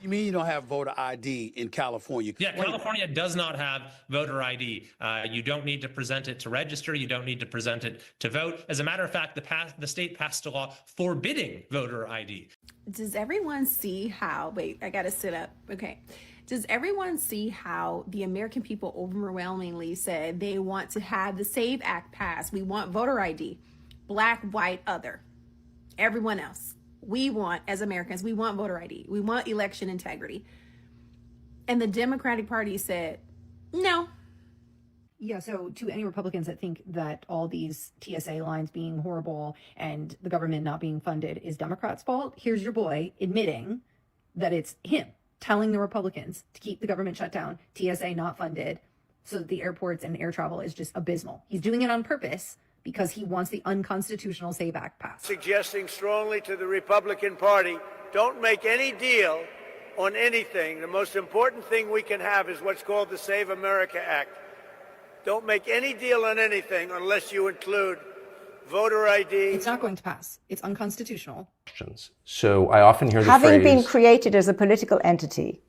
You mean you don't have voter ID in California? Yeah, California does not have voter ID. You don't need to present it to register. You don't need to present it to vote. As a matter of fact, the state passed a law forbidding voter ID. Does everyone see how, wait, I gotta sit up. Okay. Does everyone see how the American people overwhelmingly said they want to have the SAVE Act passed? We want voter ID, black, white, other, everyone else. We want, as Americans, we want voter ID. We want election integrity. And the Democratic Party said, no. Yeah, so to any Republicans that think that all these TSA lines being horrible and the government not being funded is Democrats' fault, here's your boy admitting that it's him telling the Republicans to keep the government shut down, TSA not funded, so that the airports and air travel is just abysmal. He's doing it on purpose because he wants the unconstitutional SAVE Act passed. Suggesting strongly to the Republican Party, don't make any deal on anything. The most important thing we can have is what's called the Save America Act. Don't make any deal on anything unless you include voter ID. It's not going to pass. It's unconstitutional. So I often hear the Having phrase, been created as a political entity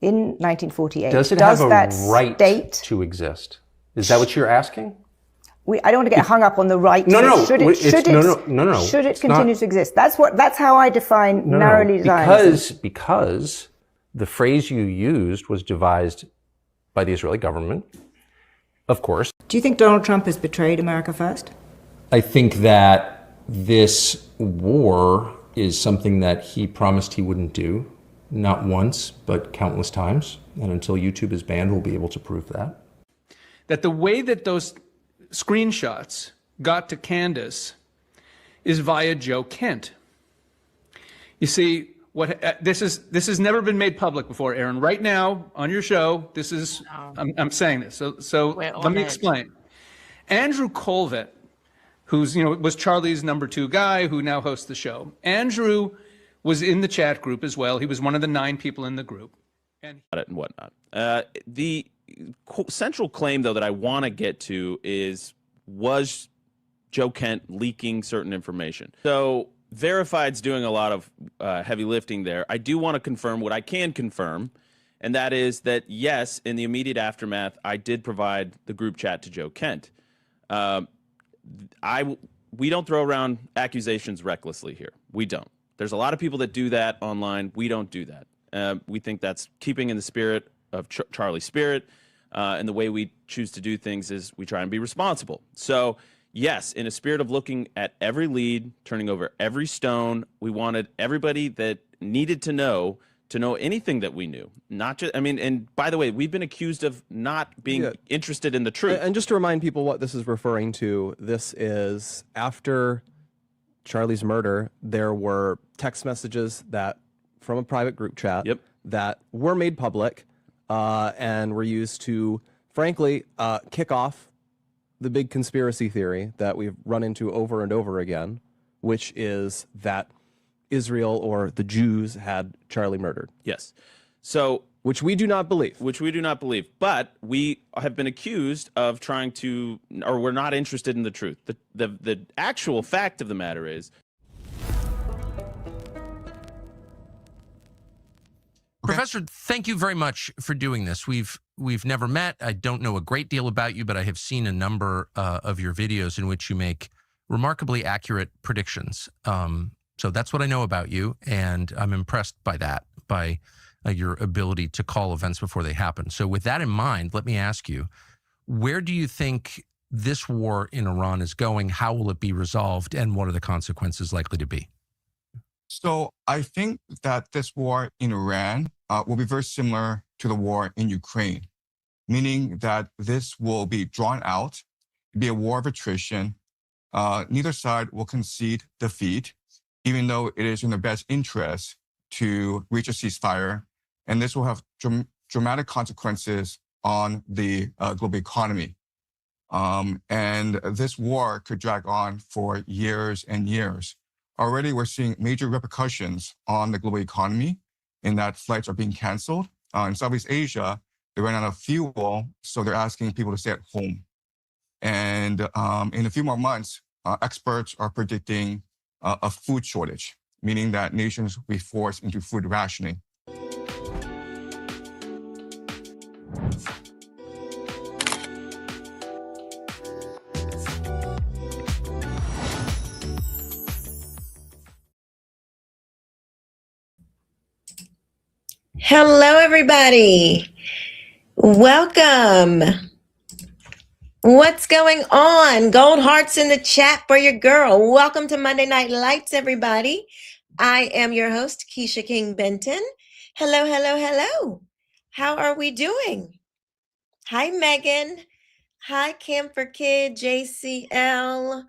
in 1948, does it have a that right state to exist? Is that what you're asking? I don't want to get hung up on the right. No. Should it continue to exist? That's how I define narrowly Zionism. Because the phrase you used was devised by the Israeli government, of course. Do you think Donald Trump has betrayed America first? I think that this war is something that he promised he wouldn't do, not once, but countless times. And until YouTube is banned, we'll be able to prove that. That the way that those screenshots got to Candace is via Joe Kent. You see, this has never been made public before, Aaron. Right now on your show, this is I'm saying this. So let me explain. Andrew Colvett, who's was Charlie's number 2 guy, who now hosts the show. Andrew was in the chat group as well. He was one of the 9 people in the group. And whatnot. The central claim, though, that I want to get to was Joe Kent leaking certain information. So Verified's doing a lot of heavy lifting there. I do want to confirm what I can confirm, and that is that, yes, in the immediate aftermath, I did provide the group chat to Joe Kent. We don't throw around accusations recklessly here. We don't. There's a lot of people that do that online. We don't do that. We think that's keeping in the spirit of Charlie's spirit, and the way we choose to do things is we try and be responsible. So, yes, in a spirit of looking at every lead, turning over every stone, we wanted everybody that needed to know anything that we knew. Not just, and by the way, we've been accused of not being interested in the truth. And just to remind people what this is referring to, this is after Charlie's murder, there were text messages from a private group chat that were made public and were used to, frankly, kick off the big conspiracy theory that we've run into over and over again, which is that Israel or the Jews had Charlie murdered. Yes. So, which we do not believe. But we have been accused of trying to, or we're not interested in the truth. The actual fact of the matter is. Professor, thank you very much for doing this. We've never met. I don't know a great deal about you, but I have seen a number of your videos in which you make remarkably accurate predictions. So that's what I know about you, and I'm impressed by that, by your ability to call events before they happen. So with that in mind, let me ask you, where do you think this war in Iran is going? How will it be resolved, and what are the consequences likely to be? So I think that this war in Iran will be very similar to the war in Ukraine, meaning that this will be drawn out, be a war of attrition. Neither side will concede defeat, even though it is in their best interest to reach a ceasefire. And this will have dramatic consequences on the global economy. And this war could drag on for years and years. Already, we're seeing major repercussions on the global economy in that flights are being canceled. In Southeast Asia, they ran out of fuel, so they're asking people to stay at home. And in a few more months, experts are predicting a food shortage, meaning that nations will be forced into food rationing. Hello, everybody. Welcome. What's going on? Gold hearts in the chat for your girl. Welcome to Monday Night Lights, everybody. I am your host, Keisha King Benton. Hello, hello, hello. How are we doing? Hi, Megan. Hi, Camper Kid, JCL.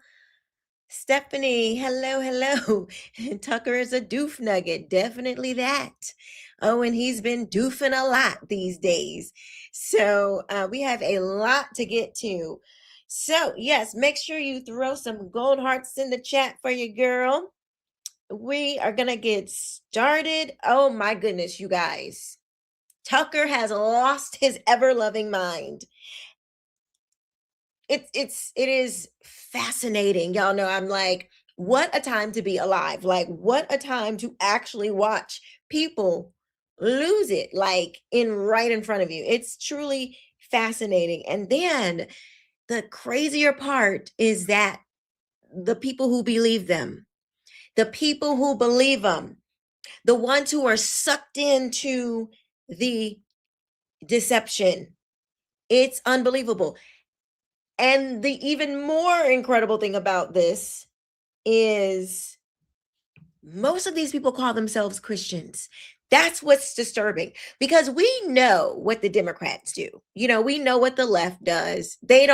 Stephanie, hello, hello. Tucker is a doof nugget. Definitely that. Oh, and he's been doofing a lot these days. So we have a lot to get to. So, yes, make sure you throw some gold hearts in the chat for your girl. We are going to get started. Oh, my goodness, you guys. Tucker has lost his ever-loving mind. It is fascinating. Y'all know I'm like, what a time to be alive. Like, what a time to actually watch people lose it, like right in front of you. It's truly fascinating. And then the crazier part is that the people who believe them, the people who believe them, the ones who are sucked into the deception, it's unbelievable. And the even more incredible thing about this is most of these people call themselves Christians. That's what's disturbing, because we know what the Democrats do. You know, we know what the left does. They're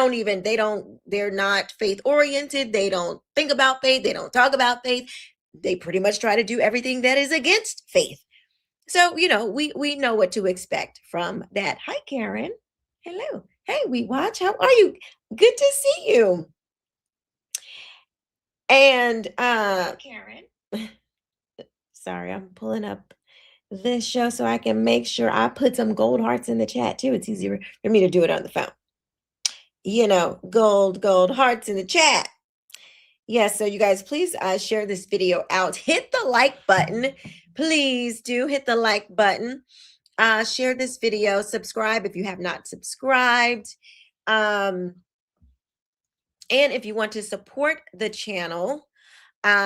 not faith oriented. They don't think about faith. They don't talk about faith. They pretty much try to do everything that is against faith. So, you know, we know what to expect from that. Hi, Karen. Hello. Hey, we watch. How are you? Good to see you. And Karen. Sorry, I'm pulling up this show so I can make sure I put some gold hearts in the chat too. It's easier for me to do it on the phone. You know, gold hearts in the chat. Yes, so you guys, please share this video out. Hit the like button. Please do hit the like button. Share this video. Subscribe if you have not subscribed. And if you want to support the channel,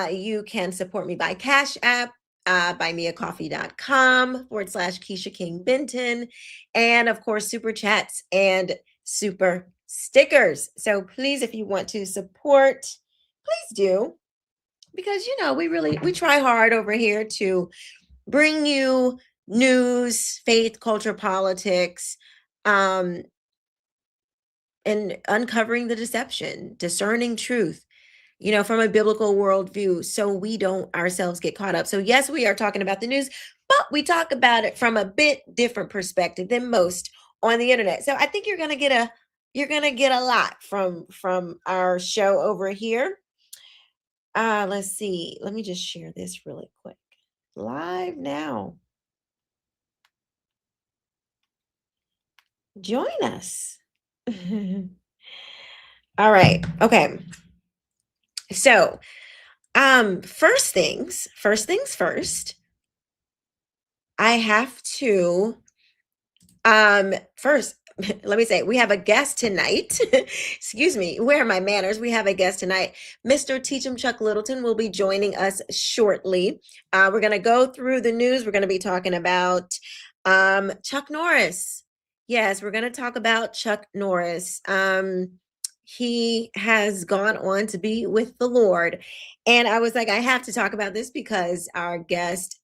you can support me by Cash App, buymeacoffee.com/Keisha King Benton, and of course, super chats and super stickers. So please, if you want to support, please do, because, you know, we try hard over here to bring you news, faith, culture, politics, and uncovering the deception, discerning truth, you know, from a biblical worldview, so we don't ourselves get caught up. So yes, we are talking about the news, but we talk about it from a bit different perspective than most on the internet. So I think you're gonna get a lot from our show over here. Let's see. Let me just share this really quick. Live now. Join us. All right. Okay. So, first things first. I have to first let me say, we have a guest tonight. Excuse me, where are my manners? We have a guest tonight. Mr. Teach 'em Chuck Littleton will be joining us shortly. We're going to go through the news. We're going to be talking about Chuck Norris. Yes, we're going to talk about Chuck Norris. He has gone on to be with the Lord. And I was like, I have to talk about this because our guest,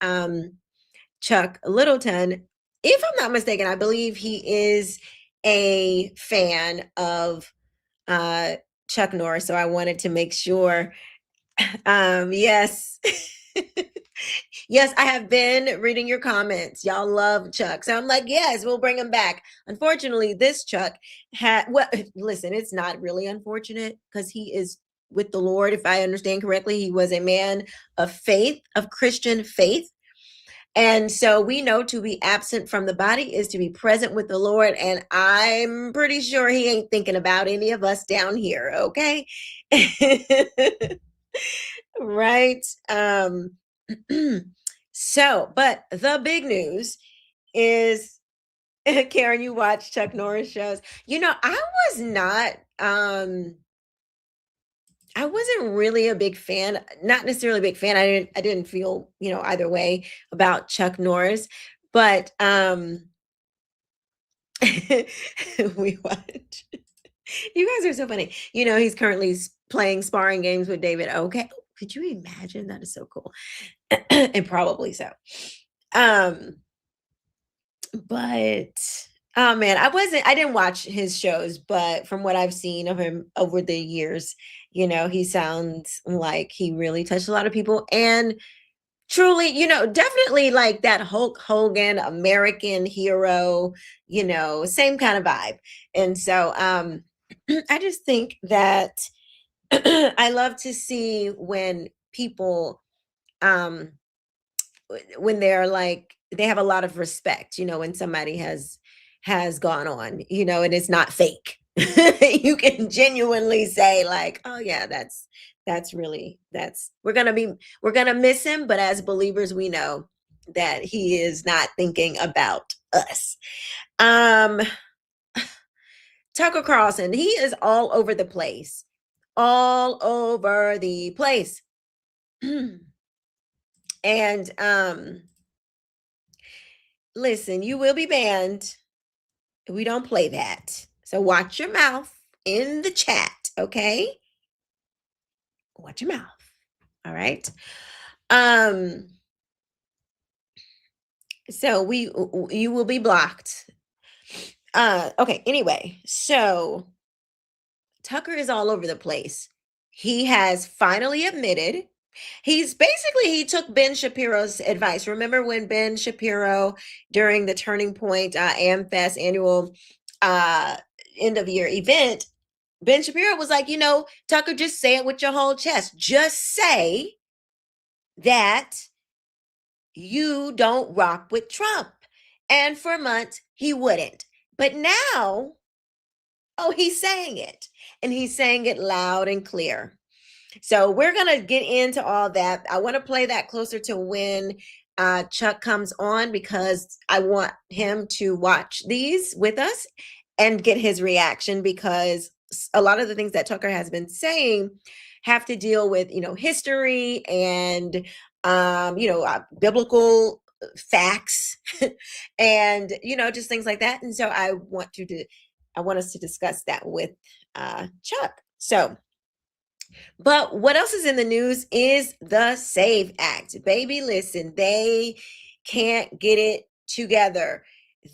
Chuck Littleton, if I'm not mistaken, I believe he is a fan of Chuck Norris. So I wanted to make sure. Yes. Yes, I have been reading your comments. Y'all love Chuck. So I'm like, yes, we'll bring him back. Unfortunately, this Chuck listen, it's not really unfortunate because he is with the Lord. If I understand correctly, he was a man of faith, of Christian faith. And so we know to be absent from the body is to be present with the Lord. And I'm pretty sure he ain't thinking about any of us down here. Okay. Right. So, but the big news is Karen, you watch Chuck Norris shows. You know, I wasn't really a big fan, not necessarily a big fan. I didn't feel, either way about Chuck Norris, but we watch. You guys are so funny. He's currently playing sparring games with David. Okay. Could you imagine? That is so cool. And probably so. But oh man, I didn't watch his shows, but from what I've seen of him over the years, he sounds like he really touched a lot of people, and truly, definitely like that Hulk Hogan American hero, same kind of vibe. And so I just think that I love to see when people when they're like, they have a lot of respect, when somebody has gone on, and it's not fake. You can genuinely say like, oh yeah, we're gonna miss him, but as believers, we know that he is not thinking about us. Tucker Carlson, he is all over the place. All over the place. And listen, you will be banned. We don't play that. So watch your mouth in the chat, okay? Watch your mouth. All right. So you will be blocked. Okay, anyway, so Tucker is all over the place. He has finally admitted he took Ben Shapiro's advice. Remember when Ben Shapiro, during the Turning Point AmFest annual end of year event, Ben Shapiro was like, Tucker, just say it with your whole chest. Just say that you don't rock with Trump. And for months, he wouldn't. But now, he's saying it. And he's saying it loud and clear. So we're going to get into all that. I want to play that closer to when Chuck comes on, because I want him to watch these with us and get his reaction, because a lot of the things that Tucker has been saying have to deal with, history and, biblical facts and, just things like that. And so I want us to discuss that with Chuck. So, but what else is in the news is the SAVE Act. Baby, listen, they can't get it together.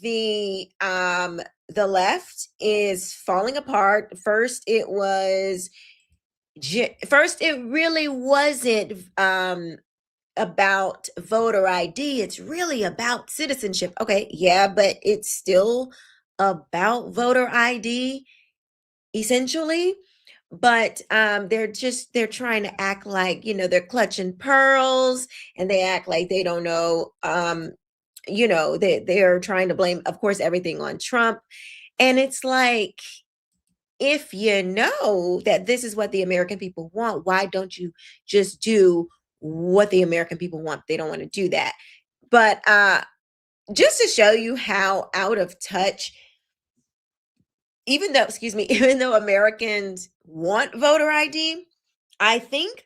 The left is falling apart. First, it really wasn't about voter ID. It's really about citizenship. Okay, yeah, but it's still about voter ID, essentially. But they're trying to act like, they're clutching pearls, and they act like they don't know, they're trying to blame, of course, everything on Trump. And it's like, if you know that this is what the American people want, why don't you just do what the American people want? They don't want to do that. But just to show you how out of touch, even though Americans want voter ID, I think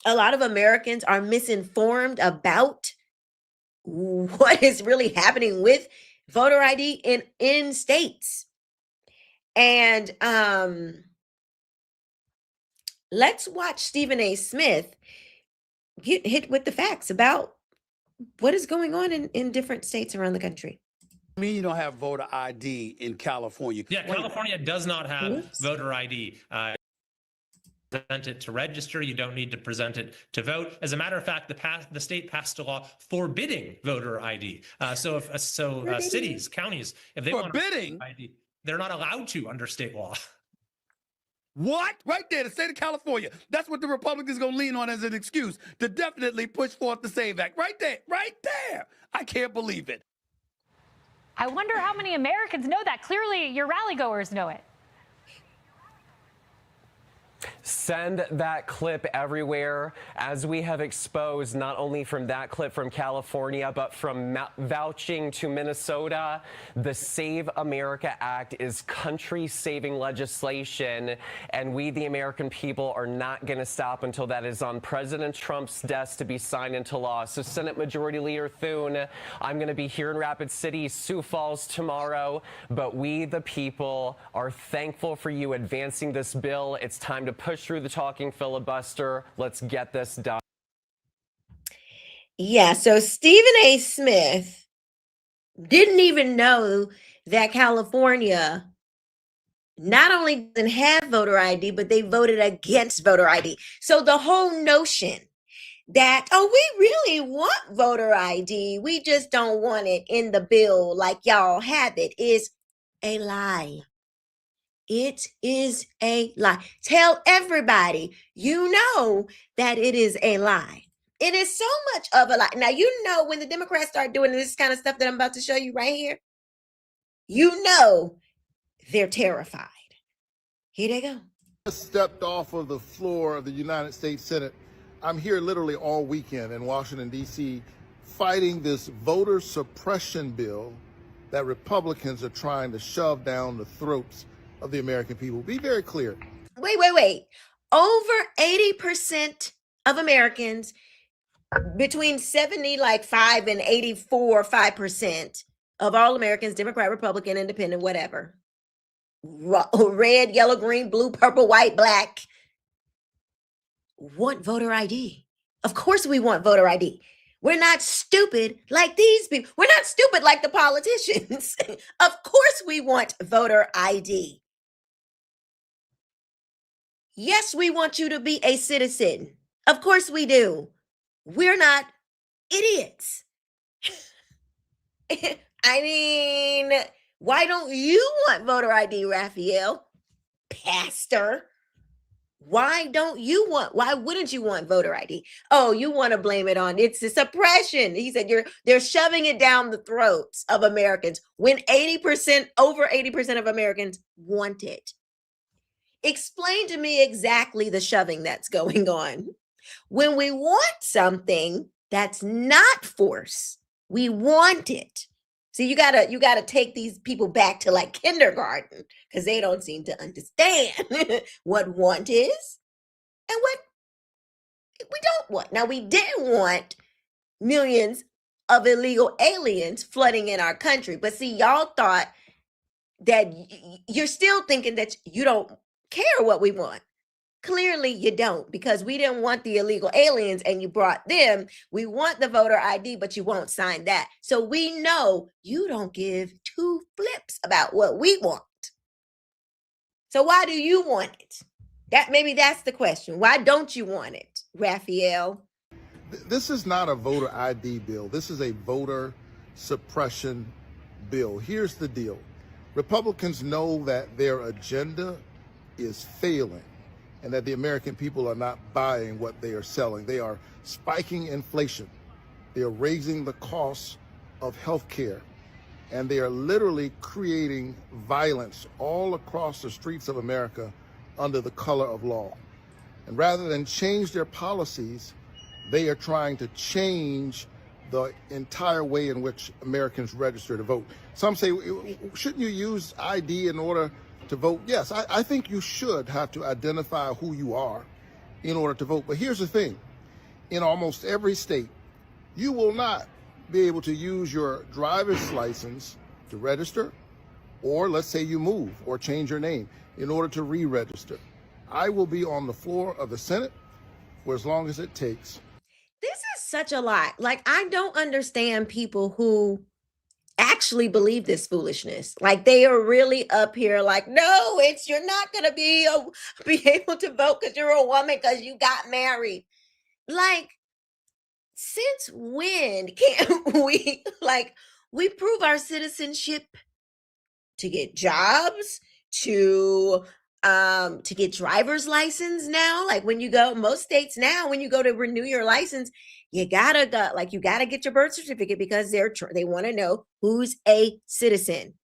a lot of Americans are misinformed about what is really happening with voter ID in states. And let's watch Stephen A. Smith get hit with the facts about what is going on in different states around the country. I mean, you don't have voter ID in California. Yeah, California does not have voter ID. Present it to register. You don't need to present it to vote. As a matter of fact, the state passed a law forbidding voter ID. So cities, counties, if they want forbidding ID, they're not allowed to under state law. What? Right there, the state of California. That's what the Republicans going to lean on as an excuse to definitely push forth the SAVE Act. Right there. Right there. I can't believe it. I wonder how many Americans know that. Clearly, your rally goers know it. Send that clip everywhere, as we have exposed not only from that clip from California, but from vouching to Minnesota. The Save America Act is country-saving legislation, and we, the American people, are not going to stop until that is on President Trump's desk to be signed into law. So Senate Majority Leader Thune, I'm going to be here in Rapid City, Sioux Falls tomorrow, but we, the people, are thankful for you advancing this bill. It's time to push through the talking filibuster. Let's get this done. Yeah, so Stephen A. Smith didn't even know that California not only didn't have voter ID, but they voted against voter ID. So the whole notion that, oh, we really want voter ID, we just don't want it in the bill like y'all have it, is a lie. It is a lie. Tell everybody you know that it is a lie. It is so much of a lie. Now, you know, when the Democrats start doing this kind of stuff that I'm about to show you right here, you know they're terrified. Here they go. I stepped off of the floor of the United States Senate. I'm here literally all weekend in Washington, D.C., fighting this voter suppression bill that Republicans are trying to shove down the throats of the American people. Be very clear. Wait. Over 80% of Americans, between 75 and 5% of all Americans, Democrat, Republican, Independent, whatever, red, yellow, green, blue, purple, white, black, want voter ID. Of course we want voter ID. We're not stupid like these people. We're not stupid like the politicians. Of course we want voter ID. Yes, we want you to be a citizen. Of course we do. We're not idiots. I mean, why don't you want voter ID, Raphael? Pastor? Why wouldn't you want voter ID? Oh, you want to blame it on, it's a suppression. He said they're shoving it down the throats of Americans when over 80% of Americans want it. Explain to me exactly the shoving that's going on. When we want something, that's not force. We want it. See, you gotta take these people back to like kindergarten, because they don't seem to understand what want is and what we don't want. Now, we didn't want millions of illegal aliens flooding in our country, but see, y'all thought that you're still thinking that you don't care what we want. Clearly you don't, because we didn't want the illegal aliens and you brought them. We want the voter ID, but you won't sign that. So we know you don't give two flips about what we want. So why do you want it? Maybe that's the question. Why don't you want it, Raphael? This is not a voter ID bill. This is a voter suppression bill. Here's the deal. Republicans know that their agenda is failing and that the American people are not buying what they are selling. They are spiking inflation. They are raising the costs of health care. And they are literally creating violence all across the streets of America under the color of law. And rather than change their policies, they are trying to change the entire way in which Americans register to vote. Some say, shouldn't you use ID in order to vote? Yes, I think you should have to identify who you are in order to vote. But here's the thing. In almost every state, you will not be able to use your driver's license to register, or let's say you move or change your name in order to re-register. I will be on the floor of the Senate for as long as it takes. This is such a lot. Like, I don't understand people who actually believe this foolishness. Like, they are really up here like, no, you're not going to be able to vote because you're a woman because you got married. Like, since when can't we prove our citizenship to get jobs, to get driver's license now? Like, when you go, most states now, when you go to renew your license, you gotta get your birth certificate because they want to know who's a citizen.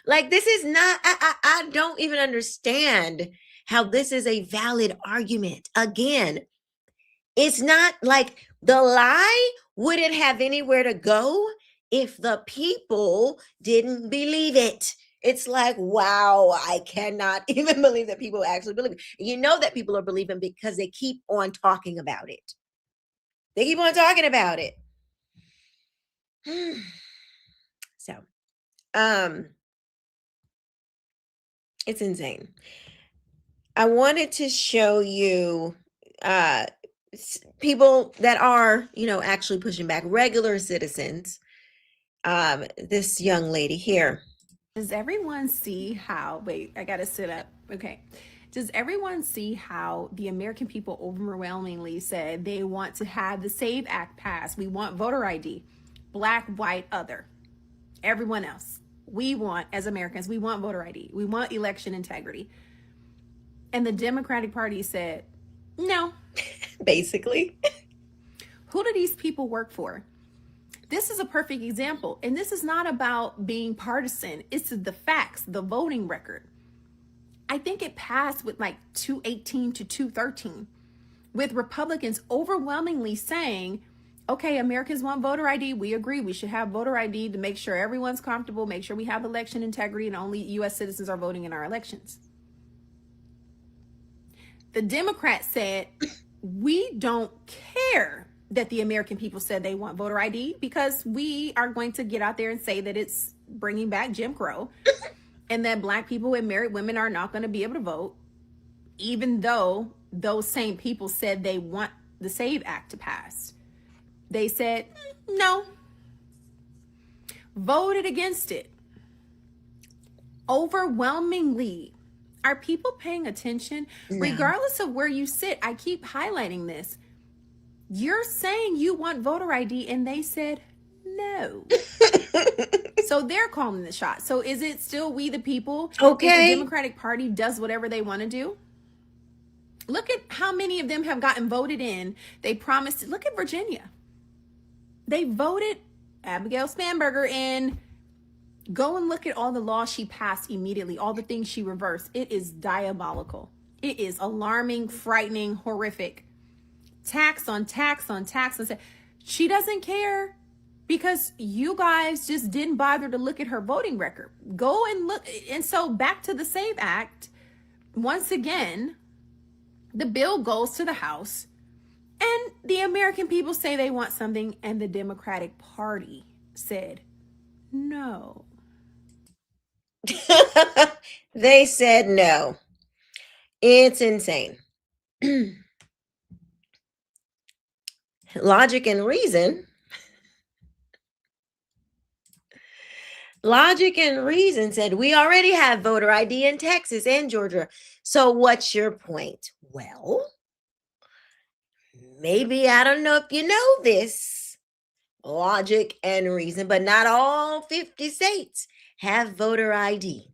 Like, this is not, I don't even understand how this is a valid argument. Again, it's not like the lie wouldn't have anywhere to go if the people didn't believe it. It's like, wow, I cannot even believe that people actually believe it. You know that people are believing because they keep on talking about it. They keep on talking about it. So, it's insane. I wanted to show you people that are, actually pushing back, regular citizens. This young lady here. Does everyone see how, wait, I gotta sit up. Okay. Does everyone see how the American people overwhelmingly said they want to have the SAVE Act passed? We want voter ID, black, white, other, everyone else. We want, as Americans, we want voter ID. We want election integrity. And the Democratic Party said, no. Basically. Who do these people work for? This is a perfect example. And this is not about being partisan. It's the facts, the voting record. I think it passed with like 218 to 213, with Republicans overwhelmingly saying, okay, Americans want voter ID. We agree. We should have voter ID to make sure everyone's comfortable, make sure we have election integrity, and only U.S. citizens are voting in our elections. The Democrats said, we don't care that the American people said they want voter ID because we are going to get out there and say that it's bringing back Jim Crow and that black people and married women are not going to be able to vote, even though those same people said they want the SAVE Act to pass. They said, no, voted against it. Overwhelmingly. Are people paying attention? No. Regardless of where you sit, I keep highlighting this. You're saying you want voter ID and they said no. So they're calling the shot. So is it still we the people? Okay. The Democratic Party does whatever they want to do? Look at how many of them have gotten voted in. They promised it. Look at Virginia. They voted Abigail Spanberger in. Go and look at all the laws she passed immediately, all the things she reversed. It is diabolical. It is alarming, frightening, horrific. Tax on tax on tax on tax. She doesn't care because you guys just didn't bother to look at her voting record. Go and look. And so back to the SAVE Act. Once again, the bill goes to the House and the American people say they want something and the Democratic Party said no. They said no. It's insane. Logic and reason said, we already have voter ID in Texas and Georgia. So what's your point? Well, maybe, I don't know if you know this, logic and reason, but not all 50 states have voter ID.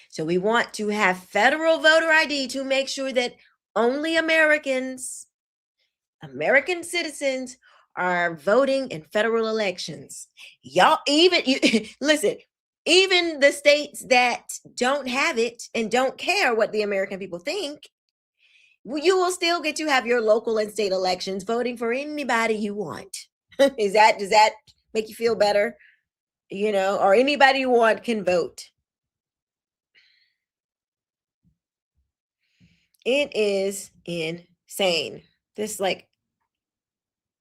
So we want to have federal voter ID to make sure that only American citizens are voting in federal elections. Y'all, listen, even the states that don't have it and don't care what the American people think, you will still get to have your local and state elections voting for anybody you want. Does that make you feel better? Or anybody you want can vote. It is insane. This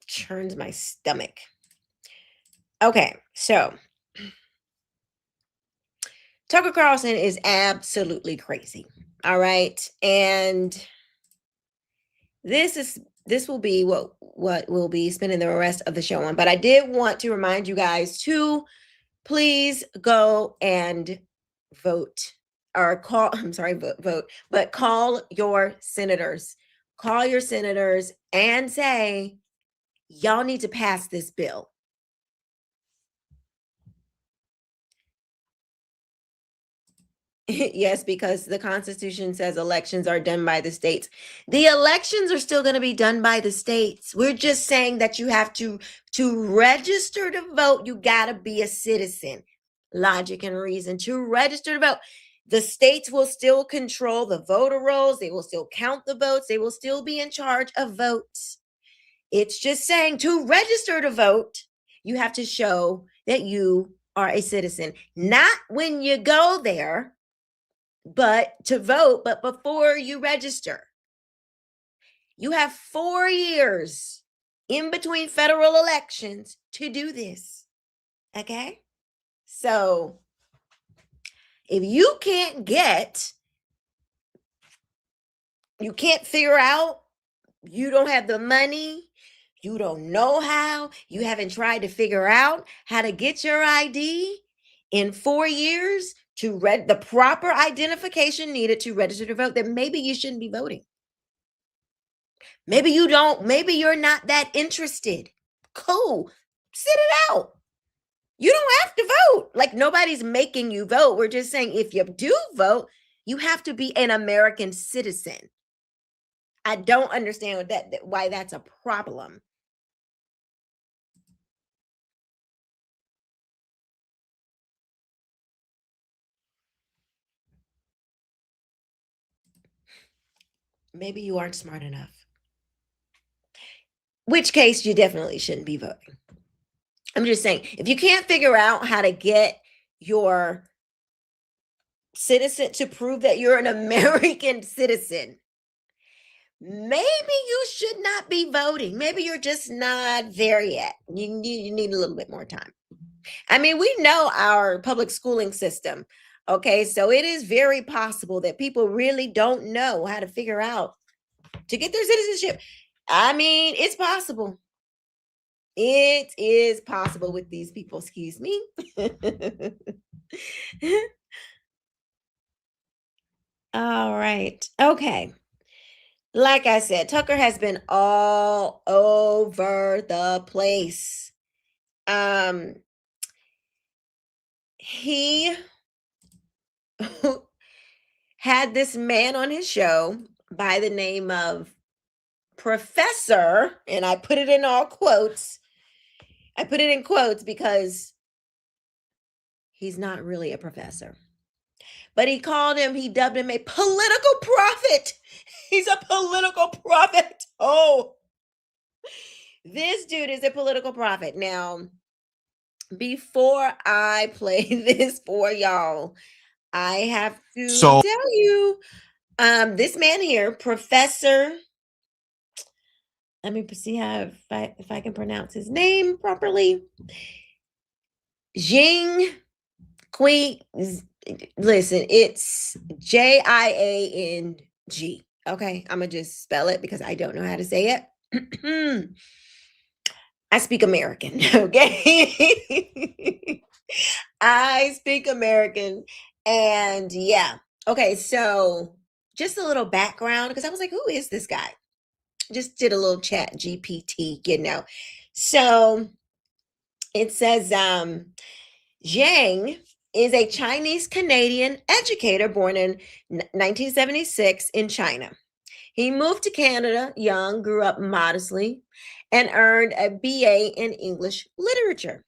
churns my stomach. Okay, so Tucker Carlson is absolutely crazy. All right. And this will be what we'll be spending the rest of the show on. But I did want to remind you guys to please go and vote or call, vote, but call your senators. Call your senators and say, y'all need to pass this bill. Yes, because the Constitution says elections are done by the states. The elections are still going to be done by the states. We're just saying that you have to register to vote. You got to be a citizen. Logic and reason. To register to vote. The states will still control the voter rolls. They will still count the votes. They will still be in charge of votes. It's just saying to register to vote, you have to show that you are a citizen. Not when you go there, but to vote, but before you register. You have 4 years in between federal elections to do this. Okay? So if you can't figure out, you don't have the money, you don't know how, you haven't tried to figure out how to get your ID in 4 years to the proper identification needed to register to vote, then maybe you shouldn't be voting. Maybe you're not that interested. Cool. Sit it out. You don't have to vote. Like, nobody's making you vote. We're just saying if you do vote, you have to be an American citizen. I don't understand why that's a problem. Maybe you aren't smart enough. Which case you definitely shouldn't be voting. I'm just saying, if you can't figure out how to get your citizen to prove that you're an American citizen, maybe you should not be voting. Maybe you're just not there yet. You need a little bit more time. I mean, we know our public schooling system. Okay, so it is very possible that people really don't know how to figure out to get their citizenship. I mean, it's possible. It is possible with these people, excuse me. All right. Okay. Like I said, Tucker has been all over the place. He had this man on his show by the name of Professor, and I put it in all quotes. I put it in quotes because he's not really a professor. But he dubbed him a political prophet. He's a political prophet. Oh, this dude is a political prophet. Now, before I play this for y'all, I have to tell you, this man here, Professor, let me see if I can pronounce his name properly. Jing Kui. Listen, it's Jiang. Okay, I'm gonna just spell it because I don't know how to say it. I speak American, okay? I speak American, and yeah. Okay, so just a little background, because I was like, who is this guy? Just did a little chat GPT, So it says Zhang is a Chinese Canadian educator born in 1976 in China. He moved to Canada young, grew up modestly, and earned a BA in English literature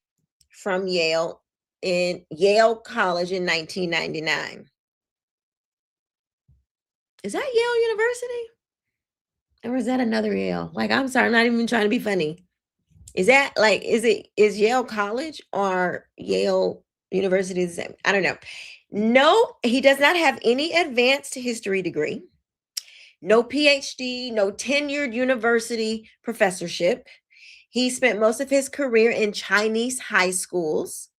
from Yale College in 1999. Is that Yale University? Or is that another Yale? Like, I'm sorry, I'm not even trying to be funny. Is Yale College or Yale University the same? I don't know. No, he does not have any advanced history degree, no PhD, no tenured university professorship. He spent most of his career in Chinese high schools,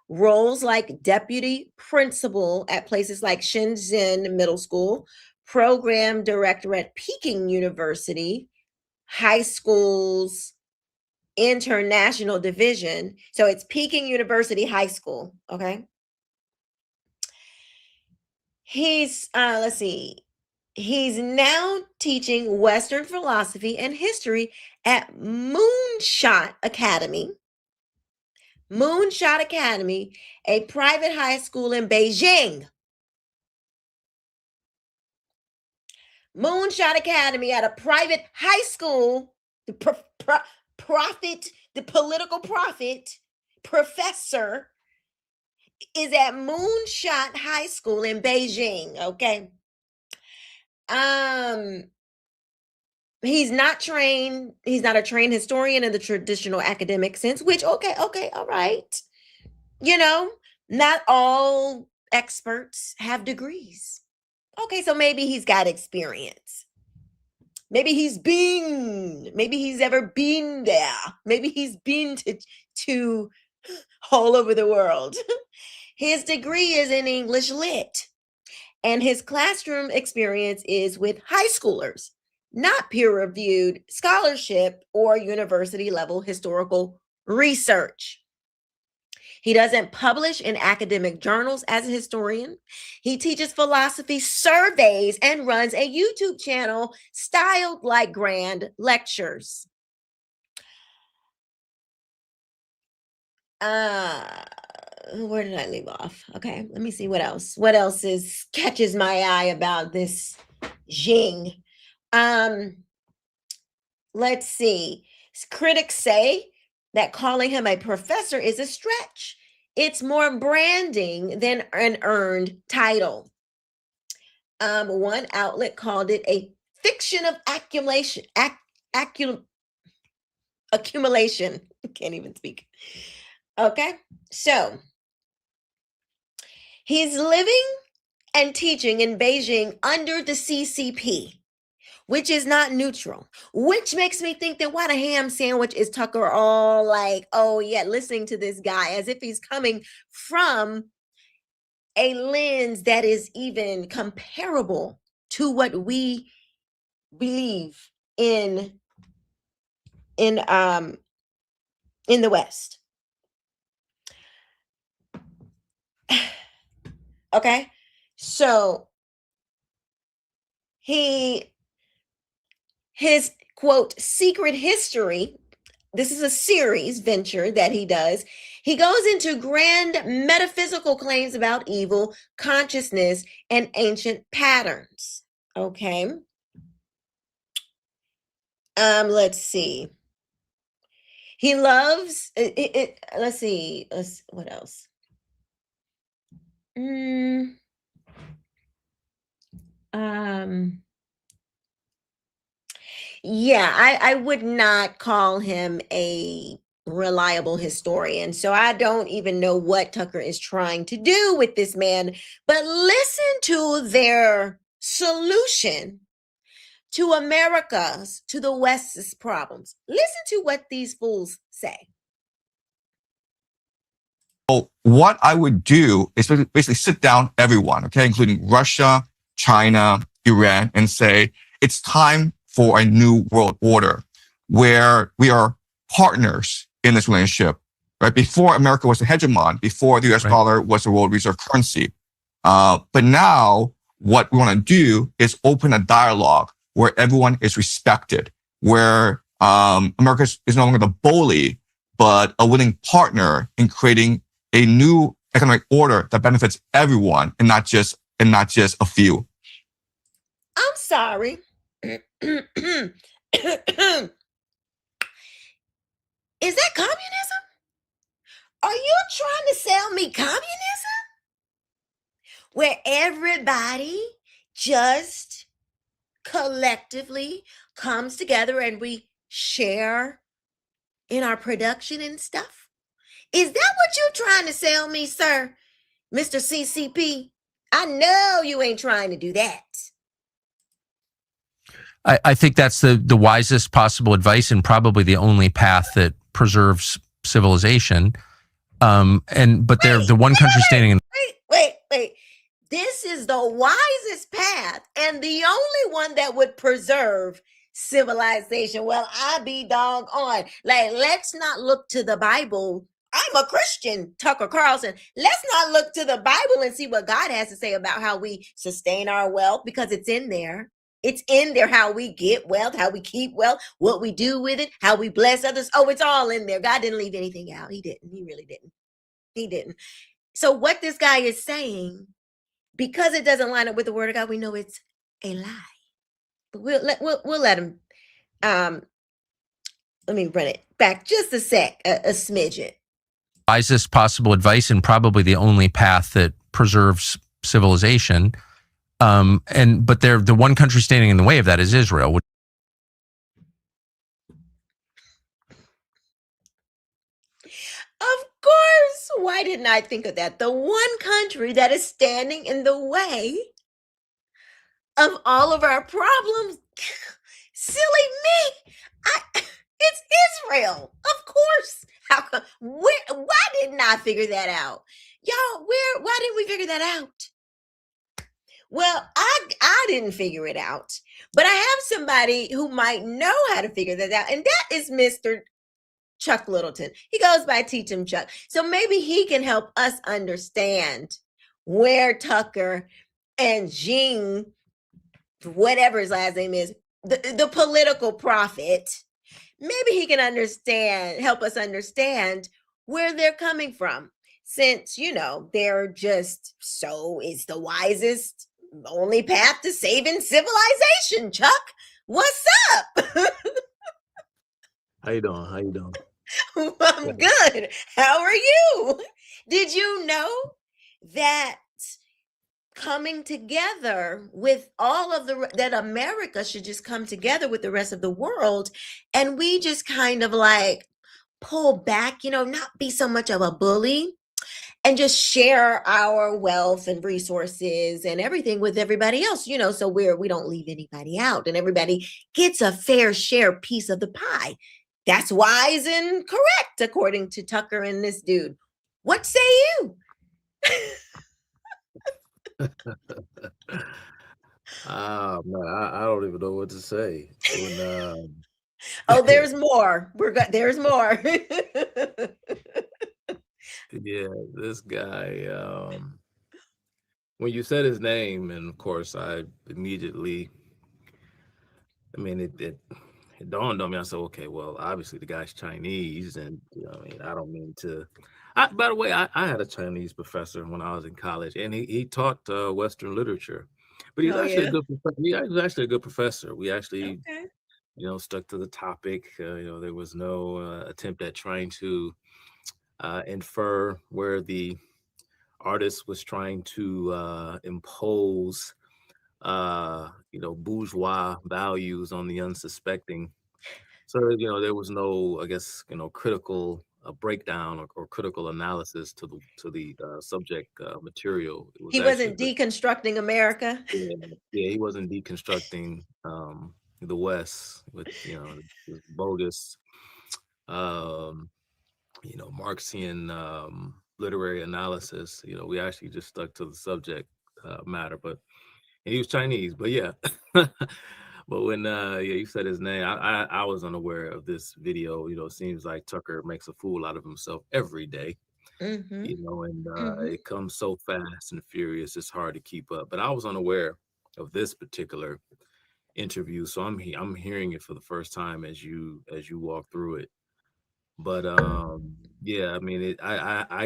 roles like deputy principal at places like Shenzhen Middle School, program director at Peking University, high schools, international division. So it's Peking University High School. Okay. He's, he's now teaching Western philosophy and history at Moonshot Academy. Moonshot Academy, a private high school in Beijing. Moonshot Academy at a private high school, the prophet, the political prophet, professor is at Moonshot High School in Beijing, okay? He's not trained. He's not a trained historian in the traditional academic sense, which, okay, all right. You know, not all experts have degrees. Okay, so maybe he's got experience. Maybe he's ever been there. Maybe he's been to all over the world. His degree is in English Lit, and his classroom experience is with high schoolers, not peer-reviewed scholarship or university-level historical research. He doesn't publish in academic journals as a historian. He teaches philosophy surveys and runs a YouTube channel styled like grand lectures. Where did I leave off? Okay, let me see what else. What else catches my eye about this Jing? Let's see. Critics say that calling him a professor is a stretch. It's more branding than an earned title. One outlet called it a fiction of accumulation. Accumulation. Can't even speak. Okay, so he's living and teaching in Beijing under the CCP, which is not neutral, which makes me think that why the ham sandwich is Tucker all like, oh yeah, listening to this guy as if he's coming from a lens that is even comparable to what we believe in the West. Okay, so his quote secret history, this is a series venture that he does. He goes into grand metaphysical claims about evil, consciousness, and ancient patterns. Okay. Let's see. He loves it. Let's see. What else? Yeah, I would not call him a reliable historian. So I don't even know what Tucker is trying to do with this man. But listen to their solution to America's, to the West's problems. Listen to what these fools say. So what I would do is basically sit down everyone, okay, including Russia, China, Iran, and say, it's time for a new world order where we are partners in this relationship, right? Before America was the hegemon, before the US dollar was the world reserve currency. But now what we want to do is open a dialogue where everyone is respected, where America is no longer the bully, but a willing partner in creating a new economic order that benefits everyone and not just a few. I'm sorry. Is that communism? Are you trying to sell me communism? Where everybody just collectively comes together and we share in our production and stuff? Is that what you're trying to sell me, sir? Mr. CCP? I know you ain't trying to do that. I think that's the wisest possible advice and probably the only path that preserves civilization. But they're the one country standing in. Wait. This is the wisest path and the only one that would preserve civilization. Well, I be doggone. Like, let's not look to the Bible. I'm a Christian, Tucker Carlson. Let's not look to the Bible and see what God has to say about how we sustain our wealth, because it's in there. It's in there, how we get wealth, how we keep wealth, what we do with it, how we bless others. Oh, it's all in there. God didn't leave anything out. He didn't. He really didn't. He didn't. So what this guy is saying, because it doesn't line up with the word of God, we know it's a lie. But we'll let him. Let me run it back just a smidgen. wisest possible advice and probably the only path that preserves civilization. But the one country standing in the way of that is Israel. Of course. Why didn't I think of that? The one country that is standing in the way of all of our problems. Silly me. It's Israel. Of course. How come? Why didn't I figure that out? Y'all, why didn't we figure that out? Well, I didn't figure it out, but I have somebody who might know how to figure that out, and that is Mr. Chuck Littleton. He goes by Teach Him Chuck. So maybe he can help us understand where Tucker and Jean, whatever his last name is, the political prophet, maybe he can help us understand where they're coming from. Since, they're just, so it's the wisest, only path to saving civilization, Chuck. What's up? How you doing? I'm good. How are you? Did you know that coming together with all of that America should just come together with the rest of the world, and we just kind of like pull back, not be so much of a bully, and just share our wealth and resources and everything with everybody else, so we don't leave anybody out and everybody gets a fair share piece of the pie. That's wise and correct, according to Tucker and this dude. What say you? Man, I don't even know what to say. Oh, there's more. There's more. Yeah, this guy, when you said his name, and of course I immediately, it dawned on me. I said, okay, well, obviously the guy's Chinese, and I don't mean to. By the way, I had a Chinese professor when I was in college, and he taught Western literature, but he's actually a good professor. He was actually a good professor. We actually, stuck to the topic. There was no attempt at trying to infer where the artist was trying to impose, bourgeois values on the unsuspecting. So, there was no, I guess, critical breakdown or critical analysis to the subject material. He wasn't deconstructing America. Yeah, he wasn't deconstructing the West with, this bogus, Marxian literary analysis. We actually just stuck to the subject matter, and he was Chinese, but yeah. But when you said his name, I was unaware of this video. It seems like Tucker makes a fool out of himself every day. Mm-hmm. It comes so fast and furious, it's hard to keep up. But I was unaware of this particular interview, so I'm hearing it for the first time as you walk through it. But I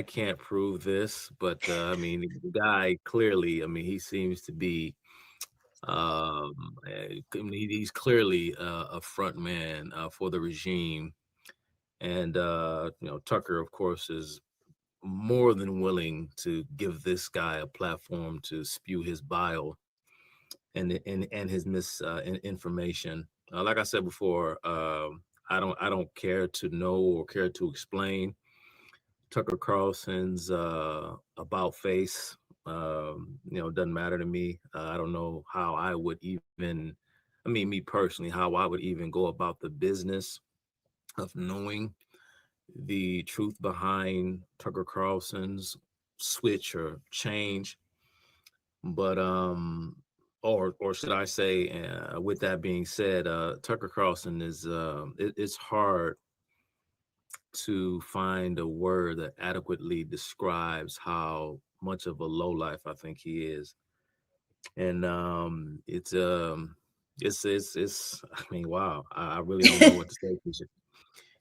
can't prove this, but the guy clearly, he seems to be, he's clearly a front man for the regime, and Tucker, of course, is more than willing to give this guy a platform to spew his bile and his misinformation. Like I said before, I don't care to know or care to explain Tucker Carlson's about face. Doesn't matter to me. I don't know how I would even, me personally, how I would even go about the business of knowing the truth behind Tucker Carlson's switch or change. But or should I say, with that being said, Tucker Carlson is it's hard to find a word that adequately describes how much of a lowlife I think he is. And it's wow. I really don't know what to say.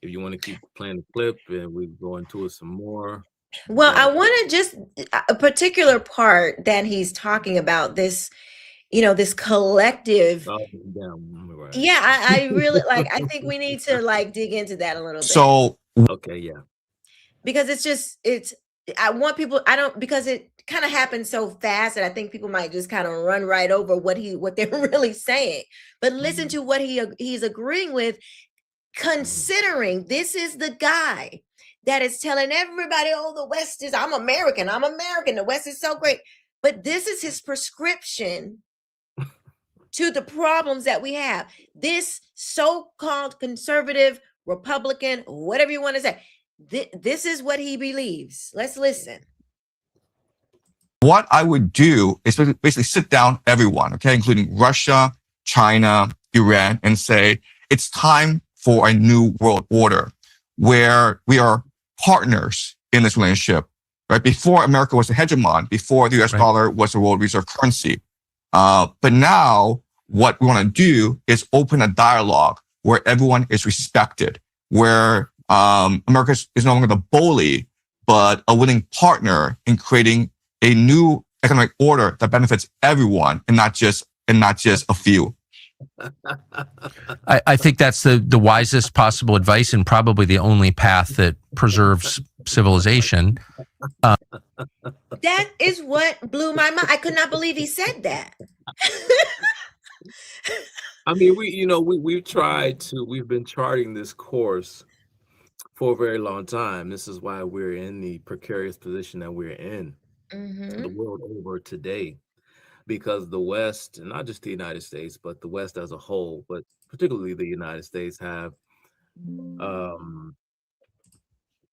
If you want to keep playing the clip and we go into it some more. Well, I want to just a particular part that he's talking about this, this collective. Yeah, I really I think we need to dig into that a little bit. Okay, yeah. because I want people, I don't, because it kind of happens so fast that I think people might just kind of run right over what they're really saying. But listen to what he's agreeing with, considering this is the guy that is telling everybody, oh, the West is, I'm American, the West is so great. But this is his prescription to the problems that we have. This so-called conservative, Republican, whatever you want to say, this is what he believes. Let's listen. What I would do is basically sit down everyone, okay, including Russia, China, Iran, and say, it's time for a new world order where we are partners in this relationship, right? Before America was a hegemon, before the US dollar was the world reserve currency. But now what we want to do is open a dialogue where everyone is respected, where America is no longer the bully, but a willing partner in creating a new economic order that benefits everyone and not just a few. I think that's the wisest possible advice and probably the only path that preserves civilization. That is what blew my mind. I could not believe he said that. I mean, we've been charting this course for a very long time. This is why we're in the precarious position that we're in the world over today, because the West, and not just the United States, but the West as a whole, but particularly the United States, have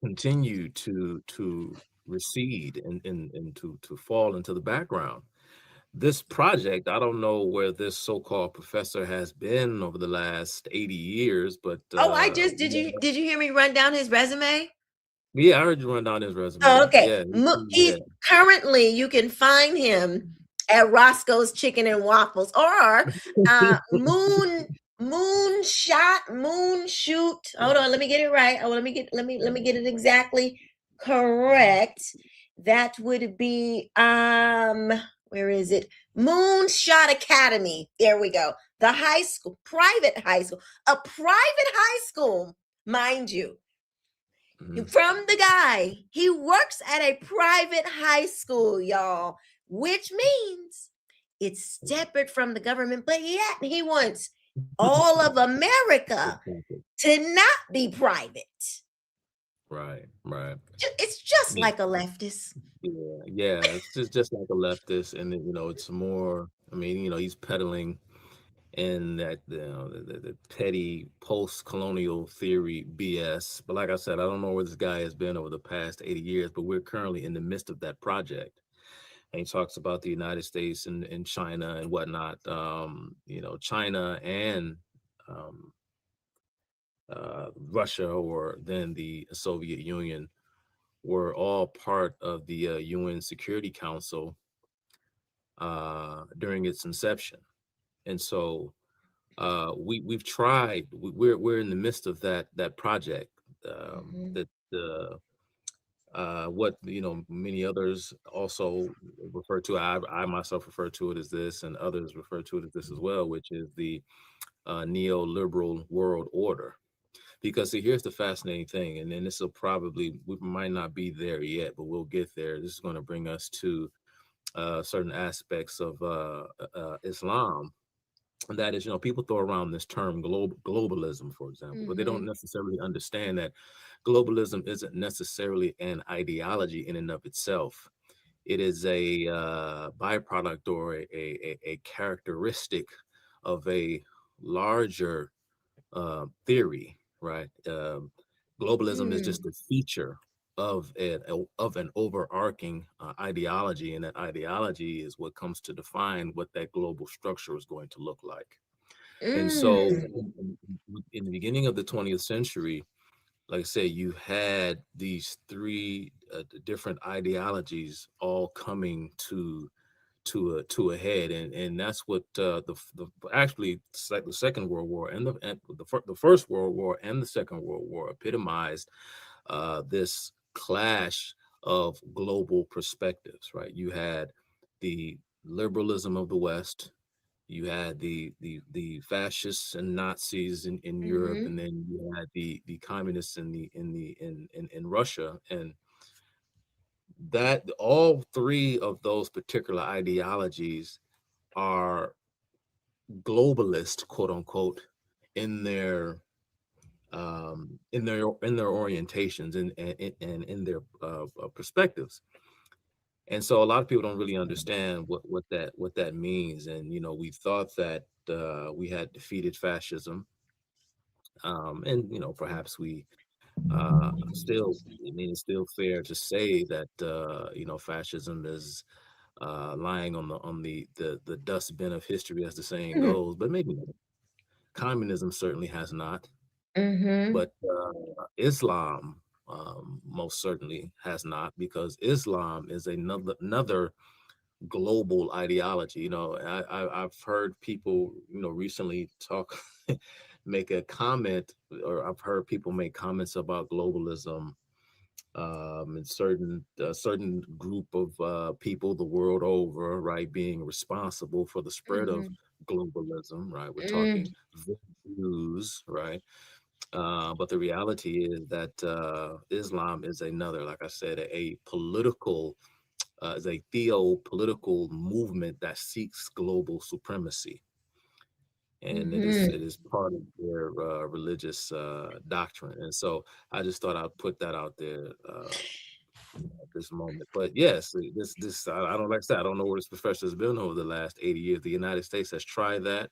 continued to recede and to fall into the background. This project, I don't know where this so-called professor has been over the last 80 years, but did you hear me run down his resume? Yeah, I heard you run down his resume. Oh, okay. Yeah, He's currently, you can find him at Roscoe's Chicken and Waffles or Moonshoot. Hold on, let me get it right. Oh, let me get it exactly correct. That would be where is it? Moonshot Academy. There we go. The high school, private high school, a private high school, mind you. From the guy, he works at a private high school, y'all, which means it's separate from the government, but yet he wants all of America to not be private. Right. It's just like a leftist. Yeah, it's just like a leftist, and it's more. I mean, he's peddling in that the petty post-colonial theory BS. But like I said, I don't know where this guy has been over the past 80 years, but we're currently in the midst of that project. And he talks about the United States and China and whatnot. China and Russia, or then the Soviet Union, were all part of the UN Security Council during its inception. And so we've tried. We're in the midst of that project. What many others also refer to. I myself refer to it as this, and others refer to it as this as well, which is the neoliberal world order. Because see, here's the fascinating thing, and then this will probably, we might not be there yet, but we'll get there. This is going to bring us to certain aspects of Islam. And that is, people throw around this term globalism, for example, but they don't necessarily understand that globalism isn't necessarily an ideology in and of itself. It is a byproduct or a characteristic of a larger theory, right? Globalism is just a feature of an overarching ideology, and that ideology is what comes to define what that global structure is going to look like. And so in the beginning of the 20th century, like I said, you had these three different ideologies all coming to a head, and that's what actually the Second World War and the First World War and the Second World War epitomized this clash of global perspectives, right? You had the liberalism of the West, you had the fascists and Nazis in Europe, and then you had the communists in Russia, and that all three of those particular ideologies are globalist, quote unquote, in their orientations and in their perspectives. And so a lot of people don't really understand what that means. And we thought that we had defeated fascism, and perhaps we still. I mean, it's still fair to say that fascism is lying on the dustbin of history, as the saying goes. But maybe not. Communism certainly has not. But Islam most certainly has not, because Islam is another global ideology. I've heard people, recently make a comment, or I've heard people make comments about globalism, and certain group of people the world over, right, being responsible for the spread of globalism, right? We're talking Jews, right? But the reality is that Islam is another, like I said, a political, is a theo-political movement that seeks global supremacy. And it is part of their religious doctrine. And so I just thought I'd put that out there at this moment. But yes, I don't, like I said, I don't know where this professor has been over the last 80 years. The United States has tried that.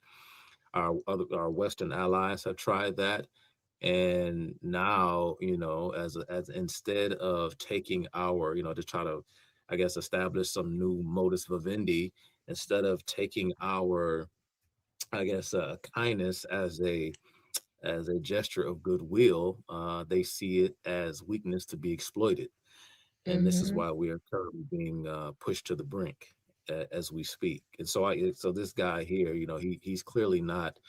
Our Western allies have tried that. And now, as instead of taking our, to try to, I guess, establish some new modus vivendi, instead of taking our, I guess, kindness as a gesture of goodwill, they see it as weakness to be exploited. And this is why we are currently being pushed to the brink as we speak. And so so this guy here, he's clearly not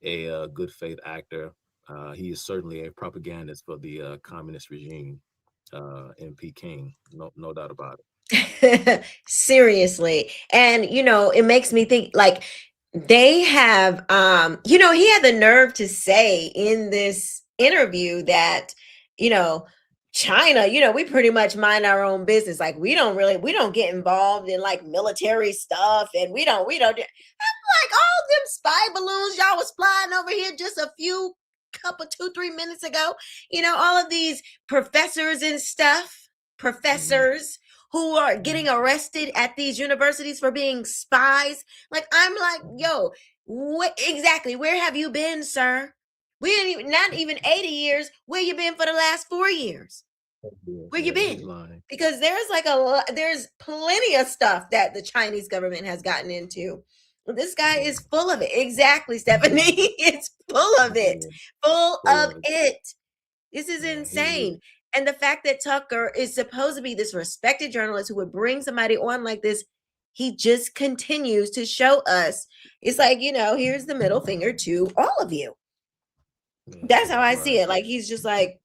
a good faith actor. He is certainly a propagandist for the communist regime in Peking. No doubt about it. Seriously. And, it makes me think, like, they have, he had the nerve to say in this interview that, China, we pretty much mind our own business. Like, we don't get involved in like military stuff, and we don't do. I'm like, all them spy balloons y'all was flying over here just a few 2-3 minutes ago, all of these professors and stuff, who are getting arrested at these universities for being spies. Like, I'm like, yo, what exactly? Where have you been, sir? We ain't not even 80 years. Where you been for the last 4 years? Where you been? Because there's plenty of stuff that the Chinese government has gotten into. This guy is full of it. Exactly, Stephanie. It's full of it. Full of it. This is insane. And the fact that Tucker is supposed to be this respected journalist who would bring somebody on like this, he just continues to show us. It's like, here's the middle finger to all of you. That's how I see it. Like, he's just like,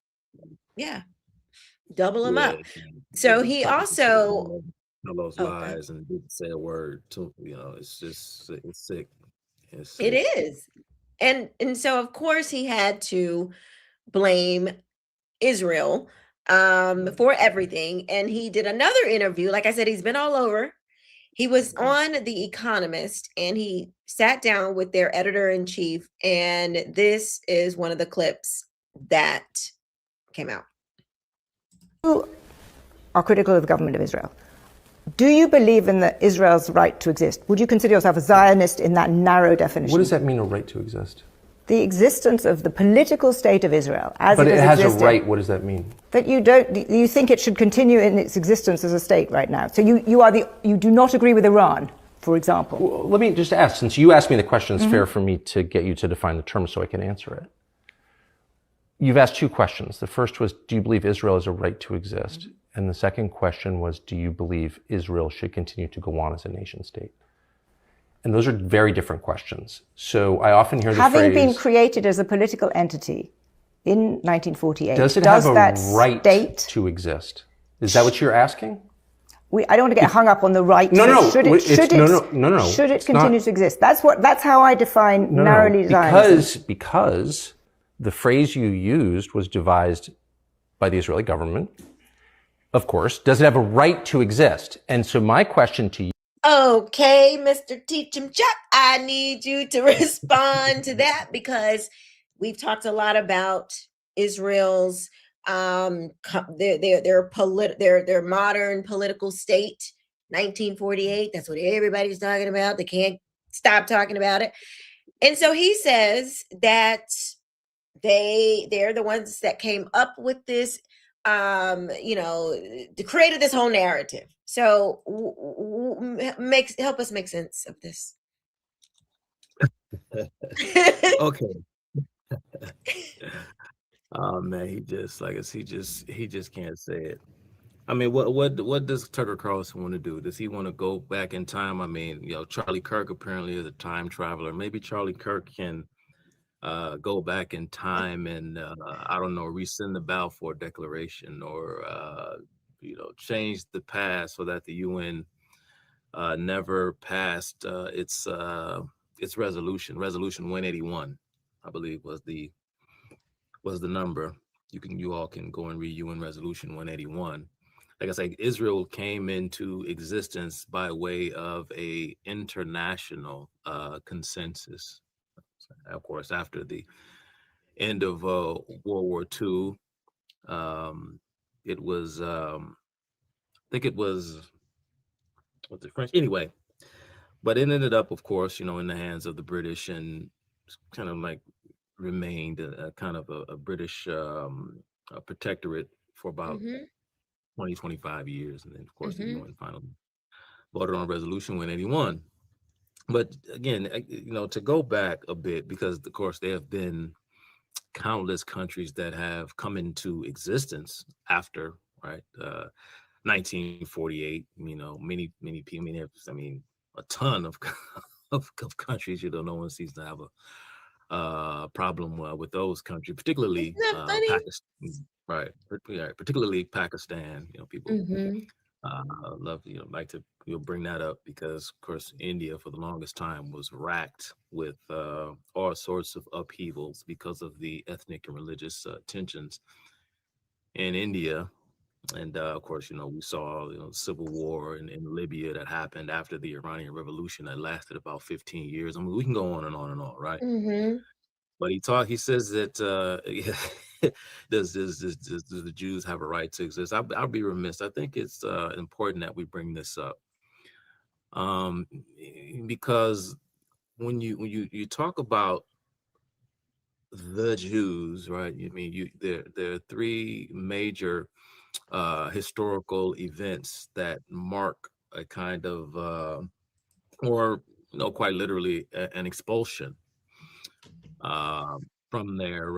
yeah, double him up. So he also those lies and didn't say a word to, it's just, it's sick. It's sick. It is. And so of course he had to blame Israel for everything. And he did another interview. Like I said, he's been all over. He was on The Economist, and he sat down with their editor-in-chief, and this is one of the clips that came out. You are critical of the government of Israel. Do you believe in Israel's right to exist? Would you consider yourself a Zionist in that narrow definition? What does that mean, a right to exist? The existence of the political state of Israel as but it has existed. a right. What does that mean? That you think it should continue in its existence as a state right now. So you do not agree with Iran, for example. Well, let me just ask, since you asked me the question, it's fair for me to get you to define the term so I can answer it. You've asked two questions. The first was, do you believe Israel has a right to exist? And the second question was, do you believe Israel should continue to go on as a nation state? And those are very different questions. So I often hear the phrase... Having been created as a political entity in 1948... Does it have a right to exist? Is that what you're asking? I don't want to get hung up on the right. No. Should it continue to exist? That's how I define narrowly Zionism. Because the phrase you used was devised by the Israeli government, of course. Does it have a right to exist? And so my question to you. Okay, Mr. Teach 'em Chuck, I need you to respond to that, because we've talked a lot about Israel's their modern political state, 1948. That's what everybody's talking about. They can't stop talking about it. And so he says that they're the ones that came up with this, created this whole narrative. So help us make sense of this. Okay. Oh man, he just can't say it. I mean, what does Tucker Carlson want to do? Does he want to go back in time? I mean, Charlie Kirk apparently is a time traveler. Maybe Charlie Kirk can go back in time and I don't know, rescind the Balfour Declaration, or change the past so that the UN never passed its resolution 181, I believe was the number. You all can go and read UN resolution 181. Like I say, Israel came into existence by way of a international consensus. Of course, after the end of World War II, it was, I think it was, what, the French, anyway, but it ended up, of course, in the hands of the British, and kind of like remained a kind of a British a protectorate for about 20, 25 years. And then, of course, the UN finally voted on Resolution 181. But again, to go back a bit, because, of course, there have been countless countries that have come into existence after, right, 1948. Many people. I mean, a ton of of countries. No one seems to have a problem with those countries, particularly Pakistan. Right, particularly Pakistan. People love like to bring that up, because, of course, India for the longest time was racked with all sorts of upheavals because of the ethnic and religious tensions in India. And of course, we saw civil war in Libya that happened after the Iranian Revolution that lasted about 15 years. I mean, we can go on and on and on, right? But he says that does the Jews have a right to exist? I'll be remiss. I think it's important that we bring this up, because when you talk about the Jews, right? I mean, there are three major historical events that mark a kind of, or quite literally, an expulsion from their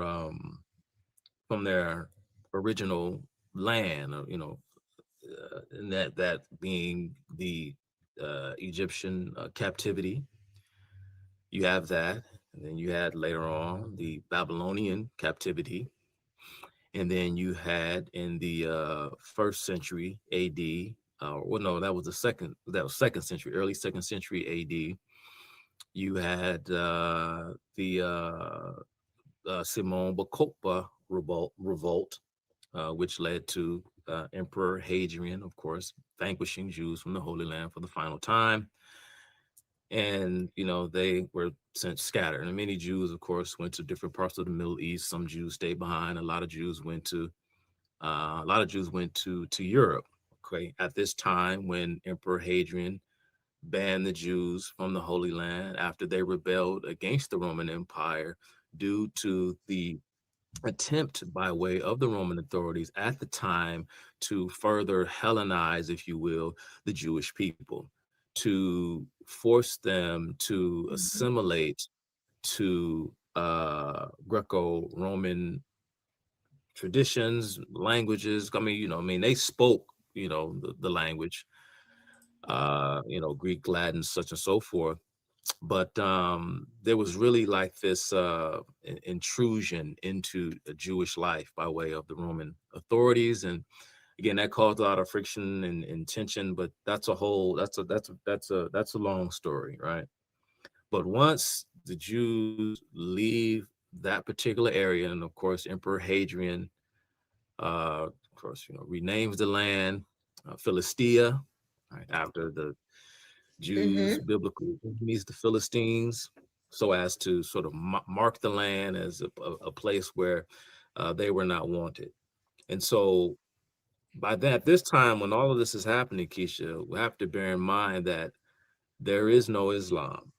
original land, and that being the Egyptian captivity. You have that, and then you had later on the Babylonian captivity, and then you had in the first century AD. Well, no, that was second century, early second century AD. You had the Simon Bakopa revolt, which led to Emperor Hadrian, of course, vanquishing Jews from the Holy Land for the final time. And, they were scattered. And many Jews, of course, went to different parts of the Middle East. Some Jews stayed behind. A lot of Jews went to Europe. Okay, at this time, when Emperor Hadrian banned the Jews from the Holy Land after they rebelled against the Roman Empire due to the attempt by way of the Roman authorities at the time to further Hellenize, if you will, the Jewish people, to force them to assimilate to Greco-Roman traditions, languages. I mean, they spoke, the language, Greek, Latin, such and so forth. But there was really like this intrusion into a Jewish life by way of the Roman authorities, and again, that caused a lot of friction and tension. But that's a long story, right? But once the Jews leave that particular area, and of course, Emperor Hadrian of course, renames the land Philistia, right, after the Jews, biblical enemies, the Philistines, so as to sort of mark the land as a place where they were not wanted. And so by that, this time when all of this is happening, Keisha, we have to bear in mind that there is no Islam.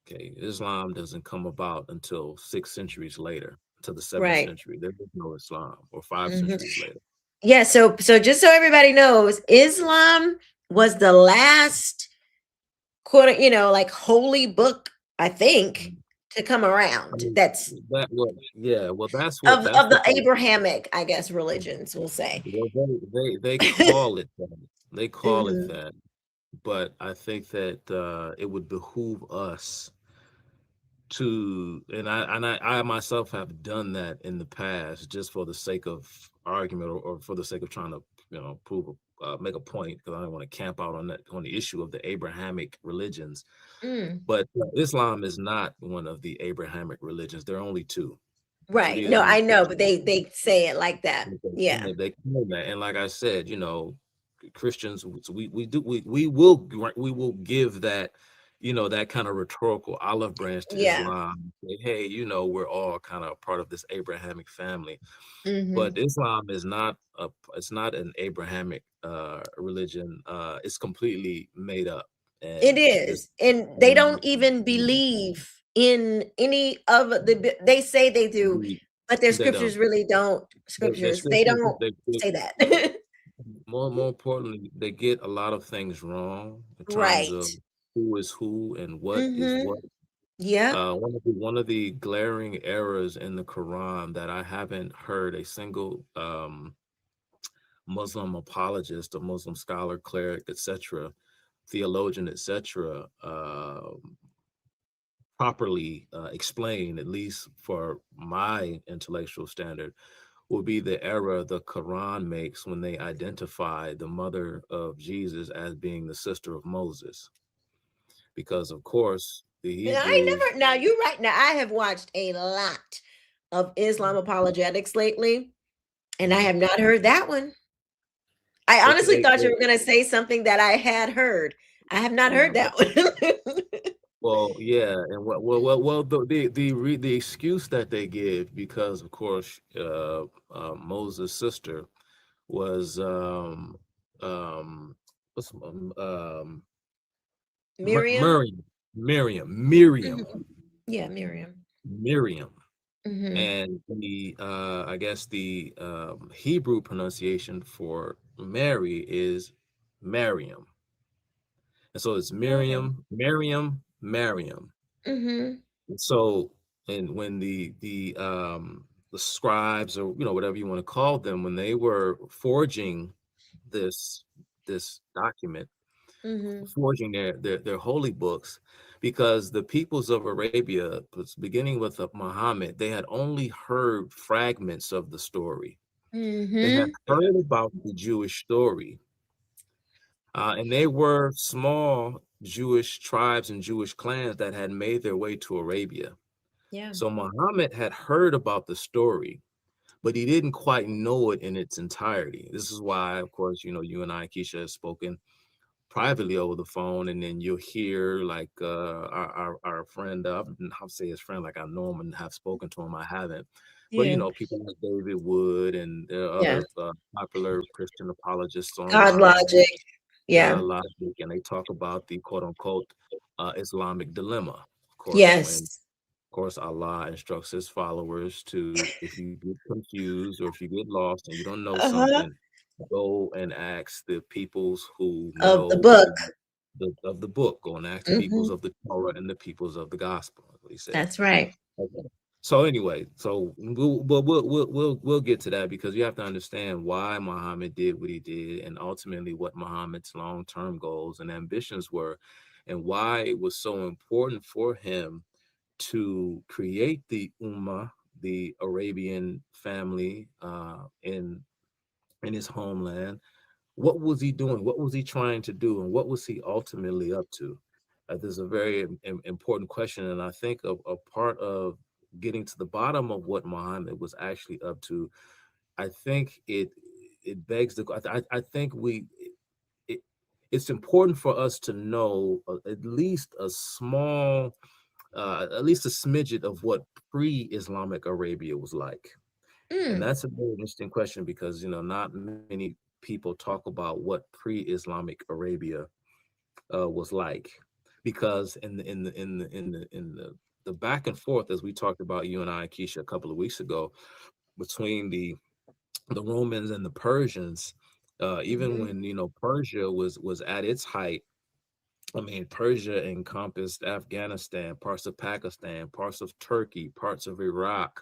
Okay, Islam doesn't come about until 6 centuries later, until the 7th Right. century. There is no Islam, or 5 centuries later. Yeah, so just so everybody knows, Islam was the last quote, like holy book, I think, to come around. That's that. Well, yeah. Well, that's of what the Abrahamic, I guess, religions, we'll say. Well, they call it that. They call it Mhm. that. But I think that it would behoove us to, and I myself have done that in the past, just for the sake of argument, or for the sake of trying to prove make a point, because I don't want to camp out on the issue of the Abrahamic religions. But Islam is not one of the Abrahamic religions. There are only 2. Right. No, Judaism. I know, but they say it like that. Yeah. They claim that, and like I said, Christians, we will give that, that kind of rhetorical olive branch to Yeah. Islam. Say, hey, we're all kind of part of this Abrahamic family. But Mhm. Islam is not it's not an Abrahamic religion. It's completely made up. It is. And they don't even believe in any of they say they do, but their They don't. scriptures really don't they don't say that. More importantly, they get a lot of things wrong in terms Right. of who is who and what is Mhm. what. Yeah. One of the glaring errors in the Quran that I haven't heard a single Muslim apologist, a Muslim scholar, cleric, etc., theologian, etc., properly explain, at least for my intellectual standard, will be the error the Quran makes when they identify the mother of Jesus as being the sister of Moses. Because, of course, the Hebrews. Now you're right. Now I have watched a lot of Islam apologetics lately, and I have not heard that one. I honestly thought you were going to say something that I had heard. I have not heard that one. Well, yeah, and the excuse that they give, because of course Moses' sister was what's Miriam? Miriam. Yeah, Miriam. And the I guess the Hebrew pronunciation for Mary is Mariam. And so it's Miriam. Mhm. So, and when the scribes, or whatever you want to call them, when they were forging this document, forging their holy books, because the peoples of Arabia, beginning with Muhammad, they had only heard fragments of the story. They had heard about the Jewish story, and they were small Jewish tribes and Jewish clans that had made their way to Arabia. Yeah. So Muhammad had heard about the story, but he didn't quite know it in its entirety. This is why, of course, you and I, Keisha, have spoken privately over the phone, and then you'll hear like our friend, I'll say his friend like I know him and have spoken to him. I haven't, but Yeah. people like David Wood and Yeah. other popular Christian apologists God online. logic. Yeah. Logic, and they talk about the quote unquote Islamic dilemma. Of course, when Yes. Allah instructs his followers to, if you get confused or if you get lost and you don't know Uh-huh. something, go and ask the peoples who Of the know book. of the book. Go and ask the peoples of the Torah and the peoples of the gospel. That's what he said. That's right. Okay. So anyway, so we'll get to that, because you have to understand why Muhammad did what he did, and ultimately what Muhammad's long-term goals and ambitions were, and why it was so important for him to create the Ummah, the Arabian family, in his homeland. What was he doing? What was he trying to do? And what was he ultimately up to? This is a very important question. And I think a part of getting to the bottom of what Muhammad was actually up to I think it begs the. I think it's important for us to know at least a small, at least a smidget of what pre-Islamic Arabia was like. And that's a very interesting question because, not many people talk about what pre-Islamic Arabia was like, because in the back and forth, as we talked about, you and I, Keisha, a couple of weeks ago, between the Romans and the Persians, even when Persia was at its height. I mean, Persia encompassed Afghanistan, parts of Pakistan, parts of Turkey, parts of Iraq,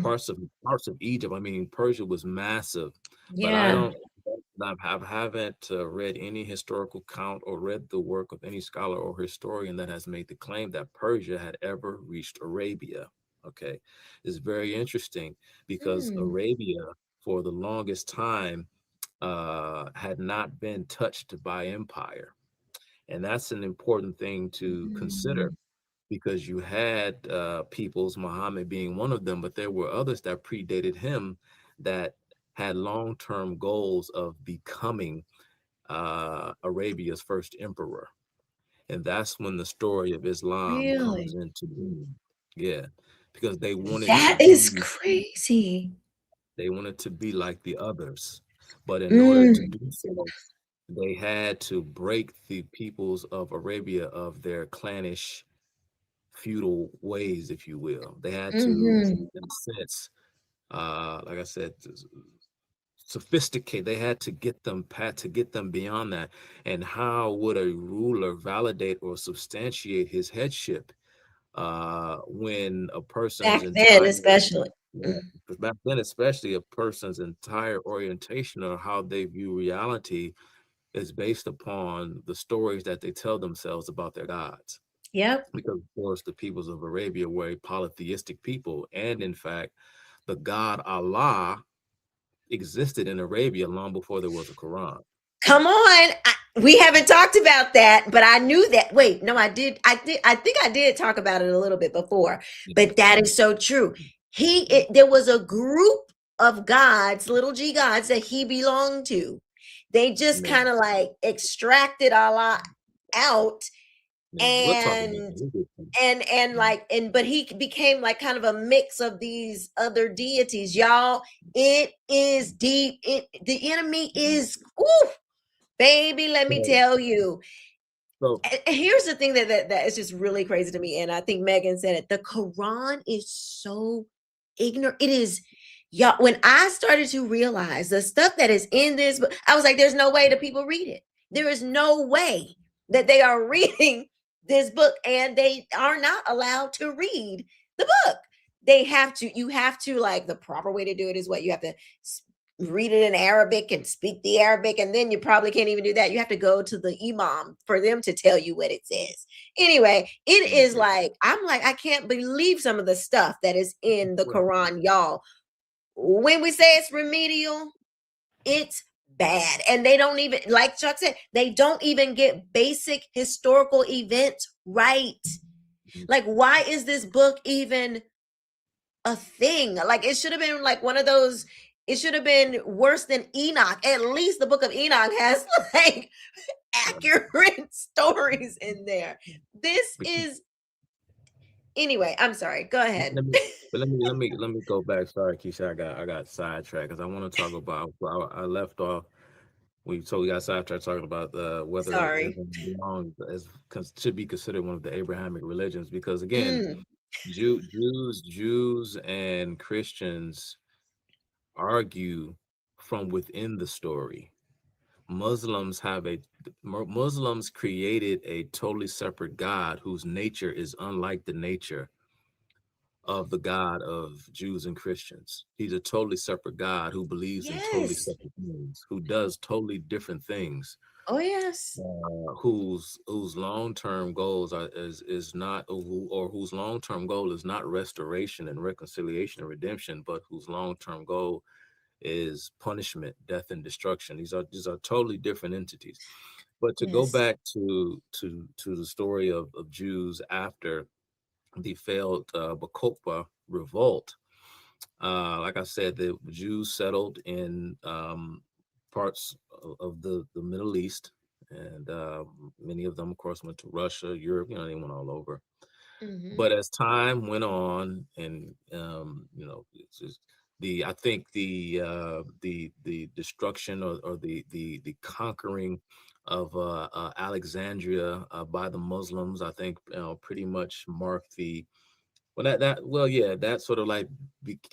parts of Egypt. I mean, Persia was massive. But Yeah. I haven't read any historical count or read the work of any scholar or historian that has made the claim that Persia had ever reached Arabia. Okay, it's very interesting because Arabia, for the longest time, had not been touched by empire. And that's an important thing to consider because you had peoples, Muhammad being one of them, but there were others that predated him that had long-term goals of becoming Arabia's first emperor. And that's when the story of Islam comes Really? into being. Yeah, because they wanted That to is be, crazy. they wanted to be like the others. But in order to do so, they had to break the peoples of Arabia of their clannish feudal ways, if you will. They had to, in a sense, like I said, sophisticate. They had to get them beyond that. And how would a ruler validate or substantiate his headship when a person's Back then, entire especially. back then, especially a person's entire orientation or how they view reality is based upon the stories that they tell themselves about their gods. Yep. Because, of course, the peoples of Arabia were a polytheistic people. And in fact, the god Allah existed in Arabia long before there was a Quran. Come on. We haven't talked about that, but I knew that. Wait, no, I did. I think I did talk about it a little bit before, but that is so true. There was a group of gods, little g gods, that he belonged to. They just kind of like extracted Allah out, and but he became like kind of a mix of these other deities. Y'all, it is deep. The enemy is, ooh, baby, let me tell you. So here's the thing that is just really crazy to me, and I think Megan said it. The Quran is so ignorant. It is, y'all. When I started to realize the stuff that is in this book, I was like, "There's no way that people read it. There is no way that they are reading this book, and they are not allowed to read the book. They have to. You have to, like, the proper way to do it is what you have to read it in Arabic and speak the Arabic, and then you probably can't even do that. You have to go to the imam for them to tell you what it says. Anyway, it is like, I'm like, I can't believe some of the stuff that is in the Quran, y'all. When we say it's remedial, it's bad. And they don't even, like Chuck said, they don't even get basic historical events right. Like, why is this book even a thing? Like, it should have been like one of those, it should have been worse than Enoch. At least the book of Enoch has like accurate stories in there. This is, anyway, I'm sorry. Go ahead. Let me go back. Sorry, Keisha, I got sidetracked because I want to talk about. I left off. We got sidetracked talking about whether Islam belongs should be considered one of the Abrahamic religions, because again, Jews and Christians argue from within the story. Muslims created a totally separate God whose nature is unlike the nature of the God of Jews and Christians. He's a totally separate God who believes in totally separate things, who does totally different things. Oh yes. Whose long-term goals is not, or whose long-term goal is not restoration and reconciliation and redemption, but whose long-term goal is punishment, death, and destruction. These are totally different entities. But to go back to the story of Jews after the failed Bar Kokhba revolt, Like I said, the Jews settled in parts of the Middle East, and many of them, of course, went to Russia, Europe. They went all over. Mm-hmm. But as time went on, and it's just I think the destruction or the conquering of Alexandria by the Muslims, I think pretty much marked the well that well yeah that sort of like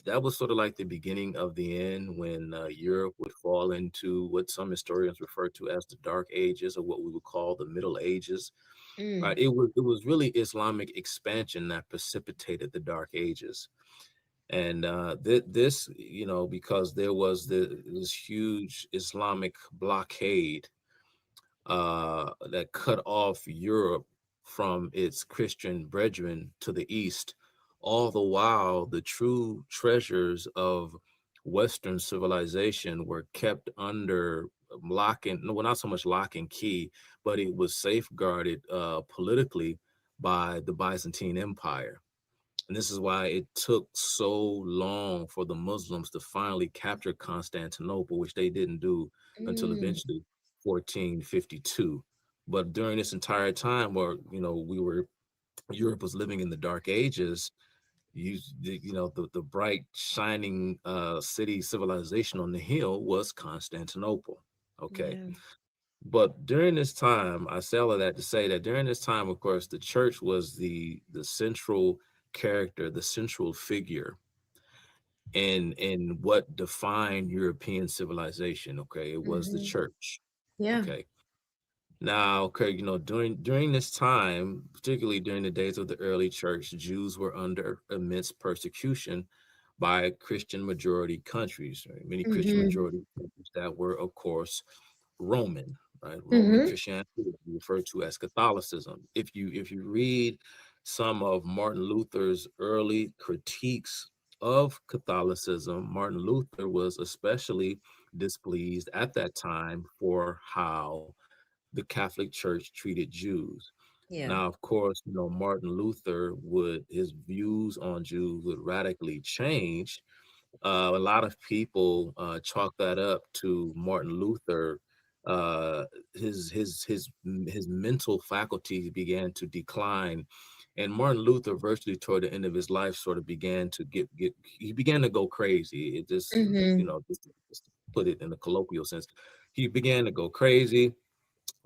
that was sort of like the beginning of the end when Europe would fall into what some historians refer to as the Dark Ages, or what we would call the Middle Ages. Right. Mm. It was really Islamic expansion that precipitated the Dark Ages. And this, because there was this huge Islamic blockade that cut off Europe from its Christian brethren to the east. All the while, the true treasures of Western civilization were kept under lock and, well, not so much lock and key, but it was safeguarded politically by the Byzantine Empire. And this is why it took so long for the Muslims to finally capture Constantinople, which they didn't do until Mm. eventually 1452. But during this entire time where, Europe was living in the Dark Ages, the bright, shining city civilization on the hill was Constantinople. Okay. Yeah. But during this time, I say all of that to say that during this time, of course, the church was the central character, the central figure in what defined European civilization. Okay, it was the Mm-hmm. church. Yeah. Okay. Now, okay, during this time, particularly during the days of the early church, Jews were under immense persecution by Christian majority countries, right? Many Christian Mm-hmm. majority countries that were, of course, Roman, right? Roman Mm-hmm. Christianity, referred to as Catholicism. If you read some of Martin Luther's early critiques of Catholicism, Martin Luther was especially displeased at that time for how the Catholic Church treated Jews. Yeah. Now, of course, Martin Luther his views on Jews would radically change. A lot of people chalk that up to Martin Luther. His mental faculties began to decline, and Martin Luther, virtually toward the end of his life, sort of began to he began to go crazy. It just, Mm-hmm. just to put it in a colloquial sense, he began to go crazy.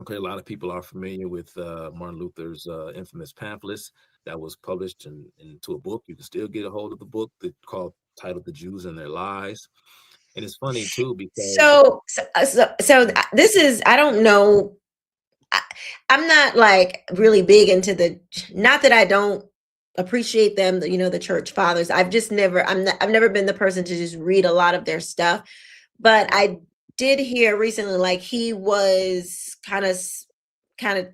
Okay, a lot of people are familiar with Martin Luther's infamous pamphlets that was published into a book. You can still get a hold of the book titled "The Jews and Their Lies." And it's funny too because So this is, I don't know. I'm not like really big into not that I don't appreciate them, the church fathers. I've never been the person to just read a lot of their stuff. But I did hear recently, like he was kind of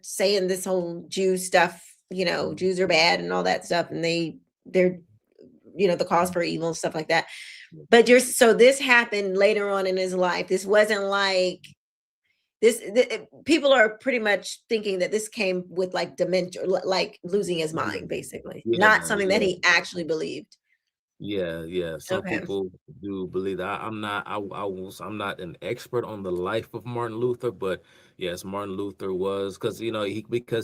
saying this whole Jew stuff, Jews are bad and all that stuff, and they're the cause for evil and stuff like that. But so this happened later on in his life. This wasn't like this. People are pretty much thinking that this came with like dementia, like losing his mind, basically, not something that he actually believed. Yeah. Some Okay. people do believe that. I'm not. I'm not an expert on the life of Martin Luther, but yes, Martin Luther was because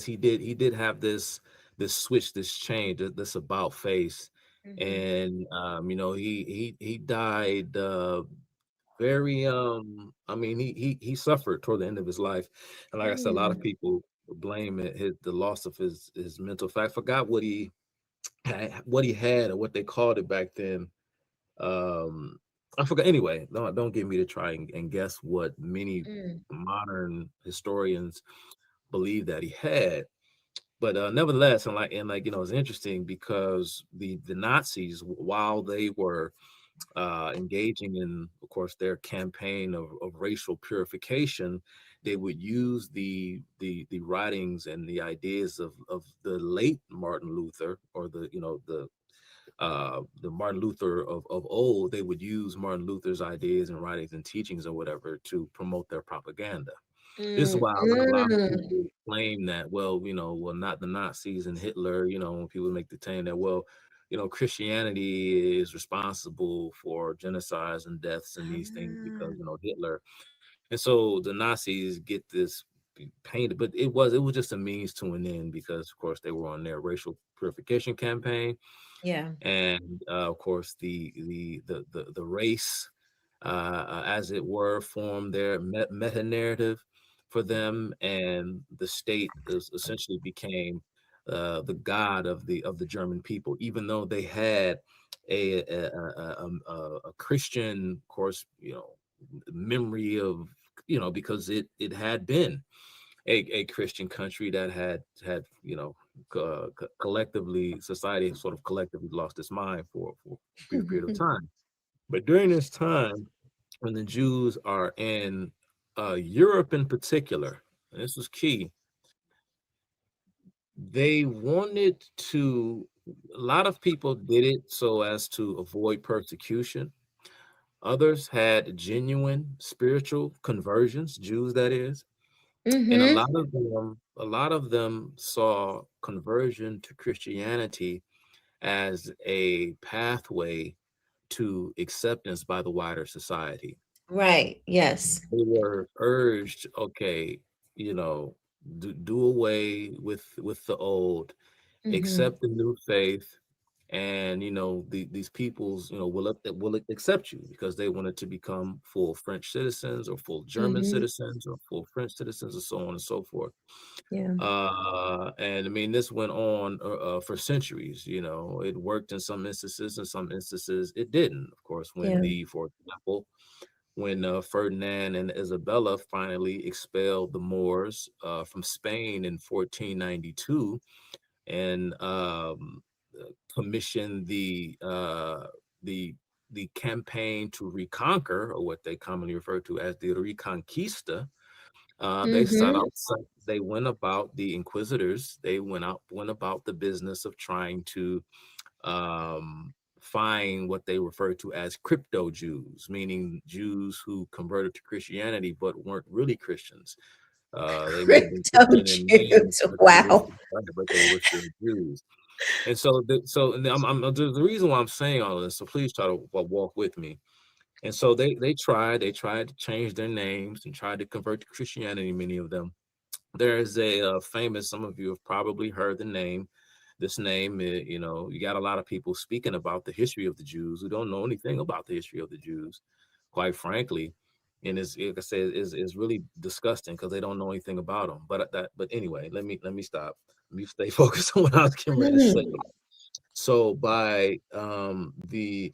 he did have this switch, this change, this about face, and he died very I mean he suffered toward the end of his life, and like I said, a lot of people blame the loss of his mental fact. Forgot what he had or what they called it back then. I forgot. Anyway, don't get me to try and guess what many modern historians believe that he had. But nevertheless, it's interesting because the Nazis, while they were engaging in, of course, their campaign of racial purification, they would use the writings and the ideas of the late Martin Luther, or the Martin Luther of old. They would use Martin Luther's ideas and writings and teachings or whatever to promote their propaganda. This is why a lot of people claim that, well, not the Nazis and Hitler, when people make the claim that, well, Christianity is responsible for genocides and deaths and these things because Hitler, and so the Nazis get this painted, but it was just a means to an end because of course they were on their racial purification campaign. Yeah. And of course the race, as it were, formed their meta narrative for them, and the state essentially became the god of the German people, even though they had a Christian, of course, memory of, because it had been a Christian country that had collectively, society sort of collectively lost its mind for a brief period of time. But during this time, when the Jews are in Europe in particular, and this was key, they wanted to, a lot of people did it so as to avoid persecution. Others had genuine spiritual conversions, Jews that is. And a lot of them saw conversion to Christianity as a pathway to acceptance by the wider society. Right. Yes. They were urged, okay, do away with the old, accept the new faith, and these peoples will accept you because they wanted to become full French citizens or full German citizens or full French citizens, and so on and so forth. Yeah. And I mean, this went on for centuries. It worked in some instances, in some instances it didn't. Of course, for example, when Ferdinand and Isabella finally expelled the Moors from Spain in 1492 and commissioned the campaign to reconquer, or what they commonly refer to as the Reconquista. They went about, the inquisitors, they went about the business of trying to find what they refer to as crypto Jews, meaning Jews who converted to Christianity but weren't really Christians. They may have been Christian in name, wow. but they were still Jews. And so, the reason why I'm saying all of this, so please try to walk with me. And so they tried to change their names and tried to convert to Christianity, many of them. There is a famous, some of you have probably heard the name. This name, you got a lot of people speaking about the history of the Jews who don't know anything about the history of the Jews, quite frankly. And it's, like I said, is really disgusting because they don't know anything about them. But anyway, let me stop. Let me stay focused on what I was getting ready to say. So by the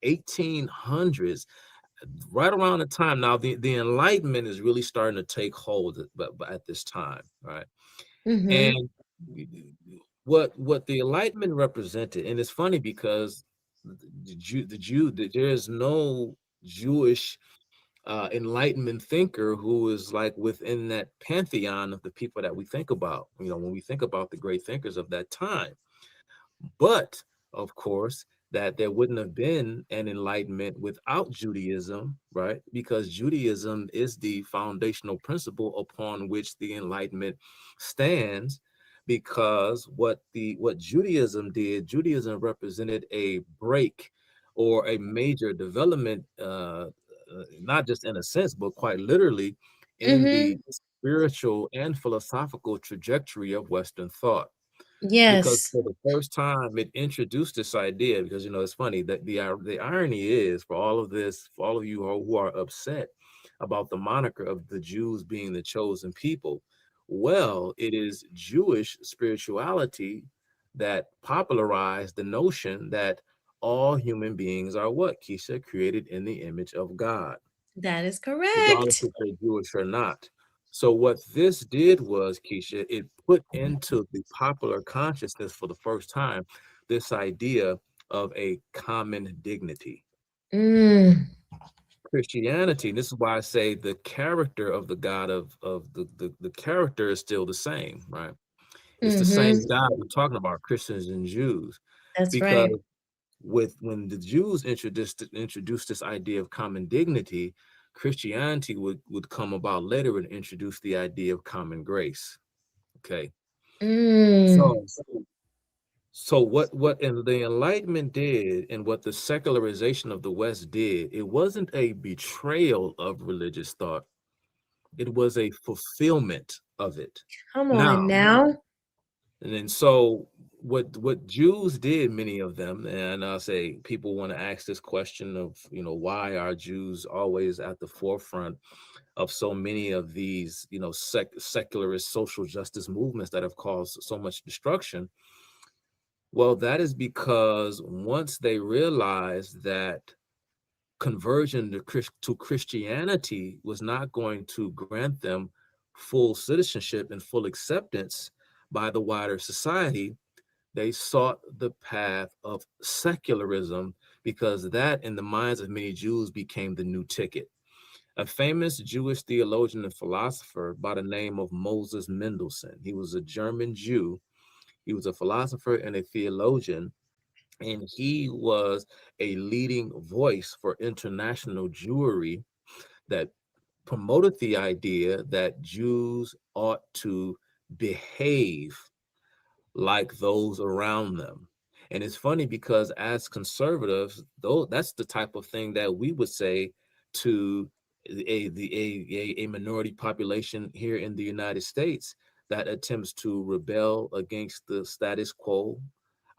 1800s, right around the time, now the Enlightenment is really starting to take hold at this time, right? And what the Enlightenment represented, and it's funny because there is no Jewish Enlightenment thinker who is like within that pantheon of the people that we think about, when we think about the great thinkers of that time. But of course, that there wouldn't have been an Enlightenment without Judaism, right? Because Judaism is the foundational principle upon which the Enlightenment stands. Because what Judaism did, Judaism represented a break or a major development, not just in a sense, but quite literally in the spiritual and philosophical trajectory of Western thought. Because Yes. for the first time, it introduced this idea, because, it's funny that the irony is, for all of this, for all of you who are upset about the moniker of the Jews being the chosen people, well, it is Jewish spirituality that popularized the notion that all human beings are what, Keisha? Created in the image of God. That is Regardless correct. if they're Jewish or not. So what this did was, Keisha, it put into the popular consciousness for the first time this idea of a common dignity. Christianity, this is why I say the character of the God of the character is still the same, right? It's the same God we're talking about, Christians and Jews. That's because right. when the Jews introduced this idea of common dignity, Christianity would come about later and introduce the idea of common grace. Okay. So So what and the Enlightenment did, and what the secularization of the West did, it wasn't a betrayal of religious thought. It was a fulfillment of it. Come on Now, now. and then so what Jews did, many of them, and I'll say people want to ask this question of, why are Jews always at the forefront of so many of these, secularist social justice movements that have caused so much destruction? Well, that is because once they realized that conversion to Christianity was not going to grant them full citizenship and full acceptance by the wider society, they sought the path of secularism, because that, in the minds of many Jews, became the new ticket. A famous Jewish theologian and philosopher by the name of Moses Mendelssohn, he was a German Jew. He was a philosopher and a theologian, and he was a leading voice for international Jewry that promoted the idea that Jews ought to behave like those around them. And it's funny because as conservatives, though, that's the type of thing that we would say to a minority population here in the United States that attempts to rebel against the status quo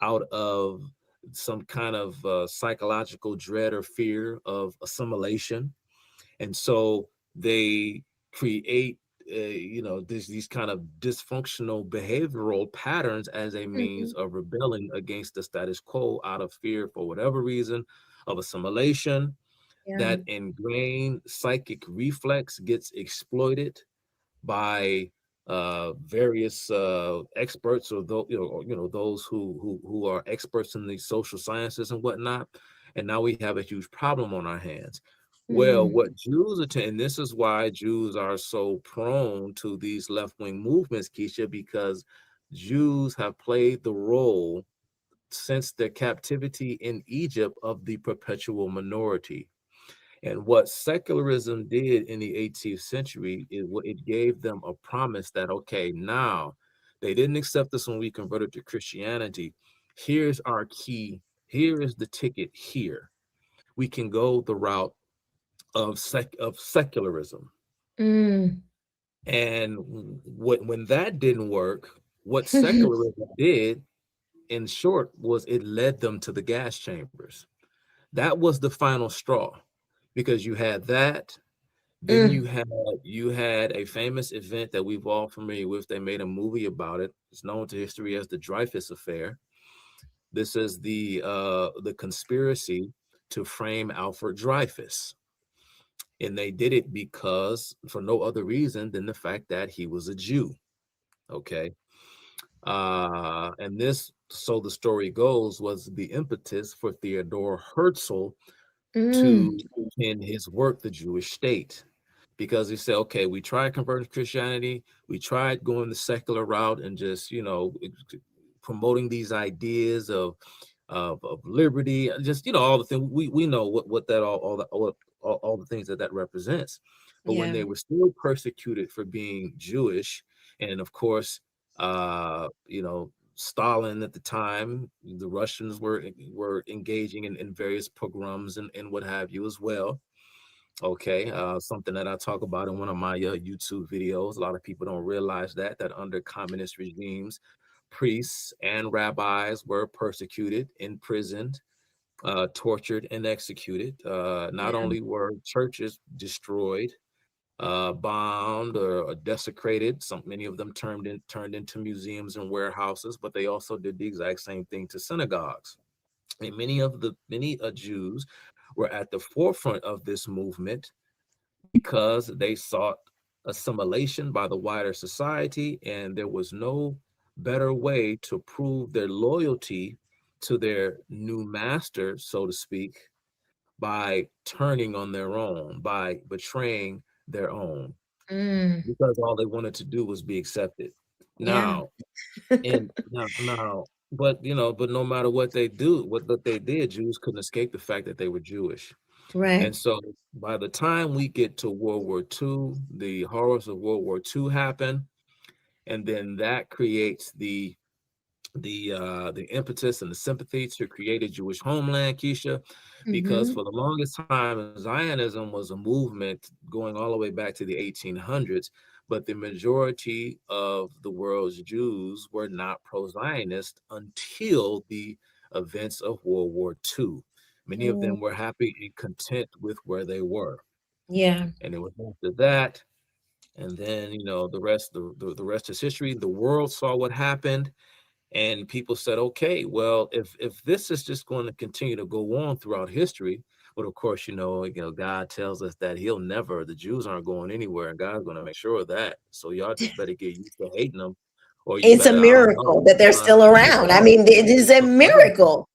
out of some kind of psychological dread or fear of assimilation. And so they create these kind of dysfunctional behavioral patterns as a means of rebelling against the status quo out of fear, for whatever reason, of assimilation. That ingrained psychic reflex gets exploited by various experts, or those who are experts in the social sciences and whatnot. And now we have a huge problem on our hands. Well, what Jews attend, and this is why Jews are so prone to these left-wing movements, Keisha, because Jews have played the role since their captivity in Egypt of the perpetual minority. And what secularism did in the 18th century is what it gave them a promise that, okay, now they didn't accept us when we converted to Christianity. Here's our key. Here is the ticket here. We can go the route of secularism. And when that didn't work, what secularism did, in short, was it led them to the gas chambers. That was the final straw, because you had that. Then you had a famous event that we've all familiar with. They made a movie about it. It's known to history as the Dreyfus Affair. This is the conspiracy to frame Alfred Dreyfus. And they did it because, for no other reason than the fact that he was a Jew. Okay. And this, so the story goes, was the impetus for Theodor Herzl to pin his work, The Jewish State. Because he said, okay, we tried converting to Christianity, we tried going the secular route and just, promoting these ideas of liberty, just, all the things we know what that all the things that represents. But when they were still persecuted for being Jewish, and of course, Stalin at the time, the Russians were engaging in various pogroms and what have you as well. Okay, something that I talk about in one of my YouTube videos. A lot of people don't realize that under communist regimes, priests and rabbis were persecuted, imprisoned, tortured, and executed. Not only were churches destroyed, bombed, or desecrated, many of them turned into museums and warehouses, but they also did the exact same thing to synagogues. And many Jews were at the forefront of this movement because they sought assimilation by the wider society, and there was no better way to prove their loyalty to their new master, so to speak, by turning on their own, by betraying their own, because all they wanted to do was be accepted. Now, but no matter what they do, what they did, Jews couldn't escape the fact that they were Jewish. Right. And so by the time we get to World War II, the horrors of World War II happen. And then that creates the the impetus and the sympathy to create a Jewish homeland, Keisha, because for the longest time, Zionism was a movement going all the way back to the 1800s, but the majority of the world's Jews were not pro-Zionist until the events of World War II. Many of them were happy and content with where they were. Yeah. And it was after that, and then, you know, the rest is history. The world saw what happened, and people said, okay, well, if this is just going to continue to go on throughout history, but of course, you know, God tells us that the Jews aren't going anywhere, and God's going to make sure of that. So y'all just better get used to hating them, or you It's a better, I don't know, miracle that they're still around. I mean, it is a miracle.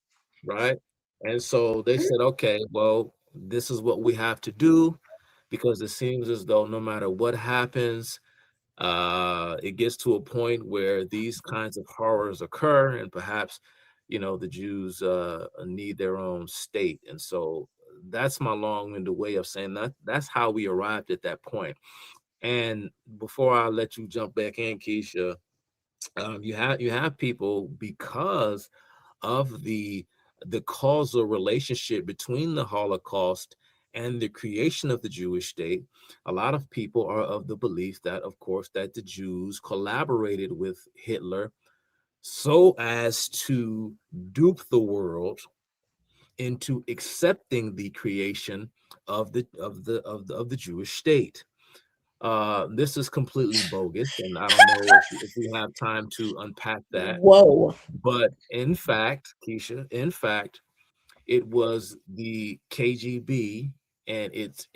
right? And so they said, okay, well, this is what we have to do, because it seems as though no matter what happens, it gets to a point where these kinds of horrors occur, and perhaps, you know, the Jews need their own state. And so that's my long-winded way of saying that. That's how we arrived at that point. And before I let you jump back in, Keisha, you have people, because of the causal relationship between the Holocaust and the creation of the Jewish state. A lot of people are of the belief that, of course, that the Jews collaborated with Hitler so as to dupe the world into accepting the creation of the Jewish state. This is completely bogus, and I don't know if we have time to unpack that. Whoa. But in fact, Keisha, it was the KGB and it's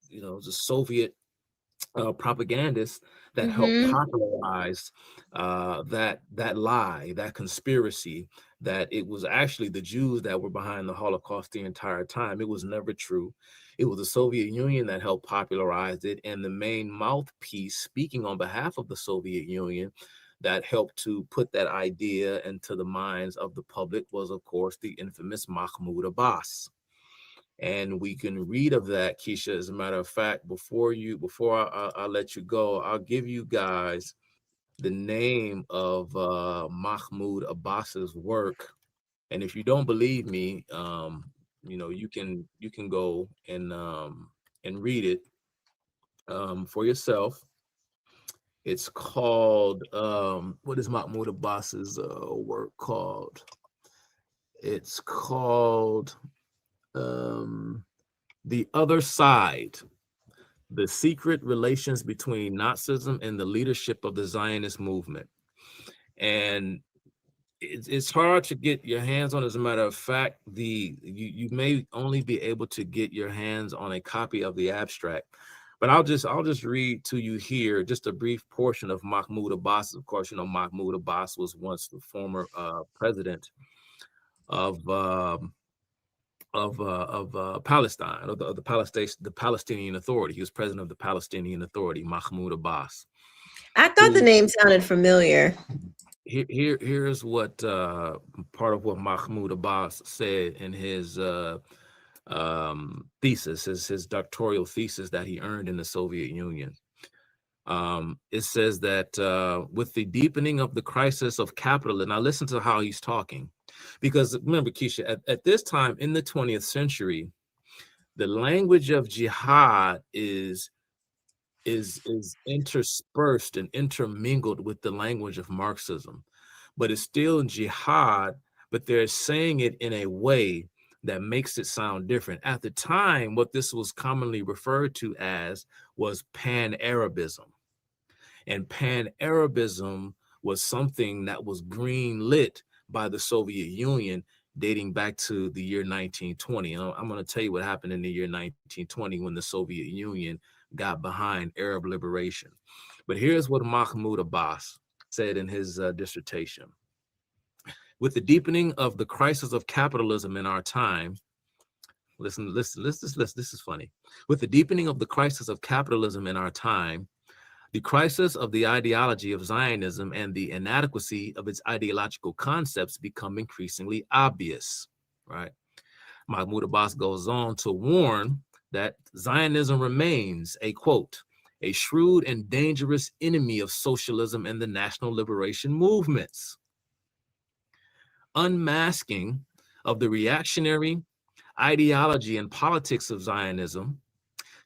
you know, the Soviet propagandists that helped popularize that lie, that conspiracy, that it was actually the Jews that were behind the Holocaust the entire time. It was never true. It was the Soviet Union that helped popularize it, and the main mouthpiece speaking on behalf of the Soviet Union that helped to put that idea into the minds of the public was, of course, the infamous Mahmoud Abbas. And we can read of that, Keisha. As a matter of fact, before I let you go, I'll give you guys the name of Mahmoud Abbas's work. And if you don't believe me, you know, you can go and read it for yourself. It's called, what is Mahmoud Abbas's work called? It's called The Other Side, The Secret Relations Between Nazism and the Leadership of the Zionist Movement. And it's hard to get your hands on. As a matter of fact, you may only be able to get your hands on a copy of the abstract. But I'll just read to you here just a brief portion of Mahmoud Abbas. Of course, you know, Mahmoud Abbas was once the former president of Palestine, of the Palestinian Authority. He was president of the Palestinian Authority, Mahmoud Abbas. I thought the name sounded familiar. Here's what part of what Mahmoud Abbas said in his thesis, his doctoral thesis that he earned in the Soviet Union. It says that with the deepening of the crisis of capitalism, now listen to how he's talking, because remember, Keisha, at this time in the 20th century, the language of jihad is interspersed and intermingled with the language of Marxism, but it's still jihad, but they're saying it in a way that makes it sound different. At the time, what this was commonly referred to as was Pan-Arabism. And Pan-Arabism was something that was green-lit by the Soviet Union dating back to the year 1920. And I'm going to tell you what happened in the year 1920 when the Soviet Union got behind Arab liberation. But here's what Mahmoud Abbas said in his dissertation. With the deepening of the crisis of capitalism in our time, listen, this is funny. With the deepening of the crisis of capitalism in our time, the crisis of the ideology of Zionism and the inadequacy of its ideological concepts become increasingly obvious, right? Mahmoud Abbas goes on to warn that Zionism remains a, quote, a shrewd and dangerous enemy of socialism and the national liberation movements. unmasking of the reactionary ideology and politics of Zionism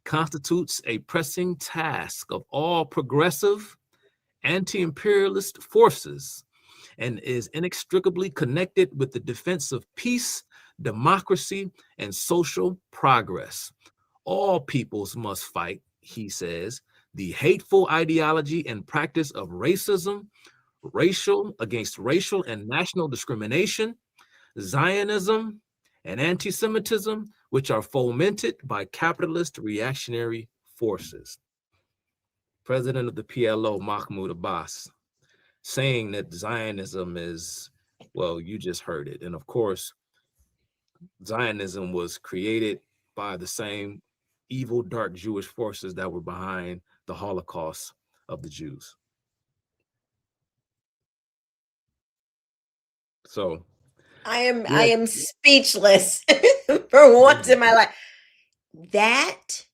constitutes a pressing task of all progressive anti-imperialist forces and is inextricably connected with the defense of peace, democracy, and social progress. All peoples must fight, he says, the hateful ideology and practice of racism, against racial and national discrimination, Zionism, and anti-Semitism, which are fomented by capitalist reactionary forces. President of the PLO, Mahmoud Abbas, saying that Zionism is, well, you just heard it. And of course, Zionism was created by the same evil, dark Jewish forces that were behind the Holocaust of the Jews. So I am speechless for once in my life. That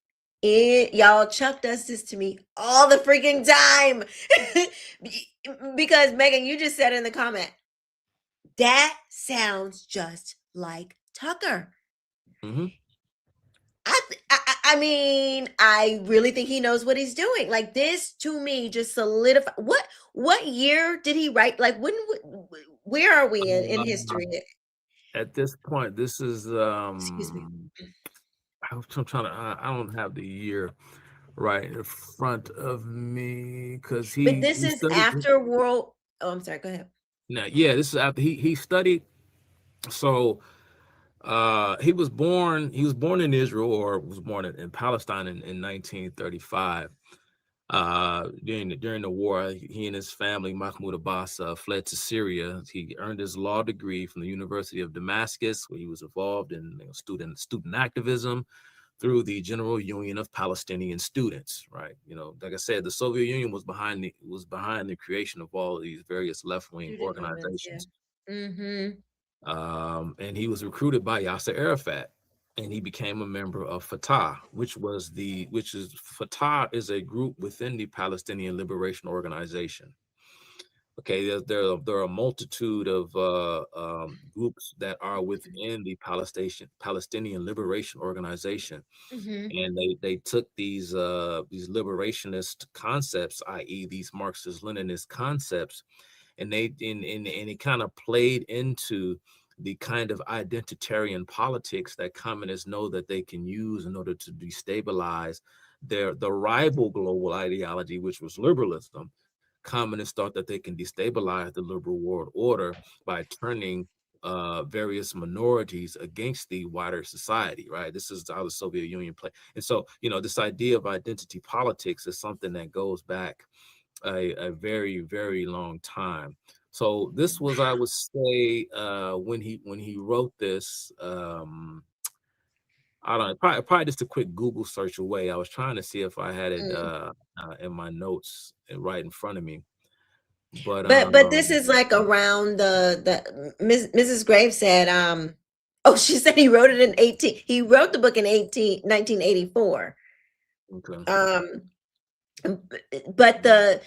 is, y'all, Chuck does this to me all the freaking time. Because Megan, you just said in the comment, that sounds just like Tucker. Mm-hmm. I mean, I really think he knows what he's doing. Like, this to me just solidify. What year did he write? Like, where are we in history? At this point, this is Excuse me. I'm trying to, I don't have the year right in front of me because But this is after World. Oh, I'm sorry. Go ahead. Now, yeah, this is after he studied. So he was born in Israel, or was born in Palestine in 1935. During the war, he and his family, Mahmoud Abbas, fled to Syria. He earned his law degree from the University of Damascus, where he was involved in student activism through the General Union of Palestinian Students. Right, like I said, the Soviet Union was behind the creation of all of these various left-wing organizations. Yeah. Mm-hmm. And he was recruited by Yasser Arafat, and he became a member of Fatah, Fatah is a group within the Palestinian Liberation Organization. Okay, there are a multitude of groups that are within the Palestinian Liberation Organization, and they took these liberationist concepts, i.e., these Marxist-Leninist concepts, and it kind of played into the kind of identitarian politics that communists know that they can use in order to destabilize the rival global ideology, which was liberalism. Communists thought that they can destabilize the liberal world order by turning various minorities against the wider society, right? This is how the Soviet Union played. And so, this idea of identity politics is something that goes back a very, very long time. So this was, I would say, when he wrote this, I don't know, probably just a quick Google search away. I was trying to see if I had it in my notes right in front of me. But this is like around the Mrs. Graves said, she said he wrote it in 18. He wrote the book in 1984. Okay. But the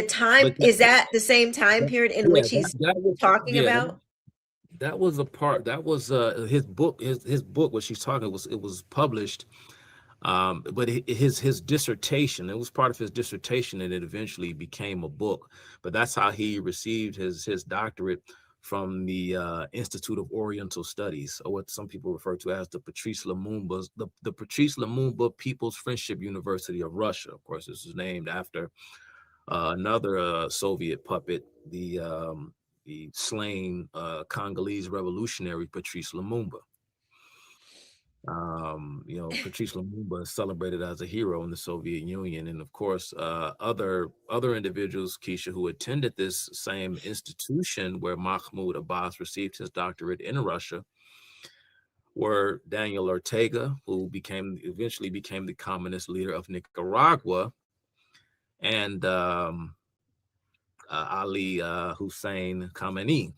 time, is that the same time period in which he's talking about? That was a part. That was his book. His book, what she's talking, it was published. But his dissertation, it was part of his dissertation, and it eventually became a book. But that's how he received his doctorate from the Institute of Oriental Studies, or what some people refer to as the Patrice Lumumba People's Friendship University of Russia. Of course, this is named after another Soviet puppet, the slain Congolese revolutionary Patrice Lumumba. Patrice Lumumba is celebrated as a hero in the Soviet Union, and of course, other individuals, Keisha, who attended this same institution where Mahmoud Abbas received his doctorate in Russia, were Daniel Ortega, who eventually became the communist leader of Nicaragua, and Ali Hussein Khamenei,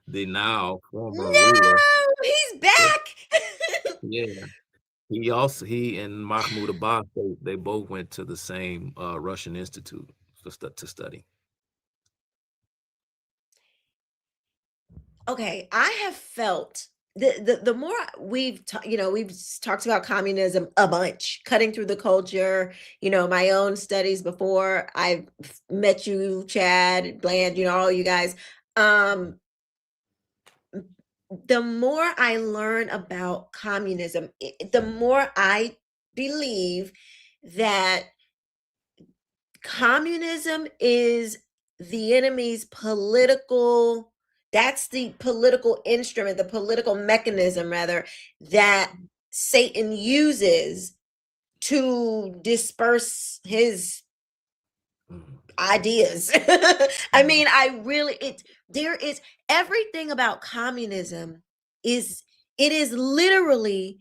the now former ruler. He's back. Yeah. He and Mahmoud Abbas, they both went to the same Russian institute to study. Okay, I have felt the more we've we've talked about communism a bunch, cutting through the culture. My own studies before I met you, Chad, Bland, all you guys. The more I learn about communism, the more I believe that communism is the enemy's political, that's the political instrument, the political mechanism rather, that Satan uses to disperse his ideas. I mean, there is everything about communism it is literally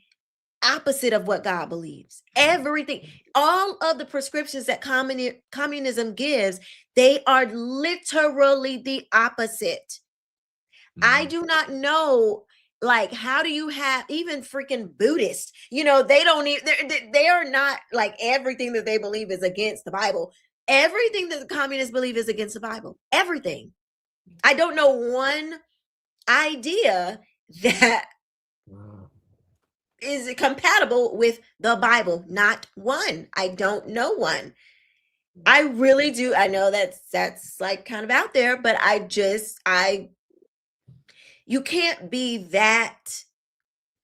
opposite of what God believes. Everything, all of the prescriptions that communism gives, they are literally the opposite. I do not know, like, how do you have even freaking Buddhists? They don't even, they are not like everything that they believe is against the Bible. Everything that the communists believe is against the Bible. Everything. I don't know one idea that is compatible with the Bible. Not one. I don't know one. I really do. I know that's like kind of out there, but you can't be that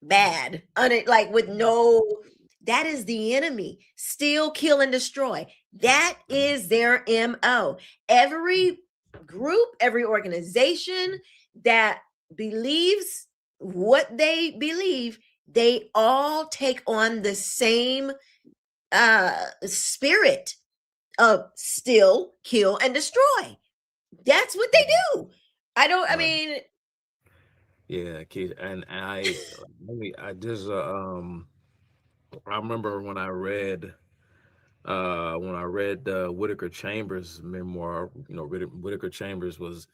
bad like with that is the enemy. Steal, kill, and destroy. That is their MO. Every group, every organization that believes what they believe, they all take on the same spirit of steal, kill, and destroy. That's what they do. I mean, Yeah, Keith, and I I remember when I read Whitaker Chambers' memoir. Whitaker Chambers was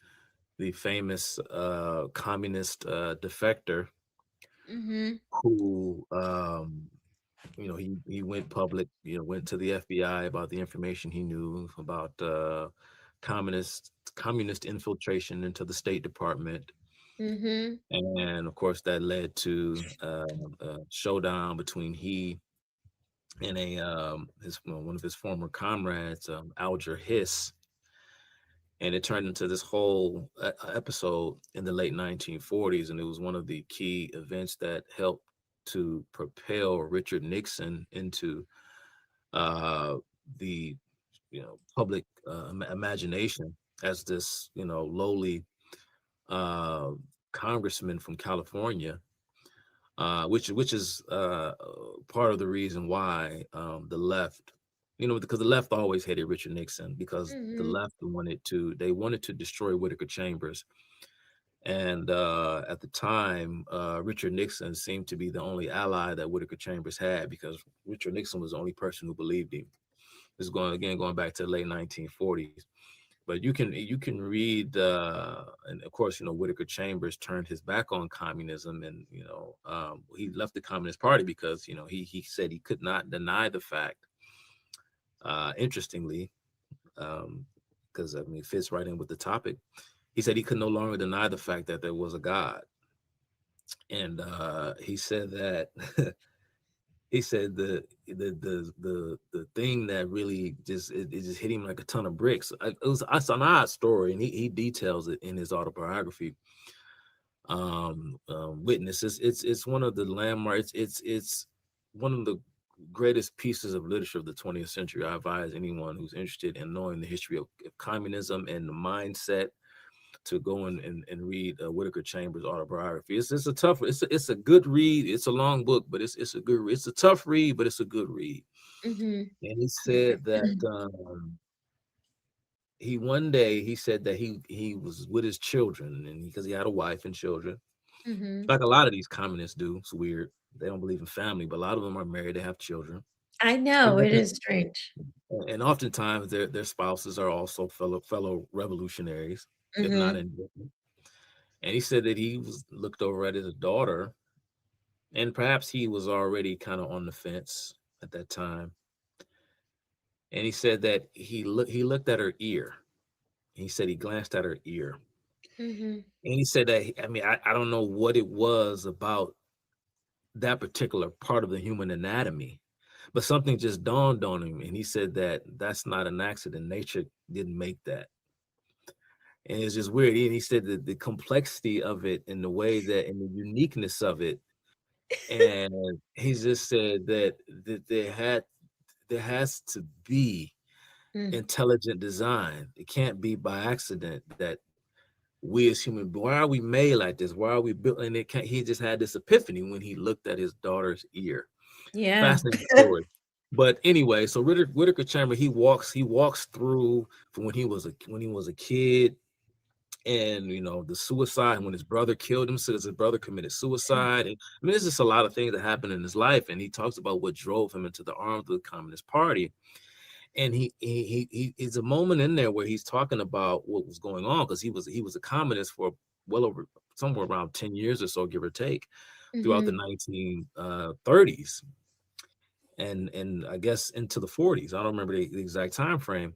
the famous communist defector who he went public, went to the FBI about the information he knew about communist infiltration into the State Department. And of course, that led to a showdown between he and one of his former comrades, Alger Hiss, and it turned into this whole episode in the late 1940s, and it was one of the key events that helped to propel Richard Nixon into the public imagination as this lowly congressman from California, which is part of the reason why the left, because the left always hated Richard Nixon, because the left wanted to destroy Whitaker Chambers. And at the time, Richard Nixon seemed to be the only ally that Whitaker Chambers had, because Richard Nixon was the only person who believed him. This is going back to the late 1940s. But you can read, and of course, Whitaker Chambers turned his back on communism, and he left the Communist Party because he said he could not deny the fact. Interestingly, because it fits right in with the topic. He said he could no longer deny the fact that there was a God, and he said that he said the thing that really just hit him like a ton of bricks. It's an odd story, and he details it in his autobiography. Witness. It's one of the landmarks. It's one of the greatest pieces of literature of the 20th century. I advise anyone who's interested in knowing the history of communism and the mindset to go and read Whitaker Chambers' autobiography. It's a tough. It's a good read. It's a long book, but it's a good read. It's a tough read, but it's a good read. And he said that one day he said that he was with his children, and because he had a wife and children, like a lot of these communists do. It's weird. They don't believe in family, but a lot of them are married. They have children. I know, it is strange. And oftentimes their spouses are also fellow revolutionaries, if not indifferent. And he said that he looked over at his daughter, and perhaps he was already kind of on the fence at that time. And he said that he looked at her ear. He said he glanced at her ear, Mhm. And he said that, I mean, I don't know what it was about that particular part of the human anatomy, but something just dawned on him. And he said that that's not an accident. Nature didn't make that. And it's just weird. And he said that the complexity of it and the way that, and the uniqueness of it. And he just said that, there has to be Mm. intelligent design. It can't be by accident that we as human, why are we made like this? Why are we built? And he just had this epiphany when he looked at his daughter's ear. Yeah. Fascinating story. But anyway, so Whittaker Chamber, he walks through from when he was a kid, and the suicide when his brother killed him, so his brother committed suicide. And I mean, there's just a lot of things that happened in his life, and he talks about what drove him into the arms of the Communist Party. And he is a moment in there where he's talking about what was going on, because he was a communist for well over somewhere around 10 years or so, give or take, throughout the 1930s, and I guess into the 40s. I don't remember the exact time frame,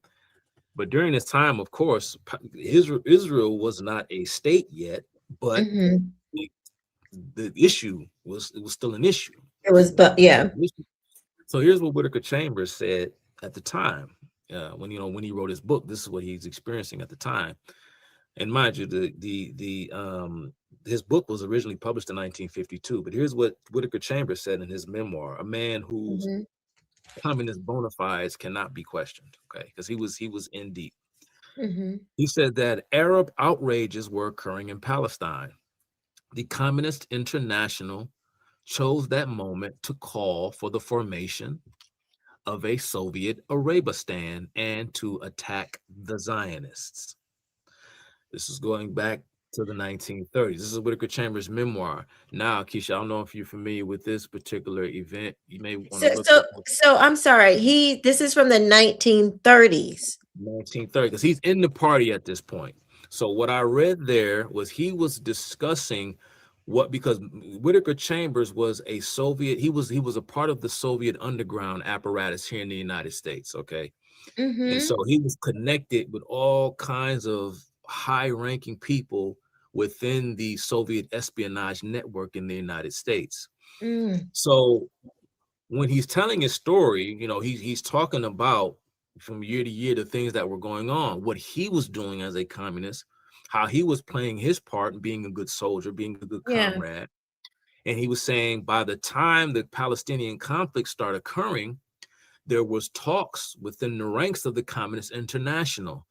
but during this time, of course, Israel was not a state yet, but Mhm. the issue was still an issue. It was, but yeah. So here's what Whittaker Chambers said at the time, when he wrote his book. This is what he's experiencing at the time. And mind you, his book was originally published in 1952. But here's what Whittaker Chambers said in his memoir, a man whose communist bona fides cannot be questioned. Okay, because he was in deep. He said that Arab outrages were occurring in Palestine. The Communist International chose that moment to call for the formation of a Soviet Arabistan and to attack the Zionists. This is going back to the 1930s. This is Whittaker Chambers' memoir. Now, Keisha, I don't know if you're familiar with this particular event. You may want to look So I'm sorry. This is from the 1930s. 1930, because he's in the party at this point. So what I read there was he was discussing because Whittaker Chambers was a Soviet, he was a part of the Soviet underground apparatus here in the United States, okay? And so he was connected with all kinds of high-ranking people within the Soviet espionage network in the United States. So when he's telling his story, he's talking about from year to year the things that were going on, what he was doing as a communist, how he was playing his part in being a good soldier, being a good comrade. And he was saying by the time the Palestinian conflict started occurring, there was talks within the ranks of the Communist International.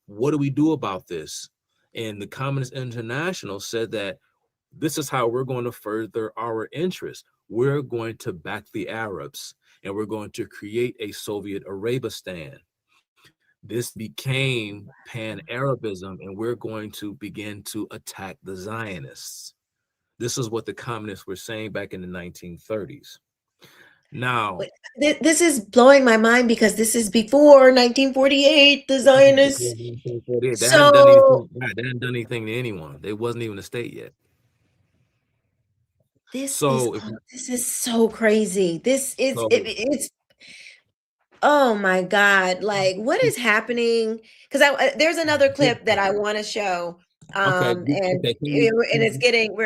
What do we do about this? And the Communist International said that this is how we're going to further our interests. We're going to back the Arabs, and we're going to create a Soviet Arabistan. This became Pan-Arabism, and we're going to begin to attack the Zionists. This is what the communists were saying back in the 1930s. Now, this is blowing my mind because this is before 1948, the Zionists. They hadn't done anything to anyone. They wasn't even a state yet. This is so crazy. It's oh my God. Like, what is happening? Because there's another clip that I want to show. And it's getting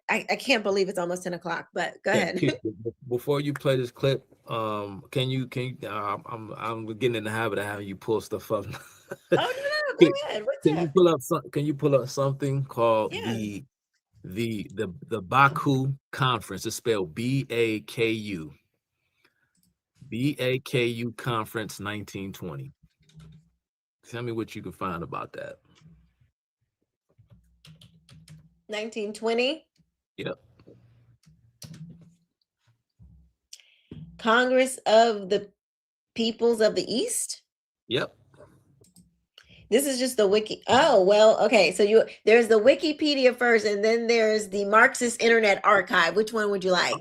I can't believe it's almost 10 o'clock, but go ahead. Before you play this clip, can you I'm getting in the habit of having you pull stuff up. Oh no, go ahead. Can you pull up something called the Baku Conference? It's spelled BAKU. BAKU Conference 1920. Tell me what you can find about that. 1920? Yep. Congress of the Peoples of the East? Yep. This is just the wiki. Oh, well, okay. So there's the Wikipedia first, and then there's the Marxist Internet Archive. Which one would you like?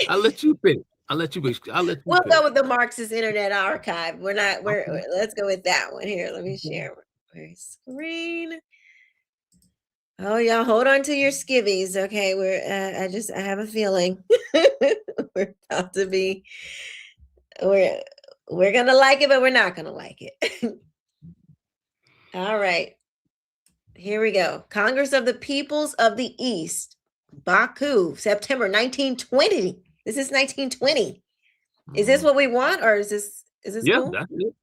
I'll let you pick. We'll go with the Marxist Internet Archive. Let's go with that one here. Let me share my screen. Oh, y'all hold on to your skivvies. Okay, I have a feeling we're about to be, we're gonna like it, but we're not gonna like it. All right. Here we go. Congress of the Peoples of the East, Baku, September 1920. This is 1920. Is this what we want, or is this Yeah, cool? that's it.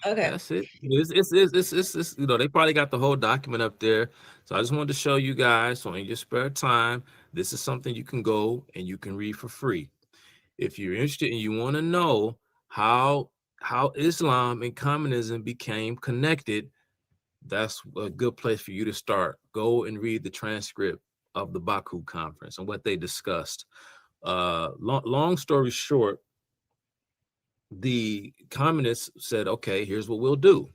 Okay. That's it. It's you know, they probably got the whole document up there. So I just wanted to show you guys, so in your spare time, this is something you can go and you can read for free. If you're interested and you want to know how Islam and communism became connected, that's a good place for you to start. Go and read the transcript of the Baku conference and what they discussed. Long story short, the communists said, okay, here's what we'll do.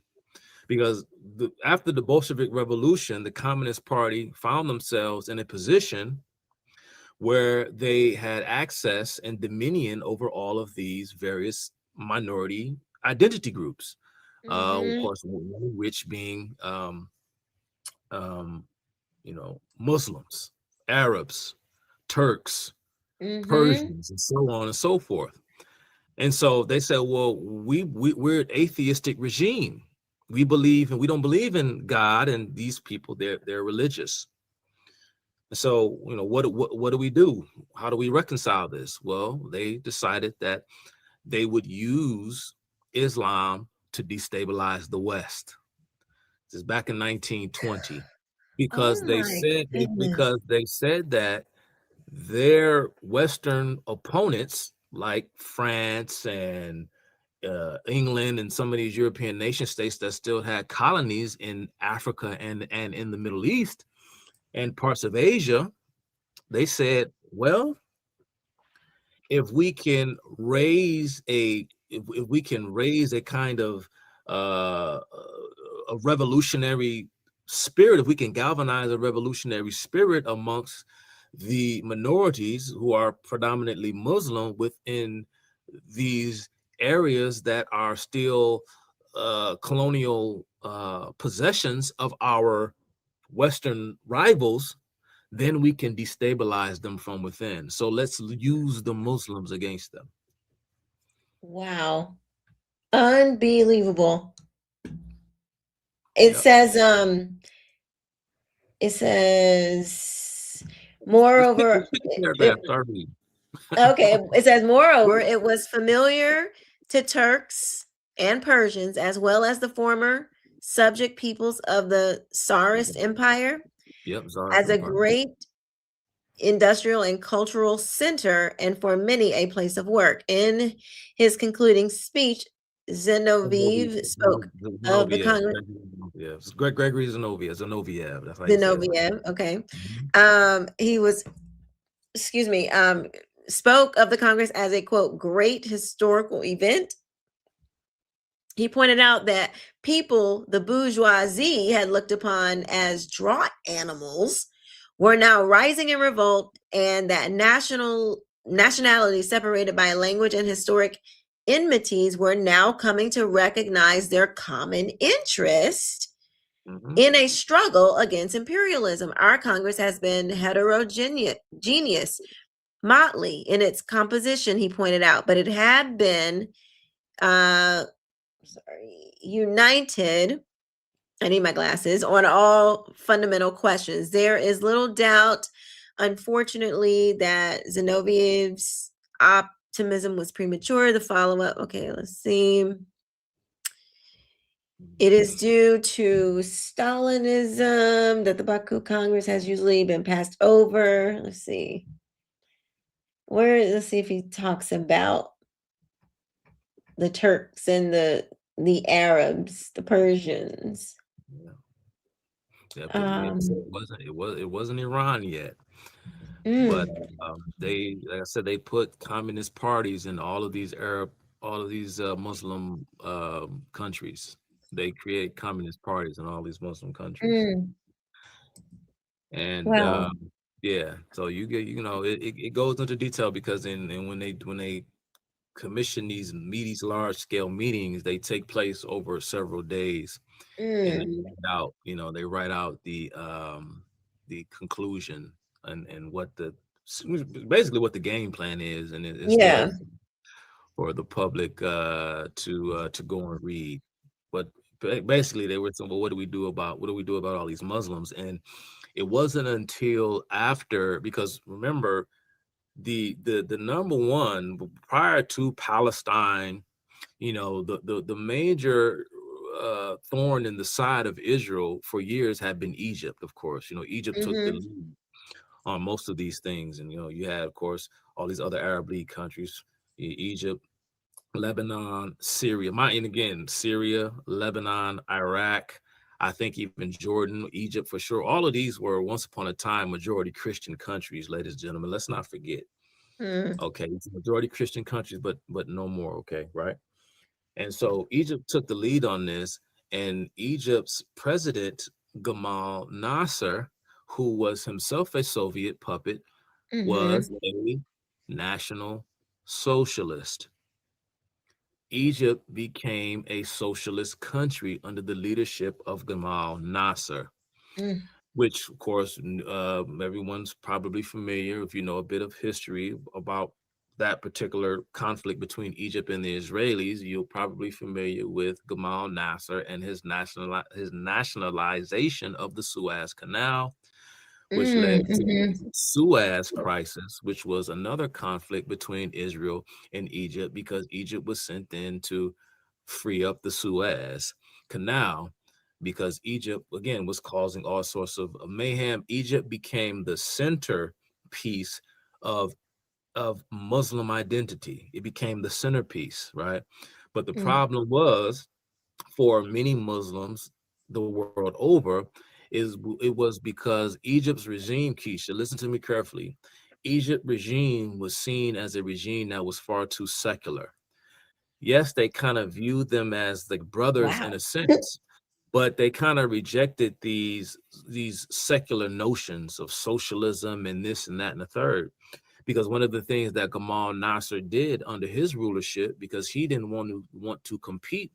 Because after the Bolshevik Revolution, the Communist Party found themselves in a position where they had access and dominion over all of these various minority identity groups. Of course, one of which being, you know, Muslims, Arabs, Turks, Persians, and so on and so forth. And so they said, well, we're an atheistic regime. We believe, and we don't believe in God, and these people, they're religious. So, you know, what do we do? How do we reconcile this? Well, they decided that they would use Islam to destabilize the West. This is back in 1920, because they said that their Western opponents, like France and England and some of these European nation states that still had colonies in Africa and in the Middle East and parts of Asia, they said, well, if we can raise a kind of a revolutionary spirit, if we can galvanize a revolutionary spirit amongst the minorities who are predominantly Muslim within these areas that are still colonial possessions of our Western rivals, then we can destabilize them from within. So let's use the Muslims against them. Wow. Unbelievable. It says, moreover, okay, it says, moreover, it was familiar to Turks and Persians, as well as the former subject peoples of the Tsarist Empire, as a great industrial and cultural center, and for many a place of work. In his concluding speech, Zinoviev spoke of the Congress. Yes, Gregory Zinoviev. That's how Zinoviev, okay. He was, spoke of the Congress as a, quote, great historical event. He pointed out that people the bourgeoisie had looked upon as draught animals were now rising in revolt, and that nationality separated by language and historic enmities were now coming to recognize their common interest in a struggle against imperialism. Our Congress has been heterogeneous, motley in its composition, he pointed out, but it had been united, I need my glasses, on all fundamental questions. There is little doubt, unfortunately, that Zinoviev's optimism was premature. The follow-up, okay, let's see. It is due to Stalinism that the Baku Congress has usually been passed over. Let's see. Let's see if he talks about the Turks and the Arabs, the Persians. It wasn't Iran yet, but they, like I said, they put communist parties in all of these Muslim countries. They create communist parties in all these Muslim countries, and yeah. So you get, you know, it goes into detail, because when they commission these large scale meetings, they take place over several days, and they write out the conclusion and what basically what the game plan is, and it's there for the public to go and read. But basically they were saying, well, what do we do about all these Muslims? And it wasn't until after, because remember, the number one prior to Palestine, the major thorn in the side of Israel for years had been Egypt. Of course, Egypt took the lead on most of these things, and you had, of course, all these other Arab League countries, Egypt, Lebanon, Syria. And again, Syria, Lebanon, Iraq. I think even Jordan, Egypt for sure. All of these were once upon a time majority Christian countries, ladies and gentlemen. Let's not forget. Okay, it's a majority Christian countries, but no more. Okay, right? And so Egypt took the lead on this, and Egypt's president Gamal Nasser, who was himself a Soviet puppet, was a national socialist. Egypt became a socialist country under the leadership of Gamal Nasser, which, of course, everyone's probably familiar, if you know a bit of history about that particular conflict between Egypt and the Israelis. You're probably familiar with Gamal Nasser and his nationalization of the Suez Canal, which led to the Suez Crisis, which was another conflict between Israel and Egypt, because Egypt was sent in to free up the Suez Canal, because Egypt, again, was causing all sorts of mayhem. Egypt became the centerpiece of Muslim identity. It became the centerpiece, right? But the problem was, for many Muslims the world over, it was because Egypt's regime, Keisha, listen to me carefully, Egypt regime was seen as a regime that was far too secular. Yes, they kind of viewed them as the brothers in a sense, but they kind of rejected these secular notions of socialism and this and that and the third. Because one of the things that Gamal Nasser did under his rulership, because he didn't want to compete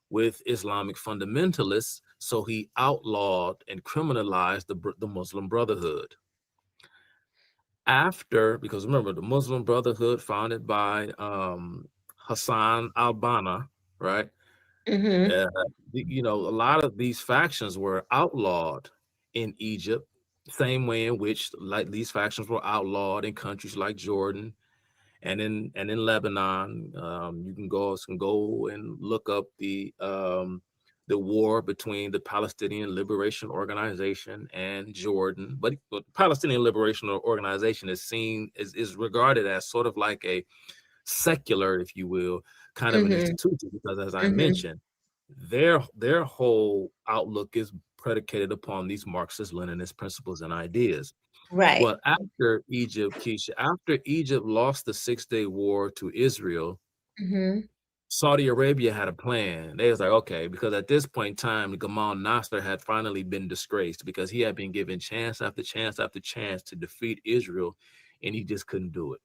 with Islamic fundamentalists, so he outlawed and criminalized the Muslim Brotherhood. Because remember, the Muslim Brotherhood, founded by Hassan al-Banna, right? A lot of these factions were outlawed in Egypt, same way in which these factions were outlawed in countries like Jordan and in Lebanon. You can go and look up the war between the Palestinian Liberation Organization and Jordan. But the Palestinian Liberation Organization is regarded as sort of like a secular, if you will, kind of an institution, because as I mentioned, their whole outlook is predicated upon these Marxist-Leninist principles and ideas. Right. Well, after Egypt, Keisha, after Egypt lost the 6-Day War to Israel, Saudi Arabia had a plan. They was like, okay, because at this point in time, Gamal Nasser had finally been disgraced, because he had been given chance after chance after chance to defeat Israel, and he just couldn't do it.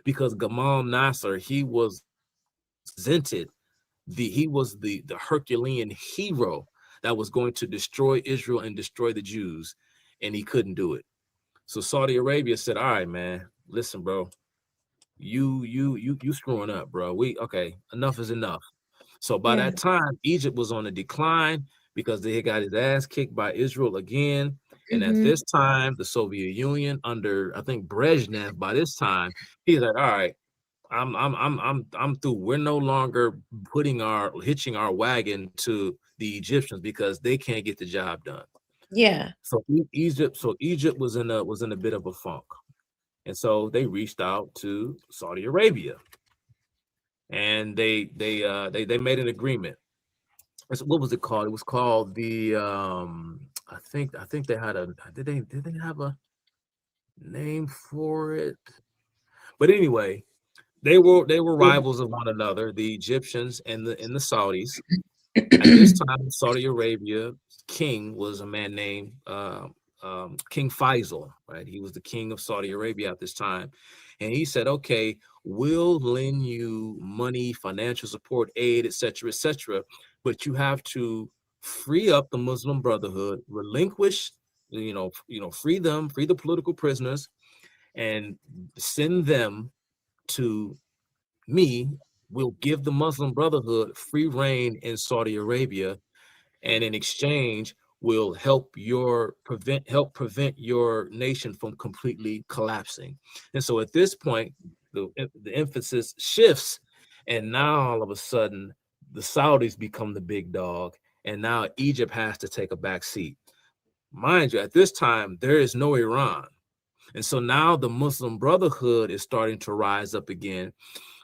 Because Gamal Nasser, he was the Herculean hero that was going to destroy Israel and destroy the Jews, and he couldn't do it. So Saudi Arabia said, all right, man, listen, bro, you screwing up, bro. Enough is enough. So by that time, Egypt was on a decline, because they had got his ass kicked by Israel again. And at this time, the Soviet Union under, I think, Brezhnev, by this time, he's like, all right, I'm through. We're no longer hitching our wagon to the Egyptians, because they can't get the job done. Yeah. So Egypt was in a bit of a funk, and so they reached out to Saudi Arabia, and they made an agreement. What was it called? It was called the I think they had did they have a name for it? But anyway, they were rivals of one another, the Egyptians and the Saudis. At this time, Saudi Arabia king was a man named King Faisal, right? He was the king of Saudi Arabia at this time. And he said, okay, we'll lend you money, financial support, aid, etc., but you have to free up the Muslim Brotherhood, relinquish, free the political prisoners, and send them to me, we'll give the Muslim Brotherhood free reign in Saudi Arabia, and in exchange, will help prevent your nation from completely collapsing. And so at this point, the emphasis shifts, and now all of a sudden, the Saudis become the big dog, and now Egypt has to take a back seat. Mind you, at this time, there is no Iran. And so now the Muslim Brotherhood is starting to rise up again,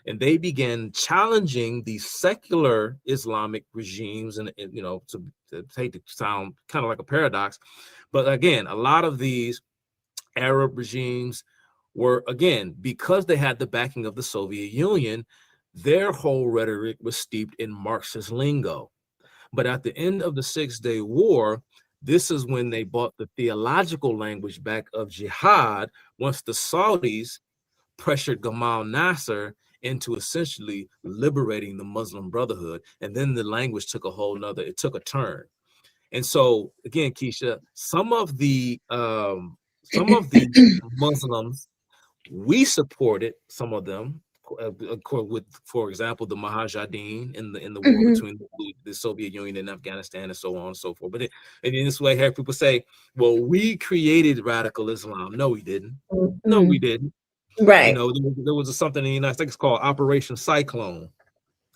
and they began challenging the secular Islamic regimes, and you know, to hate to sound kind of like a paradox, but again, a lot of these Arab regimes were, again, because they had the backing of the Soviet Union, their whole rhetoric was steeped in Marxist lingo. But at the end of the Six-Day War, this is when they brought the theological language back of jihad, once the Saudis pressured Gamal Nasser into essentially liberating the Muslim Brotherhood. And then the language took it took a turn. And so again, Keisha, some of the Muslims, we supported some of them, with, for example, the Mujahideen in the war between the Soviet Union and Afghanistan, and so on and so forth. But and in this way, I hear people say, well, we created radical Islam. No, we didn't. No, we didn't. Right. You know, there was something in the United States called Operation Cyclone,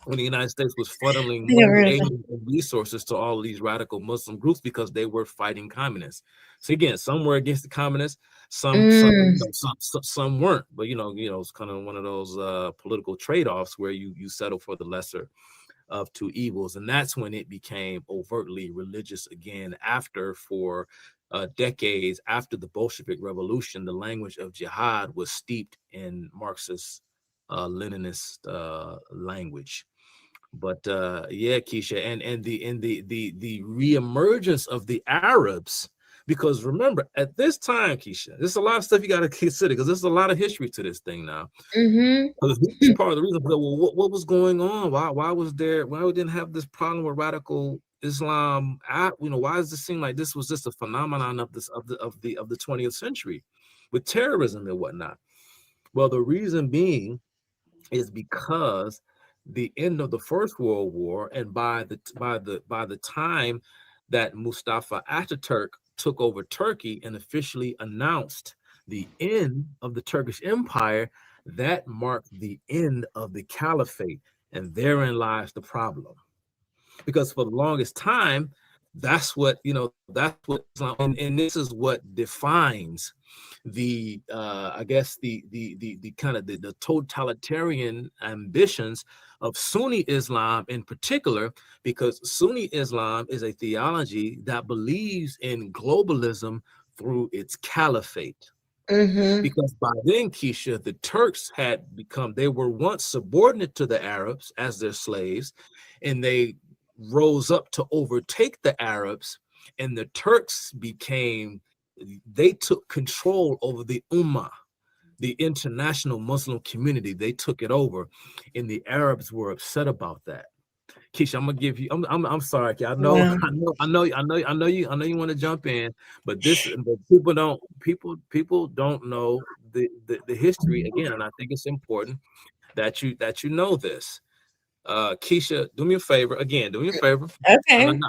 when the United States was funneling money, aid, and resources to all of these radical Muslim groups because they were fighting communists. So again, some were against the communists, some weren't. But you know, it's kind of one of those political trade-offs where you settle for the lesser of two evils, and that's when it became overtly religious again. For decades after the Bolshevik Revolution, the language of jihad was steeped in Marxist, Leninist language. But yeah, Keisha, and the reemergence of the Arabs, because remember, at this time, Keisha, there's a lot of stuff you got to consider, because there's a lot of history to this thing now. It's part of the reason. Well, what was going on? Why we didn't have this problem with radical Islam? Why does it seem like this was just a phenomenon of the 20th century with terrorism and whatnot? Well, the reason being is because the end of the First World War, and by the time that Mustafa Ataturk took over Turkey and officially announced the end of the Turkish Empire, that marked the end of the caliphate, and therein lies the problem. Because for the longest time, that's what Islam, and this is what defines the kind of the totalitarian ambitions of Sunni Islam in particular, because Sunni Islam is a theology that believes in globalism through its caliphate. Because by then, Keisha, the Turks they were once subordinate to the Arabs as their slaves, and they rose up to overtake the Arabs, and the Turks they took control over the Ummah, the international Muslim community. They took it over, and the Arabs were upset about that. Keisha, I'm gonna give you. I'm sorry. I know you want to jump in, but people don't know the history again, and I think it's important that you know this. Keisha, do me a favor. Okay. I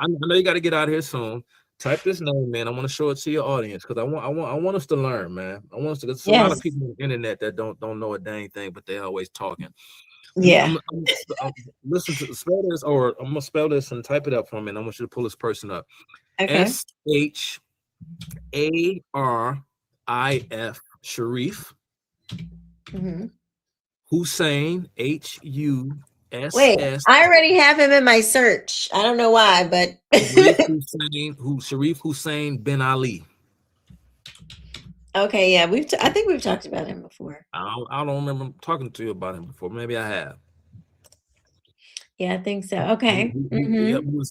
know you got to get out of here soon. Type this name, man. I want to show it to your audience, because I want us to learn, man. I want us to. There's a lot of people on the internet that don't know a dang thing, but they're always talking. Yeah. Listen to spell this, or I'm gonna spell this and type it up for me, and I want you to pull this person up. Okay. SHARIF, Sharif. Hussein, HUSS. Wait, I already have him in my search. I don't know why, but Sharif Hussein bin Ali. Okay, yeah, I think we've talked about him before. I don't remember talking to you about him before. Maybe I have. Yeah, I think so. Okay. He was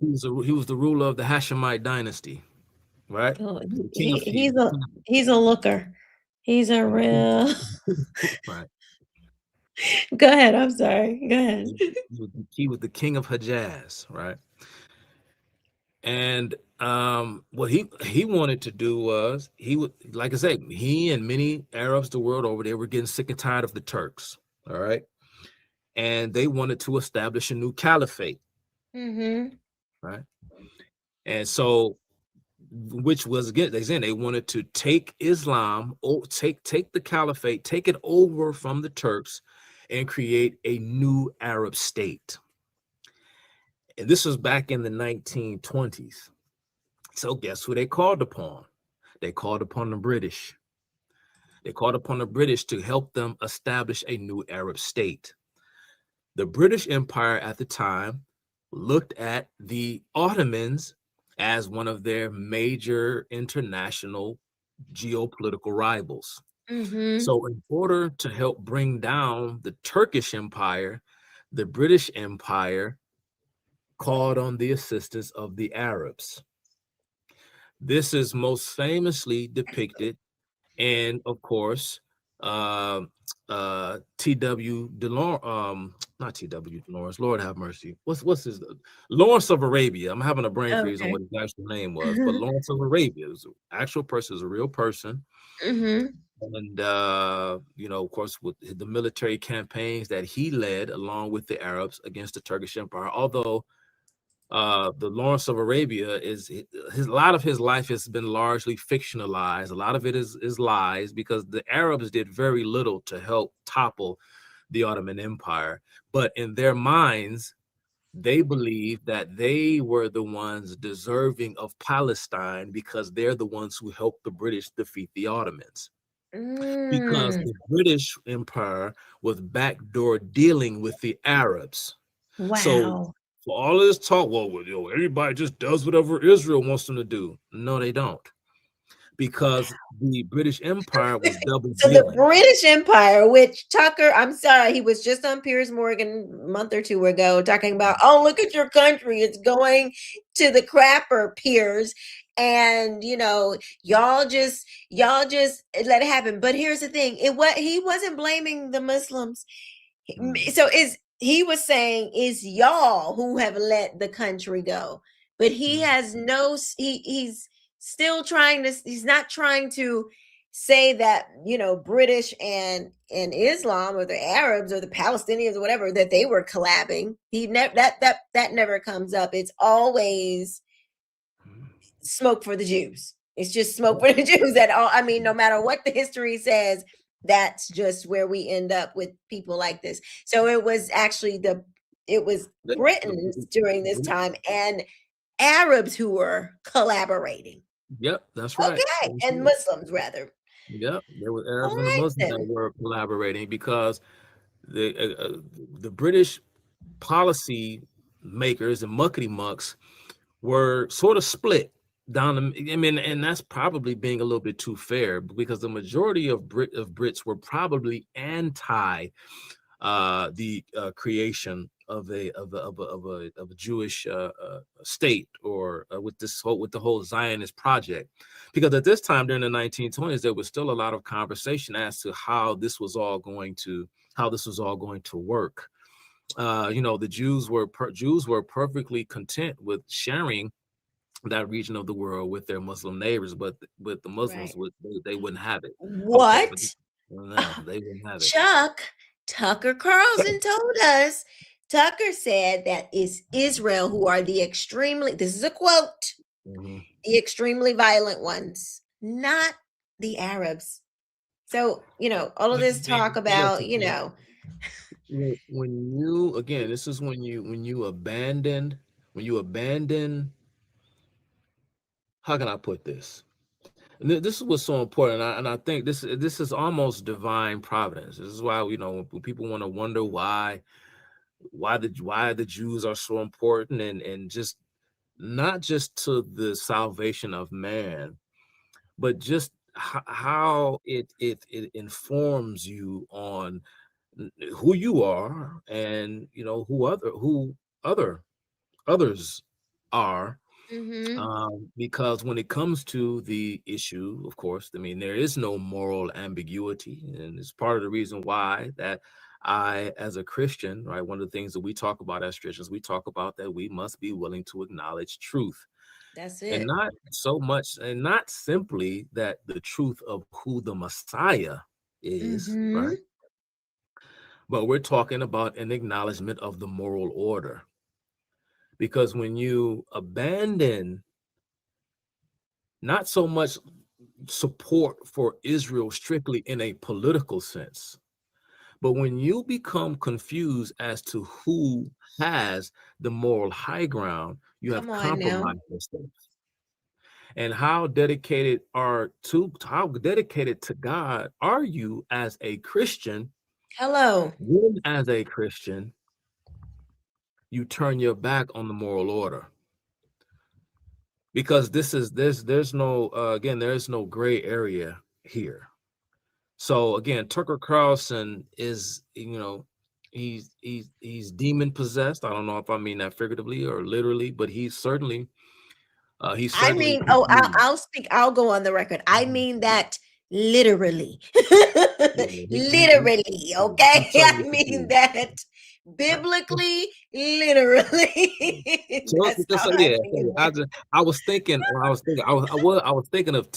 the ruler of the Hashemite dynasty, right? Oh, he's a looker. He's a real. Right. Go ahead. I'm sorry. Go ahead. He was the king of Hejaz, right? And what he wanted to do was, he would, like I said, he and many Arabs the world over, they were getting sick and tired of the Turks. All right. and they wanted to establish a new caliphate, Mm-hmm. right? And so, which was again, they wanted to take Islam, or take the caliphate, take it over from the Turks, and create a new Arab state. And this was back in the 1920s. So guess who they called upon? They called upon the British. They called upon the British to help them establish a new Arab state. The British Empire at the time looked at the Ottomans as one of their major international geopolitical rivals. Mm-hmm. So in order to help bring down the Turkish Empire, the British Empire called on the assistance of the Arabs. This is most famously depicted in, of course, T.W. not T.W. Norris, Lord have mercy. What's his Lawrence of Arabia. I'm having a brain freeze on Okay. what his actual name was, but Lawrence of Arabia is an actual person, is a real person. Mm-hmm. And of course, with the military campaigns that he led along with the Arabs against the Turkish Empire, although the Lawrence of Arabia a lot of his life has been largely fictionalized. A lot of it is lies, because the Arabs did very little to help topple the Ottoman Empire. But in their minds, they believed that they were the ones deserving of Palestine because they're the ones who helped the British defeat the Ottomans. Because the British Empire was backdoor dealing with the Arabs. Wow. So for all of this talk, well, everybody just does whatever Israel wants them to do. No, they don't. Because the British Empire was double So dealing. the British Empire, which Tucker, I'm sorry, he was just on Piers Morgan a month or two ago talking about, oh, look at your country. It's going to the crapper, Piers. And y'all just let it happen. But here's the thing: he wasn't blaming the Muslims. So he was saying is y'all who have let the country go, but he has he's still trying to, he's not trying to say that British and Islam or the Arabs or the Palestinians or whatever, that they were collabing. That never comes up. It's always smoke for the Jews. It's just smoke for the Jews. That all, I mean, no matter what the history says, that's just where we end up with people like this. So it was actually Britons during this time and Arabs who were collaborating. Yep, that's right. Okay, and Muslims rather. Yep, there were Arabs and the Muslims that were collaborating, because the British policy makers and muckety mucks were sort of split down. And that's probably being a little bit too fair, because the majority of Brits were probably anti the creation of a Jewish state, or with the whole Zionist project, because at this time during the 1920s there was still a lot of conversation as to how this was all going to work. The Jews were perfectly content with sharing that region of the world with their Muslim neighbors, but with the Muslims, they wouldn't have it. What? Okay, no, they wouldn't have it. Tucker Carlson told us. Tucker said that it's Israel who are the extremely, this is a quote, the extremely violent ones, not the Arabs. So, all of this talk about, when you, again, this is when you abandon, how can I put this? And this is what's so important, and I think this is almost divine providence. This is why when people want to wonder why the Jews are so important, and just not just to the salvation of man, but just how it informs you on who you are, and who others are. Because when it comes to the issue, of course, there is no moral ambiguity, and it's part of the reason why that I, as a Christian, right, one of the things that we talk about as Christians, we talk about that we must be willing to acknowledge truth. That's it. And not so much, and not simply that the truth of who the Messiah is, right? but we're talking about an acknowledgement of the moral order. Because when you abandon not so much support for Israel strictly in a political sense, but when you become confused as to who has the moral high ground, you have Come on now. compromised yourself. And how dedicated to God are you as a Christian? Hello. When as a Christian, you turn your back on the moral order. Because there's no there's no gray area here. So again, Tucker Carlson is, he's demon possessed. I don't know if I mean that figuratively or literally, but he's certainly I mean, I'll go on the record. I mean that literally. Literally, okay? I mean that biblically, literally. That's how I mean that. I was thinking of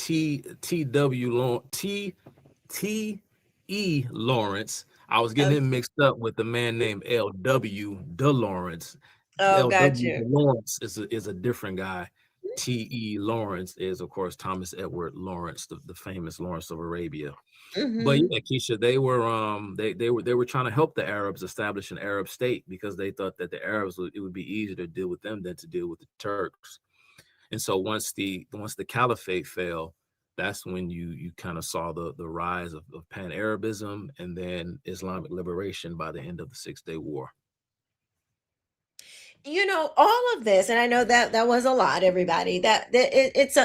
T.E. Lawrence. I was getting him mixed up with the man named L.W. DeLawrence. Oh, got L.W. you. Lawrence is a different guy. T.E. Lawrence is, of course, Thomas Edward Lawrence, the famous Lawrence of Arabia. But yeah, Keisha, they were trying to help the Arabs establish an Arab state because they thought that the Arabs it would be easier to deal with them than to deal with the Turks. And so once the caliphate fell, that's when you kind of saw the rise of Pan-Arabism and then Islamic liberation by the end of the 6-Day War. You know, all of this, and I know that was a lot, everybody. It's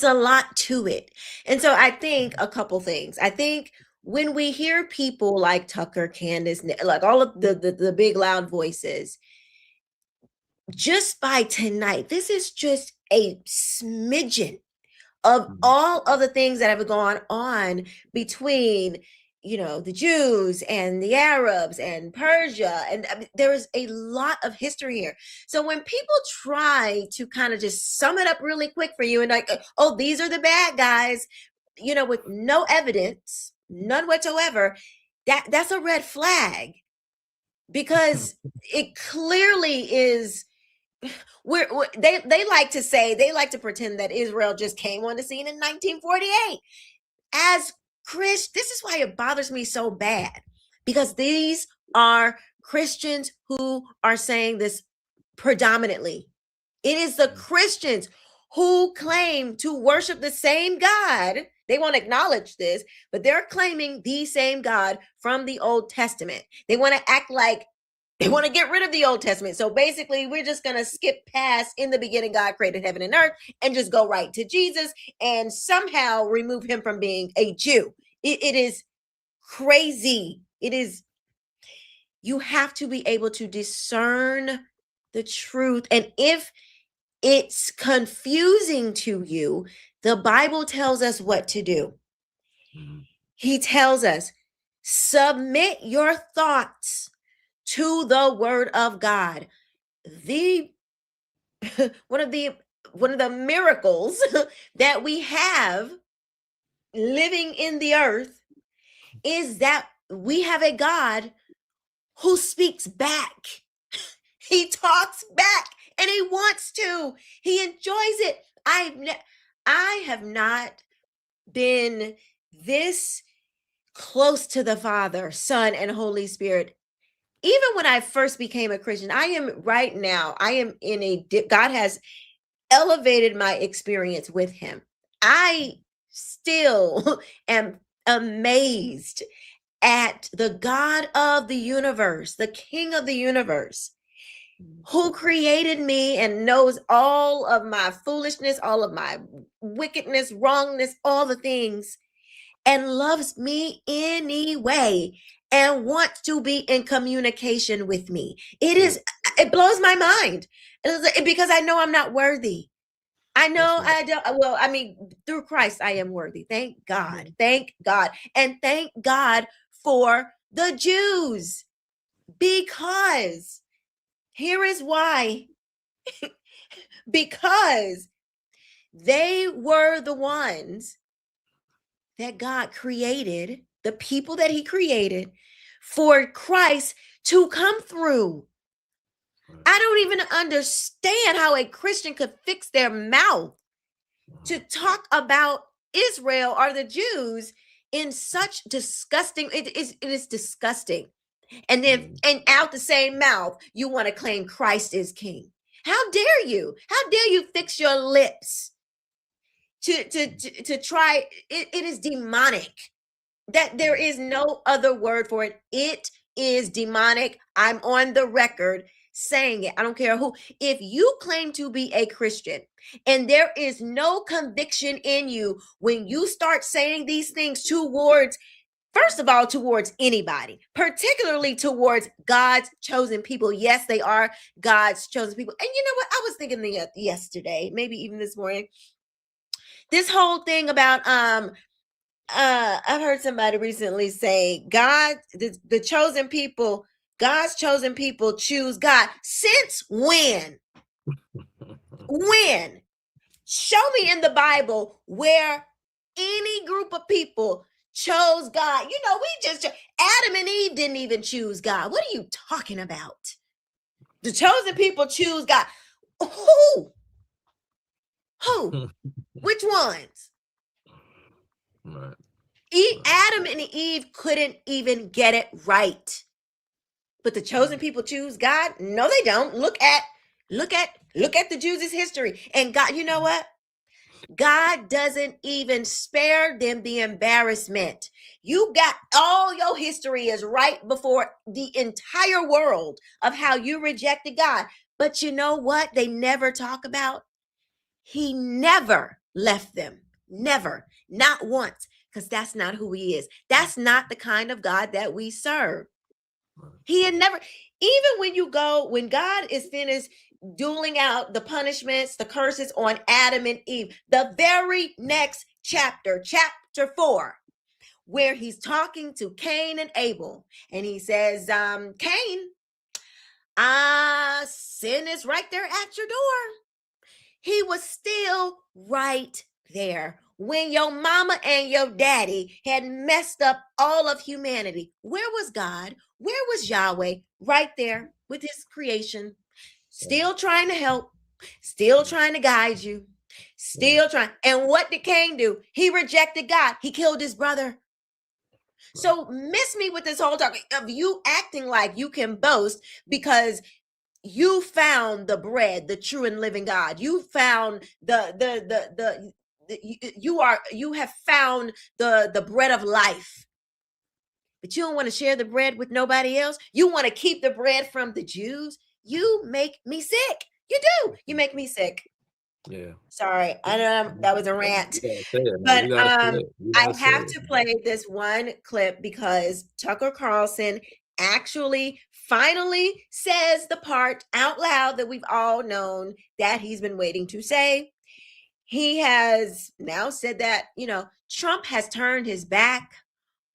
a lot to it. And so I think a couple things. I think when we hear people like Tucker, Candace, like all of the big loud voices, just by tonight, this is just a smidgen of all of the things that have gone on between, the Jews and the Arabs and Persia. And I mean, there is a lot of history here. So when people try to kind of just sum it up really quick for you and like, oh, these are the bad guys, with no evidence, none whatsoever, that's a red flag, because it clearly is. They like to pretend that Israel just came on the scene in 1948. As Chris, this is why it bothers me so bad, because these are Christians who are saying this predominantly. It is the Christians who claim to worship the same God. They won't acknowledge this, but they're claiming the same God from the Old Testament. They want to act like they want to get rid of the Old Testament. So basically, we're just going to skip past in the beginning, God created heaven and earth, and just go right to Jesus and somehow remove him from being a Jew. It is crazy. It is, you have to be able to discern the truth. And if it's confusing to you, the Bible tells us what to do. He tells us, submit your thoughts to the word of God. One of the miracles that we have living in the earth is that we have a God who speaks back. He talks back and he wants to. He enjoys it. I have not been this close to the Father, Son, and Holy Spirit. Even when I first became a Christian, I am in God has elevated my experience with him. I still am amazed at the God of the universe, the King of the universe, who created me and knows all of my foolishness, all of my wickedness, wrongness, all the things, and loves me anyway and wants to be in communication with me. It blows my mind because I know I'm not worthy. I know I don't. Well, I mean, through Christ, I am worthy. Thank God. Thank God. And thank God for the Jews, because here is why. Because they were the ones that God created the people that he created, for Christ to come through. I don't even understand how a Christian could fix their mouth to talk about Israel or the Jews in such disgusting, it is disgusting. And then, and out the same mouth, you want to claim Christ is king. How dare you? How dare you fix your lips to try? It is demonic. That there is no other word for it. It is demonic. I'm on the record saying it. I don't care who. If you claim to be a Christian and there is no conviction in you when you start saying these things towards, first of all, towards anybody, particularly towards God's chosen people. Yes, they are God's chosen people. And you know what? I was thinking yesterday, maybe even this morning, this whole thing about I've heard somebody recently say God, the chosen people, God's chosen people choose God. Since when? When? Show me in the Bible where any group of people chose God. You know, we just, Adam and Eve didn't even choose God. What are you talking about? The chosen people choose God. Who? Which ones? Right. Adam and Eve couldn't even get it right. But the chosen people choose God? No, they don't. Look at the Jews' history. And God, you know what? God doesn't even spare them the embarrassment. You got all your history is right before the entire world of how you rejected God. But you know what they never talk about? He never left them. Never. Not once. Because that's not who he is. That's not the kind of God that we serve. He had never, even when God is finished dueling out the punishments, the curses on Adam and Eve, the very next chapter, chapter 4, where he's talking to Cain and Abel, and he says, Cain, sin is right there at your door. He was still right there when your mama and your daddy had messed up all of humanity. Where was God? Where was Yahweh? Right there with his creation, still trying to help, still trying to guide you, still trying. And what did Cain do? He rejected God. He killed his brother. So miss me with this whole talk of you acting like you can boast because you found the bread, the true and living God. You found you have found the bread of life. But you don't want to share the bread with nobody else. You want to keep the bread from the Jews. You make me sick. You do. You make me sick. Yeah. Sorry, I know that was a rant, but I have to play this one clip because Tucker Carlson actually finally says the part out loud that we've all known that he's been waiting to say. He has now said that, Trump has turned his back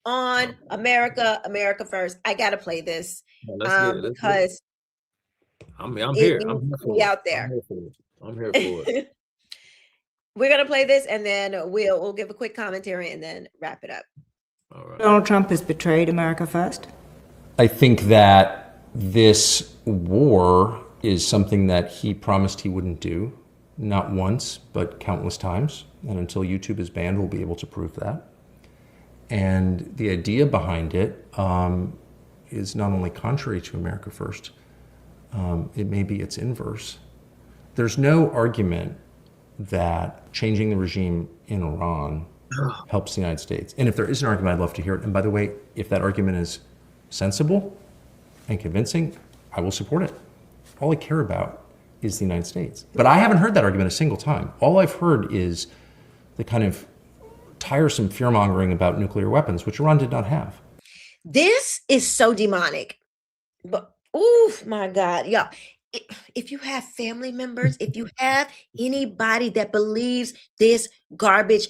on America, America first. I got to play this because I'm here. I'm here for it. Out there. I'm here for it. We're going to play this and then we'll give a quick commentary and then wrap it up. All right. Donald Trump has betrayed America first? I think that this war is something that he promised he wouldn't do, not once, but countless times. And until YouTube is banned, we'll be able to prove that. And the idea behind it is not only contrary to America first, it may be its inverse. There's no argument that changing the regime in Iran helps the United States. And if there is an argument, I'd love to hear it. And by the way, if that argument is sensible and convincing, I will support it. All I care about is the United States. But I haven't heard that argument a single time. All I've heard is the kind of tiresome fear-mongering about nuclear weapons, which Iran did not have. This is so demonic. But, oh my God, y'all. If you have family members, if you have anybody that believes this garbage,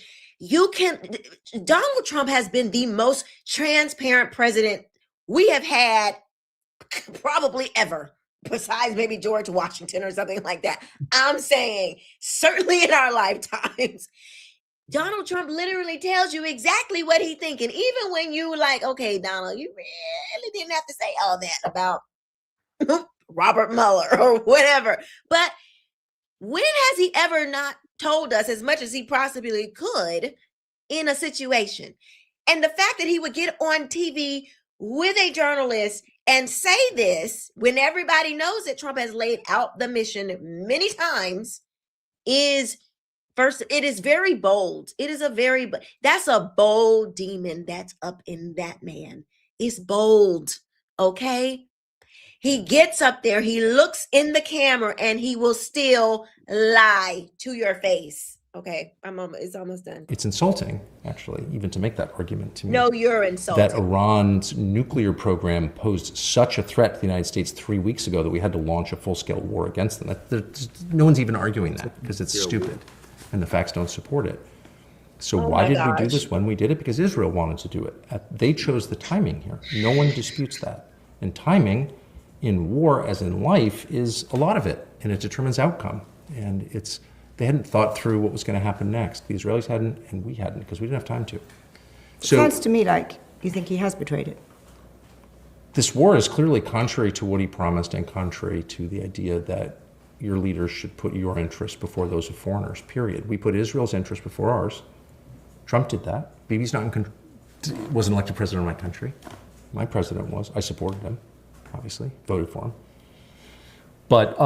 Donald Trump has been the most transparent president we have had probably ever, besides maybe George Washington or something like that. I'm saying certainly in our lifetimes. Donald Trump literally tells you exactly what he's thinking, even when you like, okay, Donald, you really didn't have to say all that about Robert Mueller or whatever. But when has he ever not told us as much as he possibly could in a situation? And the fact that he would get on TV with a journalist and say this when everybody knows that Trump has laid out the mission many times is first, it is very bold. It is that's a bold demon that's up in that man. It's bold, okay? He gets up there, he looks in the camera, and he will still lie to your face. Okay, it's almost done. It's insulting, actually, even to make that argument to me. No, you're insulting. That Iran's nuclear program posed such a threat to the United States 3 weeks ago that we had to launch a full-scale war against them. No one's even arguing that because it's stupid and the facts don't support it. So why did we do this when we did it? Because Israel wanted to do it. They chose the timing here. No one disputes that. And timing in war, as in life, is a lot of it, and it determines outcome. And they hadn't thought through what was going to happen next. The Israelis hadn't, and we hadn't, because we didn't have time to. So, it sounds to me like you think he has betrayed it. This war is clearly contrary to what he promised and contrary to the idea that your leaders should put your interests before those of foreigners, period. We put Israel's interests before ours. Trump did that. Bibi's wasn't elected president of my country. My president was. I supported him, obviously, voted for him. But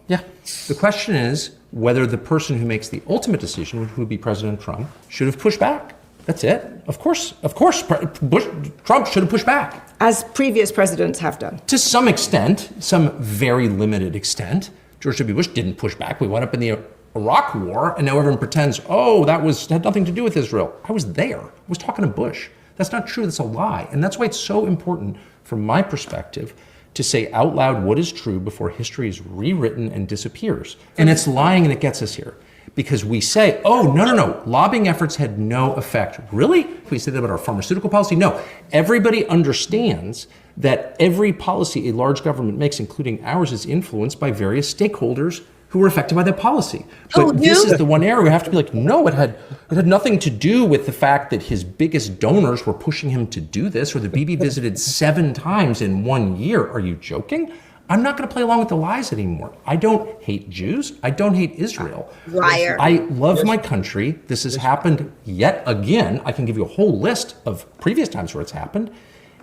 yeah, the question is whether the person who makes the ultimate decision, which would be President Trump, should have pushed back. That's it. Of course, Trump should have pushed back. As previous presidents have done. To some extent, some very limited extent. George W. Bush didn't push back. We wound up in the Iraq War, and now everyone pretends, oh, had nothing to do with Israel. I was there. I was talking to Bush. That's not true. That's a lie. And that's why it's so important, from my perspective, to say out loud what is true before history is rewritten and disappears. And it's lying, and it gets us here. Because we say, oh, no, lobbying efforts had no effect. Really? We say that about our pharmaceutical policy? No. Everybody understands that every policy a large government makes, including ours, is influenced by various stakeholders who were affected by that policy. But this is the one area we have to be like, no, it had nothing to do with the fact that his biggest donors were pushing him to do this, or the Bibi visited 7 times in 1 year. Are you joking? I'm not going to play along with the lies anymore. I don't hate Jews. I don't hate Israel. Liar. I love my country. This has happened yet again. I can give you a whole list of previous times where it's happened.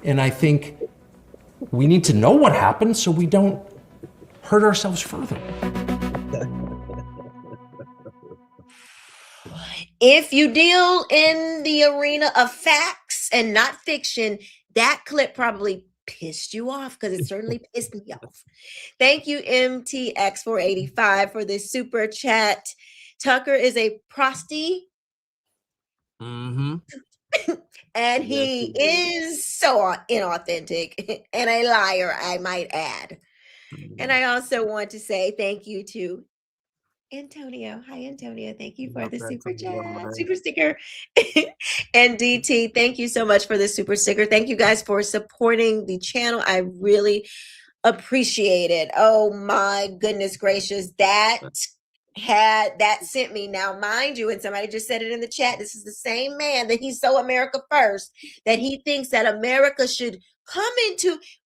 And I think we need to know what happened so we don't hurt ourselves further. If you deal in the arena of facts and not fiction, that clip probably pissed you off, because it certainly pissed me off. Thank you, MTX485, for this super chat. Tucker is a prosty. Mm-hmm. And he is so inauthentic and a liar, I might add. And I also want to say thank you to Antonio. Hi, Antonio. Thank you for the super chat, super sticker. And DT, thank you so much for the super sticker. Thank you guys for supporting the channel. I really appreciate it. Oh my goodness gracious. That sent me. Now, mind you, and somebody just said it in the chat, this is the same man that he's so America first, that he thinks that America should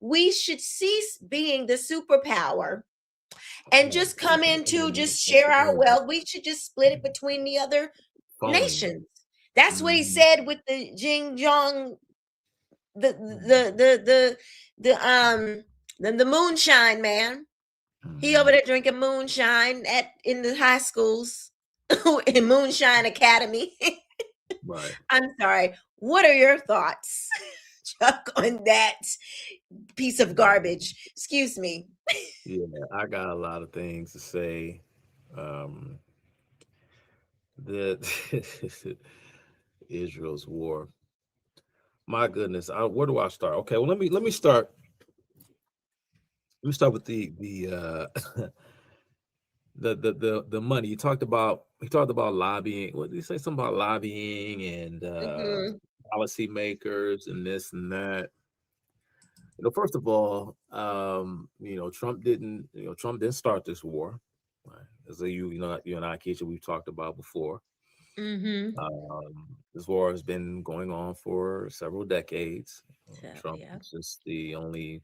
we should cease being the superpower and just come into just share our wealth. We should just split it between the other nations. That's what he said with the Xinjiang, the moonshine man. He over there drinking moonshine in the high schools in Moonshine Academy. Right. I'm sorry. What are your thoughts, Chuck, on that piece of garbage? Excuse me. Yeah, I got a lot of things to say. That Israel's war. My goodness, where do I start? Okay, well let me start. Let me start with the the money. He talked about lobbying. What did he say? Something about lobbying and policy makers and this and that. First of all, Trump didn't start this war. Right? As you and I, Keisha, we've talked about before. This war has been going on for several decades. Trump Yeah. is just the only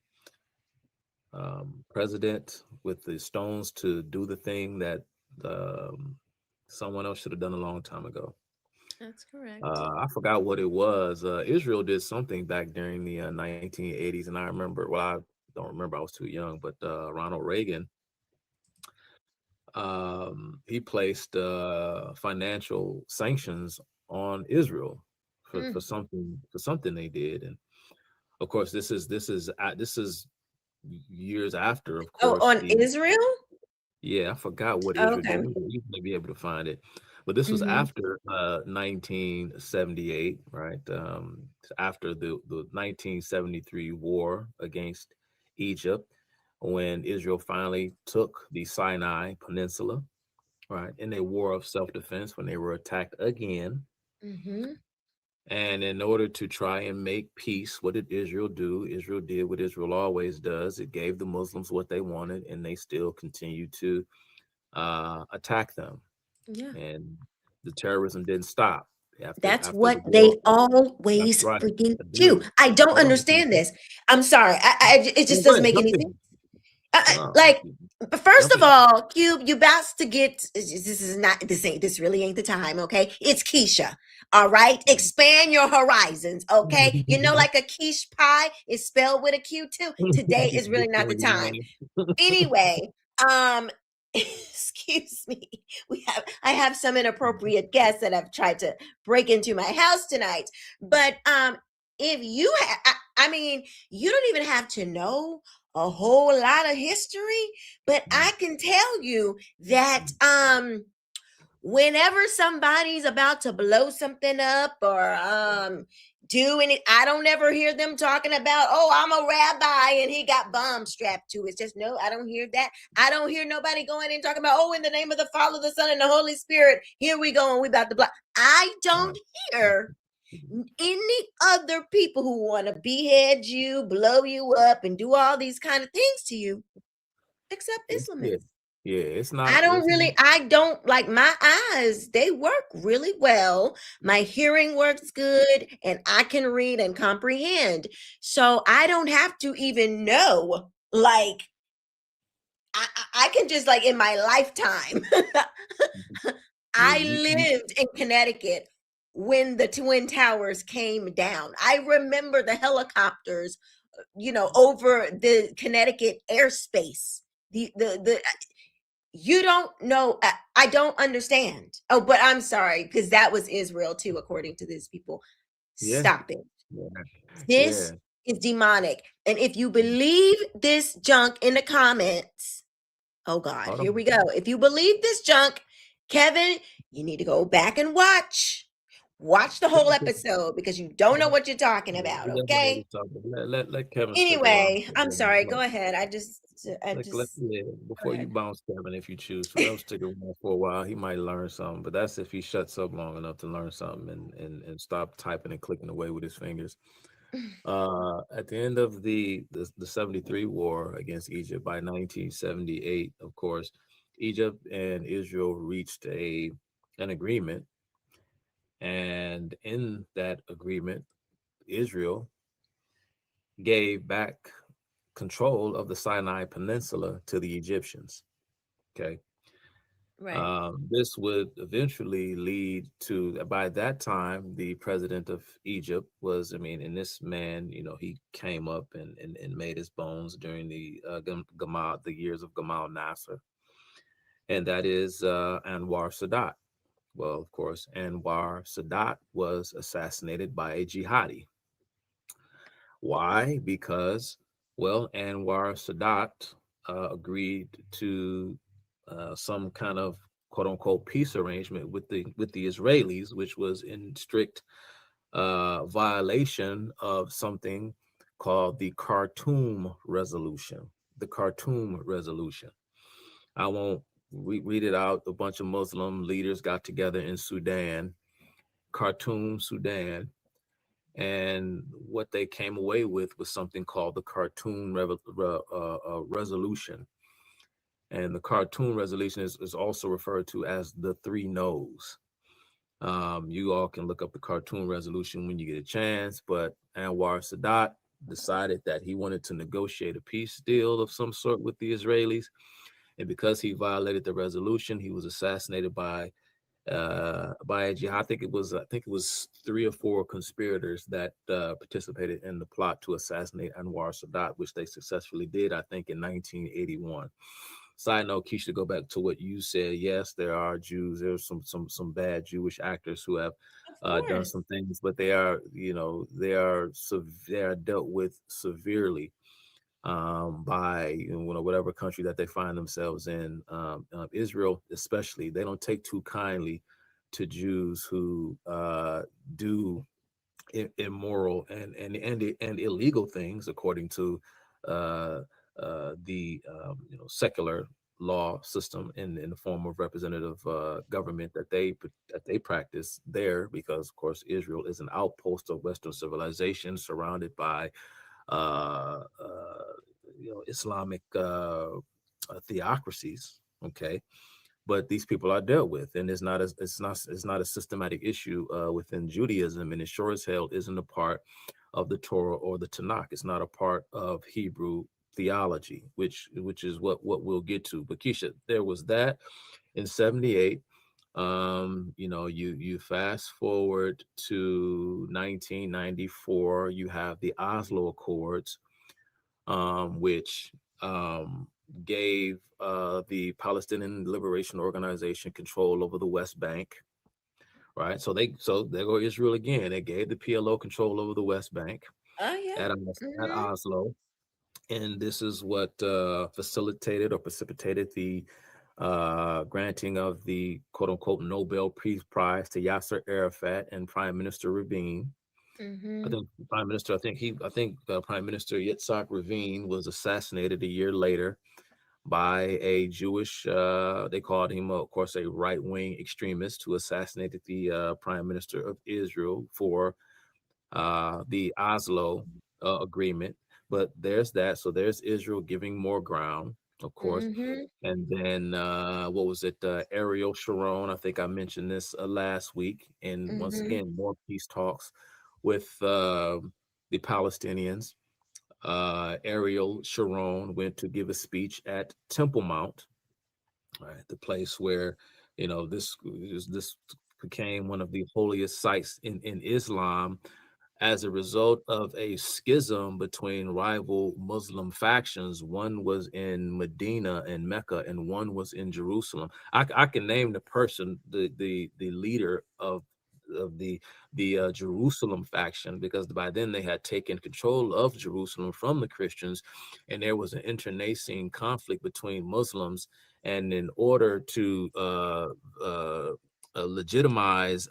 president with the stones to do the thing that someone else should have done a long time ago. That's correct. I forgot what it was. Israel did something back during the 1980s, and I remember. Well, I don't remember. I was too young. But Ronald Reagan, he placed financial sanctions on Israel for something they did, and of course, this is years after, of Oh, course. on Israel? Yeah, I forgot what Israel Okay. did. You may be able to find it. But this was after 1978, right? After the 1973 war against Egypt, when Israel finally took the Sinai Peninsula, right, in a war of self-defense when they were attacked again. And in order to try and make peace, what did Israel do? Israel did what Israel always does. It gave the Muslims what they wanted, and they still continue to attack them. Yeah. And the terrorism didn't stop. That's After what the they war. always That's right. freaking But do. dude, I don't hold on. understand this. I'm sorry. It just Go doesn't ahead, make jump any in. sense. No, Like, first jump of in. all, Cube, you about to get this really ain't the time, okay? It's Keisha. All right. Expand your horizons, okay? You know, like a quiche pie is spelled with a Q too. Today is really not the time. Anyway, excuse me. I have some inappropriate guests that have tried to break into my house tonight. But if you I mean, you don't even have to know a whole lot of history, but I can tell you that whenever somebody's about to blow something up or do any, I don't ever hear them talking about, oh, I'm a rabbi and he got bombs strapped to it. Just no, I don't hear that. I don't hear nobody going in talking about, oh, in the name of the Father, the Son, and the Holy Spirit, here we go and we about to block. I don't hear any other people who want to behead you, blow you up, and do all these kind of things to you, except Islamists. Yeah, it's not. I don't like my eyes. They work really well. My hearing works good and I can read and comprehend. So I don't have to even know. Like, I can just, like, in my lifetime, I lived in Connecticut when the Twin Towers came down. I remember the helicopters, over the Connecticut airspace. You don't know. I don't understand. Oh, but I'm sorry, because that was Israel too, according to these people. Yeah. Stop it. Yeah. This is demonic. And if you believe this junk in the comments, oh God, here we go. If you believe this junk, Kevin, you need to go back and watch the whole episode because you don't know what you're talking about. Okay. Let Kevin. Anyway, I'm sorry. Go ahead. Before you bounce Kevin, if you choose, for them stick around for a while, he might learn something. But that's if he shuts up long enough to learn something and stop typing and clicking away with his fingers. At the end of the 73 war against Egypt, by 1978, of course, Egypt and Israel reached an agreement. And in that agreement, Israel gave back control of the Sinai Peninsula to the Egyptians. Okay. Right. This would eventually lead to, by that time, the president of Egypt was, and this man, he came up and made his bones during the years of Gamal Nasser. And that is Anwar Sadat. Well, of course, Anwar Sadat was assassinated by a jihadi. Why? Because, Anwar Sadat agreed to some kind of quote unquote peace arrangement with the Israelis, which was in strict violation of something called the Khartoum Resolution. The Khartoum Resolution. I won't read it out. A bunch of Muslim leaders got together in Sudan, Khartoum, Sudan. And what they came away with was something called the Khartoum Resolution. And the Khartoum Resolution is also referred to as the 3 No's. You all can look up the Khartoum resolution when you get a chance, but Anwar Sadat decided that he wanted to negotiate a peace deal of some sort with the Israelis. And because he violated the resolution, he was assassinated by a jihad. I think it was 3 or 4 conspirators that participated in the plot to assassinate Anwar Sadat, which they successfully did, I think, in 1981. Side note, Keisha, go back to what you said. Yes, there are Jews. There's some bad Jewish actors who have done some things, but they are dealt with severely by whatever country that they find themselves in. Israel, especially, they don't take too kindly to Jews who do immoral and illegal things according to the secular law system in the form of representative government that they practice there, because of course Israel is an outpost of Western civilization surrounded by Islamic theocracies. Okay, but these people are dealt with, and it's not a systematic issue within Judaism, and it sure as hell isn't a part of the Torah or the Tanakh. It's not a part of Hebrew theology, which is what we'll get to. But Keisha, there was that in 78. You fast forward to 1994, you have the Oslo Accords, which gave the Palestinian Liberation Organization control over the West Bank, right? So there go Israel again. They gave the PLO control over the West Bank at Oslo, and this is what facilitated or precipitated the granting of the quote unquote Nobel Peace Prize to Yasser Arafat and Prime Minister Rabin. I think Prime Minister Yitzhak Rabin was assassinated a year later by a Jewish, they called him, of course, a right-wing extremist who assassinated the Prime Minister of Israel for the Oslo agreement. But there's that. So there's Israel giving more ground, of course. And then what was it? Ariel Sharon, I think I mentioned this last week. And once again, more peace talks with the Palestinians. Ariel Sharon went to give a speech at Temple Mount, right, the place where this became one of the holiest sites in Islam as a result of a schism between rival Muslim factions. One was in Medina and Mecca, and one was in Jerusalem. I can name the person, the leader of the Jerusalem faction, because by then they had taken control of Jerusalem from the Christians, and there was an internecine conflict between Muslims. And in order to legitimize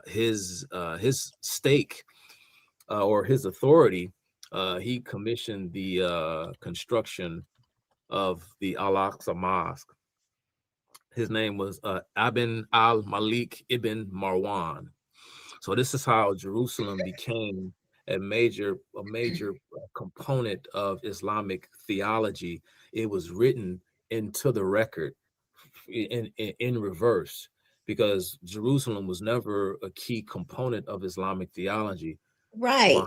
his stake or his authority, he commissioned the construction of the Al-Aqsa Mosque. His name was Ibn al-Malik ibn Marwan. So this is how Jerusalem became a major component of Islamic theology. It was written into the record in reverse, because Jerusalem was never a key component of Islamic theology. Right.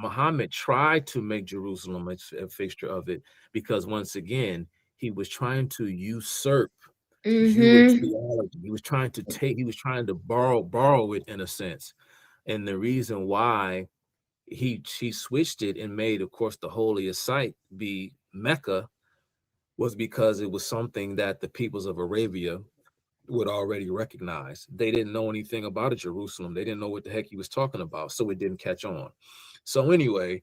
Muhammad tried to make Jerusalem a fixture of it, because once again, he was trying to usurp Jewish theology. He was trying to borrow it in a sense. And the reason why he switched it and made, of course, the holiest site be Mecca was because it was something that the peoples of Arabia would already recognize. They didn't know anything about Jerusalem. They didn't know what the heck he was talking about, so it didn't catch on. So anyway,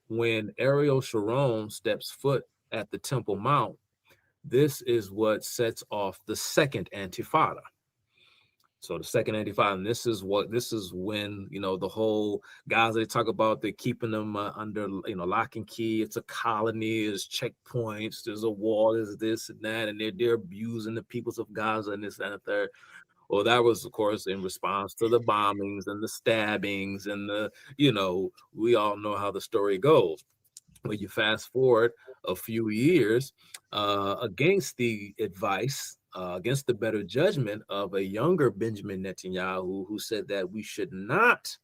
when Ariel Sharon steps foot at the Temple Mount, this is what sets off the second Intifada. So the second Intifada, and this is when, the whole guys, they talk about, they're keeping them under, lock and key. It's a colony, there's checkpoints, there's a wall, there's this and that, and they're abusing the peoples of Gaza and this and the third. Well, that was, of course, in response to the bombings and the stabbings and we all know how the story goes. When you fast forward a few years, against the advice against the better judgment of a younger Benjamin Netanyahu, who said that we should not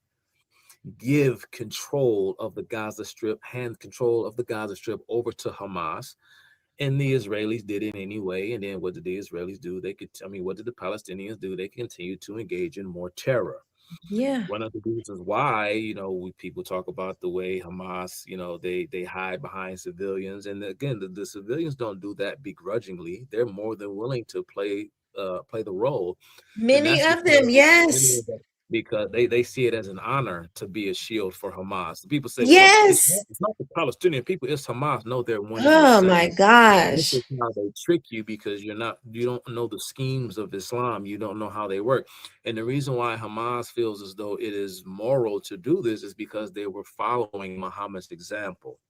give control of the Gaza Strip, hand control of the Gaza Strip over to Hamas. And the Israelis did it anyway. And then what did the Israelis do? What did the Palestinians do? They continue to engage in more terror. Yeah. One of the reasons why, people talk about the way Hamas, they hide behind civilians. And again, the civilians don't do that begrudgingly. They're more than willing to play the role. Many of them, yes. Because they see it as an honor to be a shield for Hamas. People say, yes, well, it's not the Palestinian people, it's Hamas. No, they're one. Oh my gosh. This is how they trick you, because you don't know the schemes of Islam. You don't know how they work. And the reason why Hamas feels as though it is moral to do this is because they were following Muhammad's example.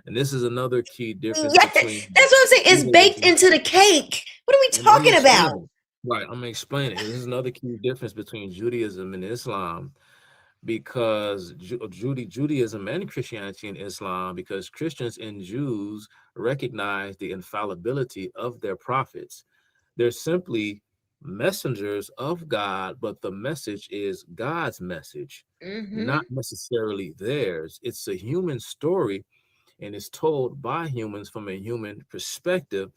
And this is another key difference between. That's what I'm saying. It's baked into the cake. What are we talking about? Right, I'm explaining it. This is another key difference between Judaism and Islam, because Judaism and Christianity and Islam, because Christians and Jews recognize the infallibility of their prophets. They're simply messengers of God, but the message is God's message, not necessarily theirs. It's a human story, and it's told by humans from a human perspective.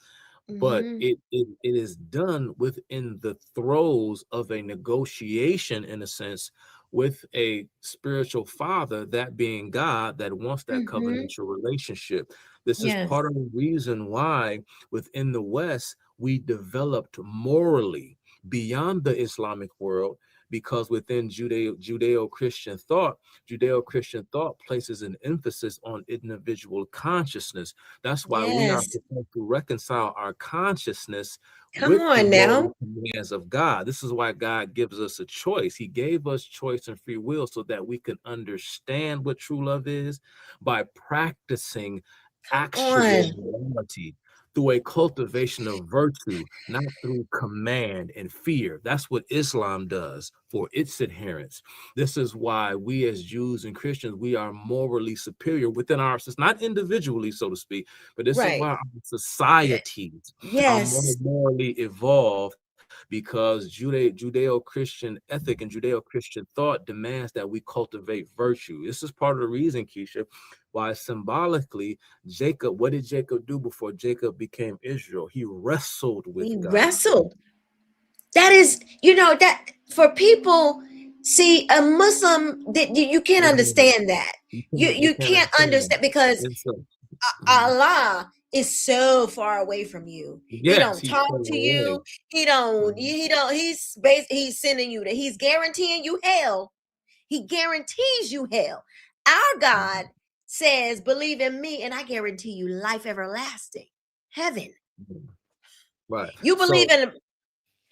But it is done within the throes of a negotiation, in a sense, with a spiritual father, that being God, that wants that covenantal relationship. This is part of the reason why within the West, we developed morally beyond the Islamic world, because within Judeo-Christian thought places an emphasis on individual consciousness. That's why we are supposed to reconcile our consciousness with the commands of God. This is why God gives us a choice. He gave us choice and free will so that we can understand what true love is by practicing actual morality through a cultivation of virtue, not through command and fear. That's what Islam does for its adherents. This is why we as Jews and Christians, we are morally superior within ourselves, not individually, so to speak, but this is why our societies are more morally evolved, because Judeo-Christian ethic and Judeo-Christian thought demands that we cultivate virtue. This is part of the reason, Keisha, why symbolically Jacob, what did Jacob do before Jacob became Israel? He wrestled with God. He wrestled. That is, that for people, see, a Muslim, that you can't understand that. You can't understand, because Allah is so far away from you. He don't talk to you. He's sending you he's guaranteeing you hell. He guarantees you hell. Our God says, believe in me, and I guarantee you life everlasting, heaven. Right. You believe in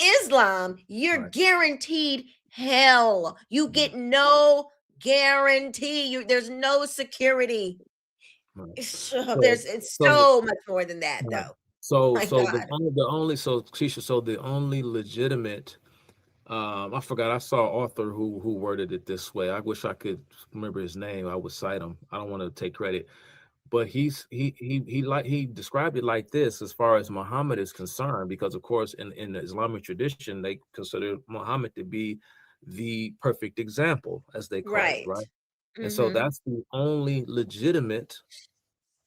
Islam, you're guaranteed hell. You get no guarantee. There's no security. It's so much more than that, though. The only legitimate, I forgot, I saw an author who worded it this way. I wish I could remember his name. I would cite him. I don't want to take credit, but he described it like this as far as Muhammad is concerned, because of course in the Islamic tradition they consider Muhammad to be the perfect example, as they call it, right? And so that's the only legitimate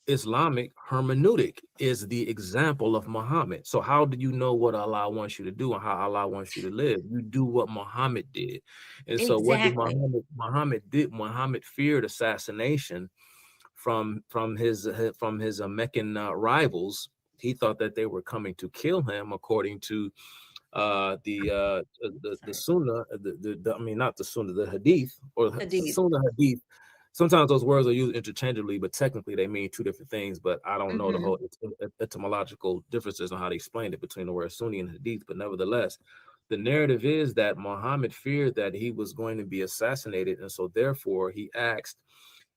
Islamic hermeneutic, is the example of Muhammad. So how do you know what Allah wants you to do and how Allah wants you to live? You do what Muhammad did. And so what did Muhammad did? Muhammad feared assassination from his Meccan rivals. He thought that they were coming to kill him, according to the Sunnah, not the Sunnah, the Hadith, or Sunnah Hadith. Sometimes those words are used interchangeably, but technically they mean two different things. But I don't know the whole etymological differences on how they explained it between the word Sunni and Hadith. But nevertheless, the narrative is that Muhammad feared that he was going to be assassinated, and so therefore he asked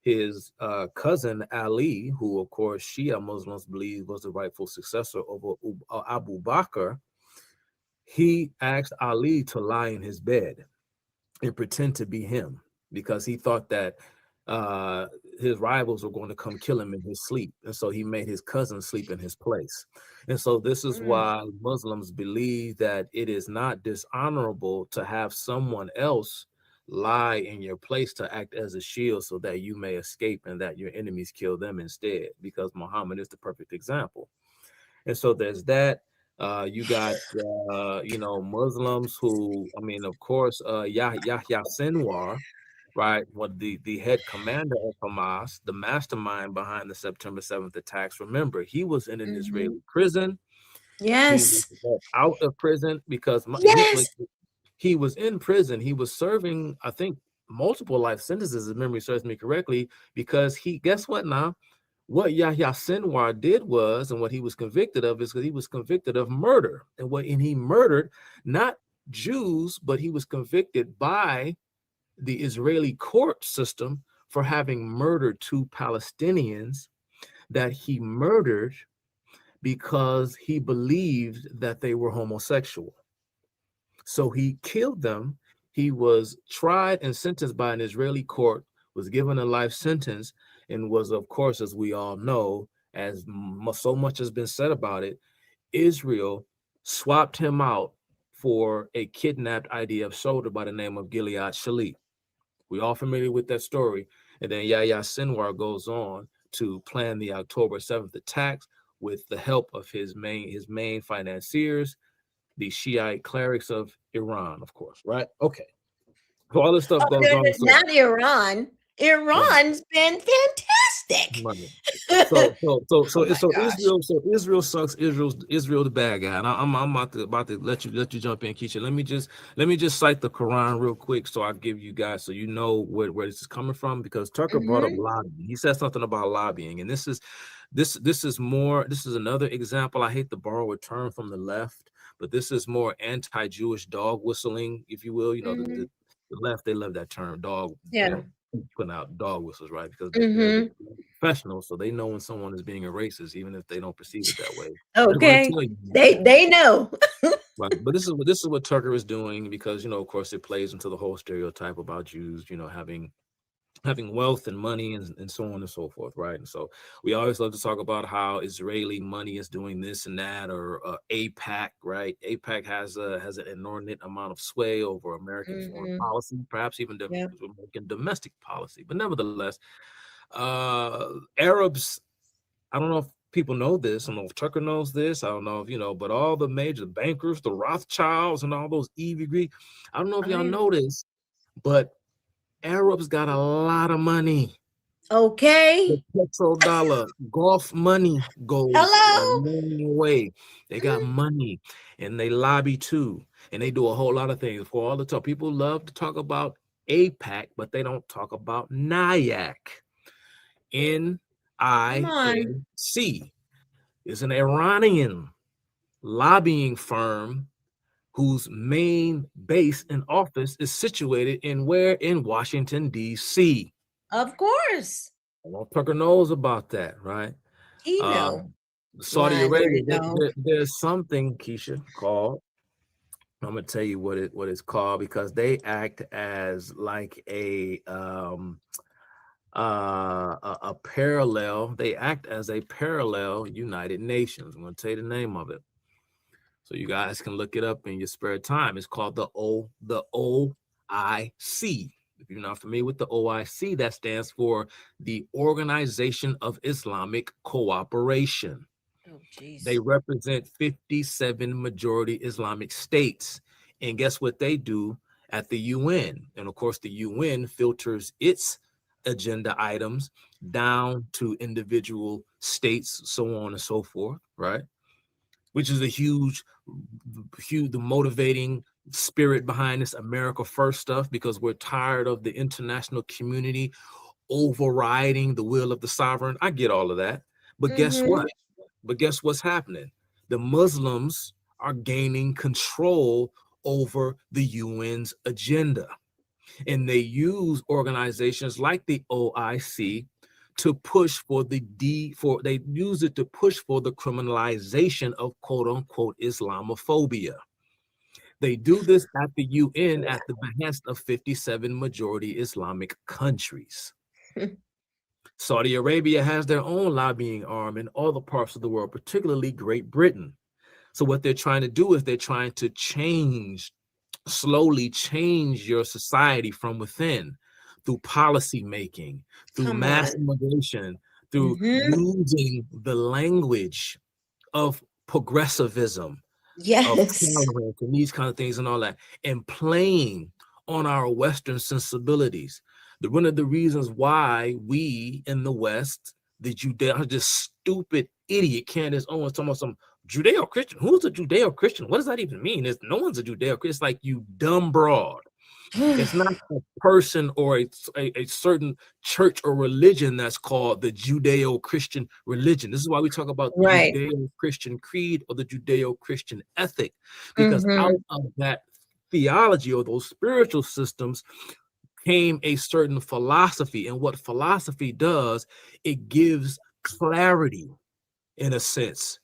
his cousin Ali, who of course Shia Muslims believe was the rightful successor of Abu Bakr. He asked Ali to lie in his bed and pretend to be him, because he thought that his rivals were going to come kill him in his sleep. And so he made his cousin sleep in his place. And so this is why Muslims believe that it is not dishonorable to have someone else lie in your place to act as a shield so that you may escape and that your enemies kill them instead, because Muhammad is the perfect example. And so there's that. You got, Muslims who, I mean, of course, Yahya Sinwar, right? What the head commander of Hamas, the mastermind behind the September 7th attacks. Remember, he was in an Israeli prison. Yes. He was out of prison because he was in prison. He was serving, I think, multiple life sentences, if memory serves me correctly, because guess what now? What Yahya Sinwar did was, and what he was convicted of is that he was convicted of murder. And he murdered not Jews, but he was convicted by the Israeli court system for having murdered 2 Palestinians that he murdered because he believed that they were homosexual. So he killed them. He was tried and sentenced by an Israeli court, was given a life sentence, and was, of course, as we all know, as so much has been said about it, Israel swapped him out for a kidnapped IDF soldier by the name of Gilead Shalit. We all familiar with that story. And then Yahya Sinwar goes on to plan the October 7th attacks with the help of his main financiers, the Shiite clerics of Iran, of course, right? Okay. So all this stuff goes on. Not Iran. Iran's been fantastic. Israel sucks. Israel the bad guy. And I'm about to let you jump in, Keisha. Let me just cite the Quran real quick, so I'll give you guys so you know where this is coming from, because Tucker brought up lobbying. He said something about lobbying, and this is another example. I hate to borrow a term from the left, but this is more anti-Jewish dog whistling, if you will. You know, the left, they love that term, dog. Yeah. Putting out dog whistles, right? Because they're professionals, so they know when someone is being a racist, even if they don't perceive it that way. Okay, they know. Right, but this is what Tucker is doing, because of course, it plays into the whole stereotype about Jews, having wealth and money and so on and so forth, right? And so we always love to talk about how Israeli money is doing this and that, or AIPAC, right? AIPAC has an inordinate amount of sway over American foreign policy, perhaps even American domestic policy. But nevertheless, Arabs, I don't know if people know this. I don't know if Tucker knows this. I don't know if, but all the major bankers, the Rothschilds and all those EV, I don't know if y'all know this, but Arabs got a lot of money. Okay. The petrodollar, Gulf money goes a long way. They got money, and they lobby too, and they do a whole lot of things for all the time. People love to talk about AIPAC, but they don't talk about NIAC. NIAC is an Iranian lobbying firm whose main base and office is situated in Washington, D.C. Of course. Well, Tucker knows about that, right? He knows. Saudi Arabia, there's something, Keisha, called, I'm going to tell you what it's called, because they act as like a parallel. They act as a parallel United Nations. I'm going to tell you the name of it, so you guys can look it up in your spare time. It's called the OIC. If you're not familiar with the OIC, that stands for the Organization of Islamic Cooperation. Oh, geez. They represent 57 majority Islamic states. And guess what they do at the UN? And of course, the UN filters its agenda items down to individual states, so on and so forth, right? Which is a huge, the motivating spirit behind this America First stuff, because we're tired of the international community overriding the will of the sovereign. I get all of that. But guess what? Guess what's happening? The Muslims are gaining control over the UN's agenda. And they use organizations like the OIC to push for they use it to push for the criminalization of quote unquote Islamophobia. They do this at the UN at the behest of 57 majority Islamic countries. Saudi Arabia has their own lobbying arm in other parts of the world, particularly Great Britain. So what they're trying to do is they're trying to slowly change your society from within through policy making, through mass immigration, through using the language of progressivism, of tolerance, and these kind of things and all that, and playing on our Western sensibilities. One of the reasons why we in the West, the this stupid idiot Candace Owens talking about some Judeo-Christian. Who's a Judeo-Christian? What does that even mean? No one's a Judeo-Christian. It's like, you dumb broad. It's not a person or a certain church or religion that's called the Judeo-Christian religion. This is why we talk about the Judeo-Christian creed or the Judeo-Christian ethic, because out of that theology or those spiritual systems came a certain philosophy. And what philosophy does, it gives clarity, in a sense,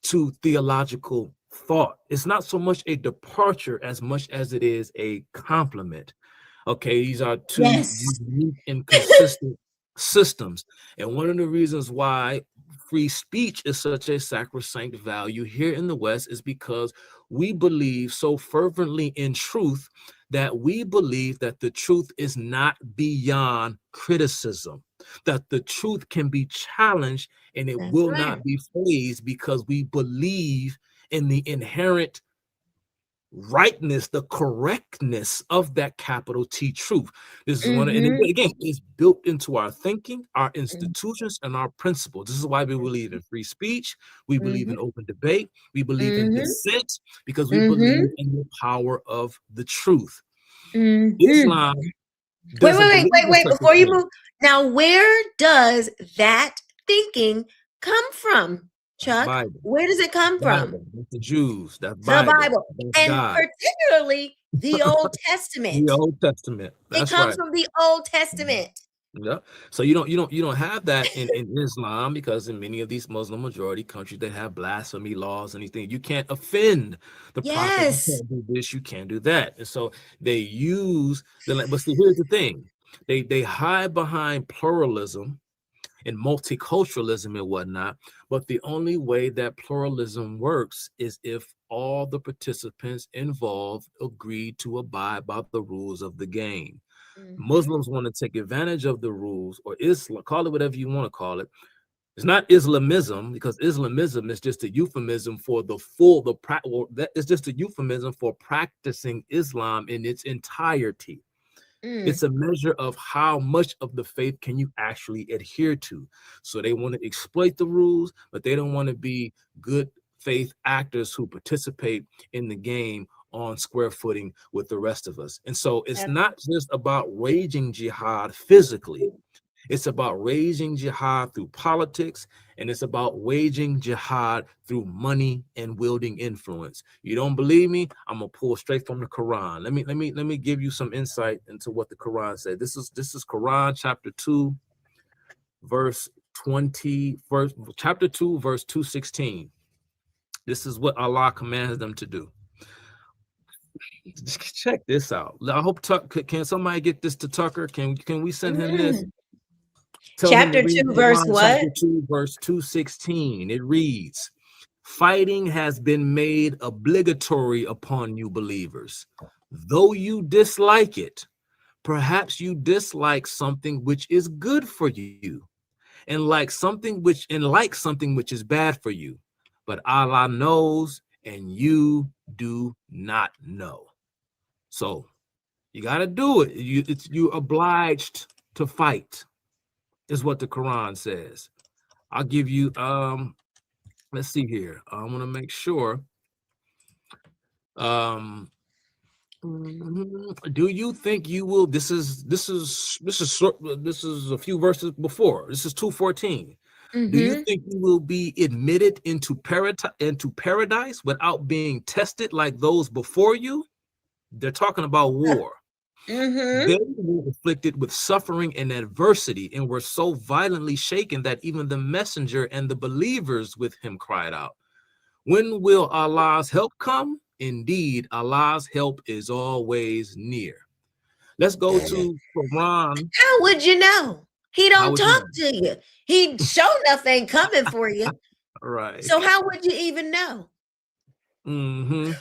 to theological thought. It's not so much a departure as much as it is a complement. Okay, these are two unique and consistent systems. And one of the reasons why free speech is such a sacrosanct value here in the West is because we believe so fervently in truth that we believe that the truth is not beyond criticism, that the truth can be challenged and it will not be phased, because we believe in the inherent rightness, the correctness of that capital T truth. This is one, and again, it's built into our thinking, our institutions, and our principles. This is why we believe in free speech. We believe in open debate. We believe in dissent, because we believe in the power of the truth. Islam. Wait. Before you move, now, where does that thinking come from, Chuck? Where does it come from? That's the Jews. That's the Bible. That's and God. Particularly the Old Testament. The Old Testament. That's it comes from the Old Testament. Yeah. So you don't have that in Islam, because in many of these Muslim majority countries, they have blasphemy laws and anything. You can't offend the prophet. You can't do this, you can't do that. And so they use but see, here's the thing. They hide behind pluralism and multiculturalism and whatnot, but the only way that pluralism works is if all the participants involved agree to abide by the rules of the game. Muslims want to take advantage of the rules, or Islam, call it whatever you want to call it. It's not Islamism, because Islamism is just a euphemism for it's just a euphemism for practicing Islam in its entirety. It's a measure of how much of the faith can you actually adhere to. So they want to exploit the rules, but they don't want to be good faith actors who participate in the game on square footing with the rest of us. And so it's not just about waging jihad physically. It's about waging jihad through politics, and it's about waging jihad through money and wielding influence. You don't believe me? I'm gonna pull straight from the Quran. Let me give you some insight into what the Quran said. This is Quran chapter 2, verse 20, chapter 2, verse 216. This is what Allah commands them to do. Check this out. I hope can somebody get this to Tucker? Can we send him this? Chapter 2, verse what? Chapter 2, verse 216. It reads, "Fighting has been made obligatory upon you believers. Though you dislike it, perhaps you dislike something which is good for you, and like something which is bad for you. But Allah knows, and you do not know." So you got to do it. You're obliged to fight, is what the Quran says. I'll give you, let's see here. I want to make sure. Do you think you will? This is a few verses before. This is 2:14. Do you think you will be admitted into paradise without being tested like those before you? They're talking about war. They were afflicted with suffering and adversity, and were so violently shaken that even the messenger and the believers with him cried out, "When will Allah's help come? Indeed, Allah's help is always near." Let's go to Quran. How would you know? He How don't would you talk know? to you. He sure enough ain't coming for you. Right. So how would you even know? Mm-hmm.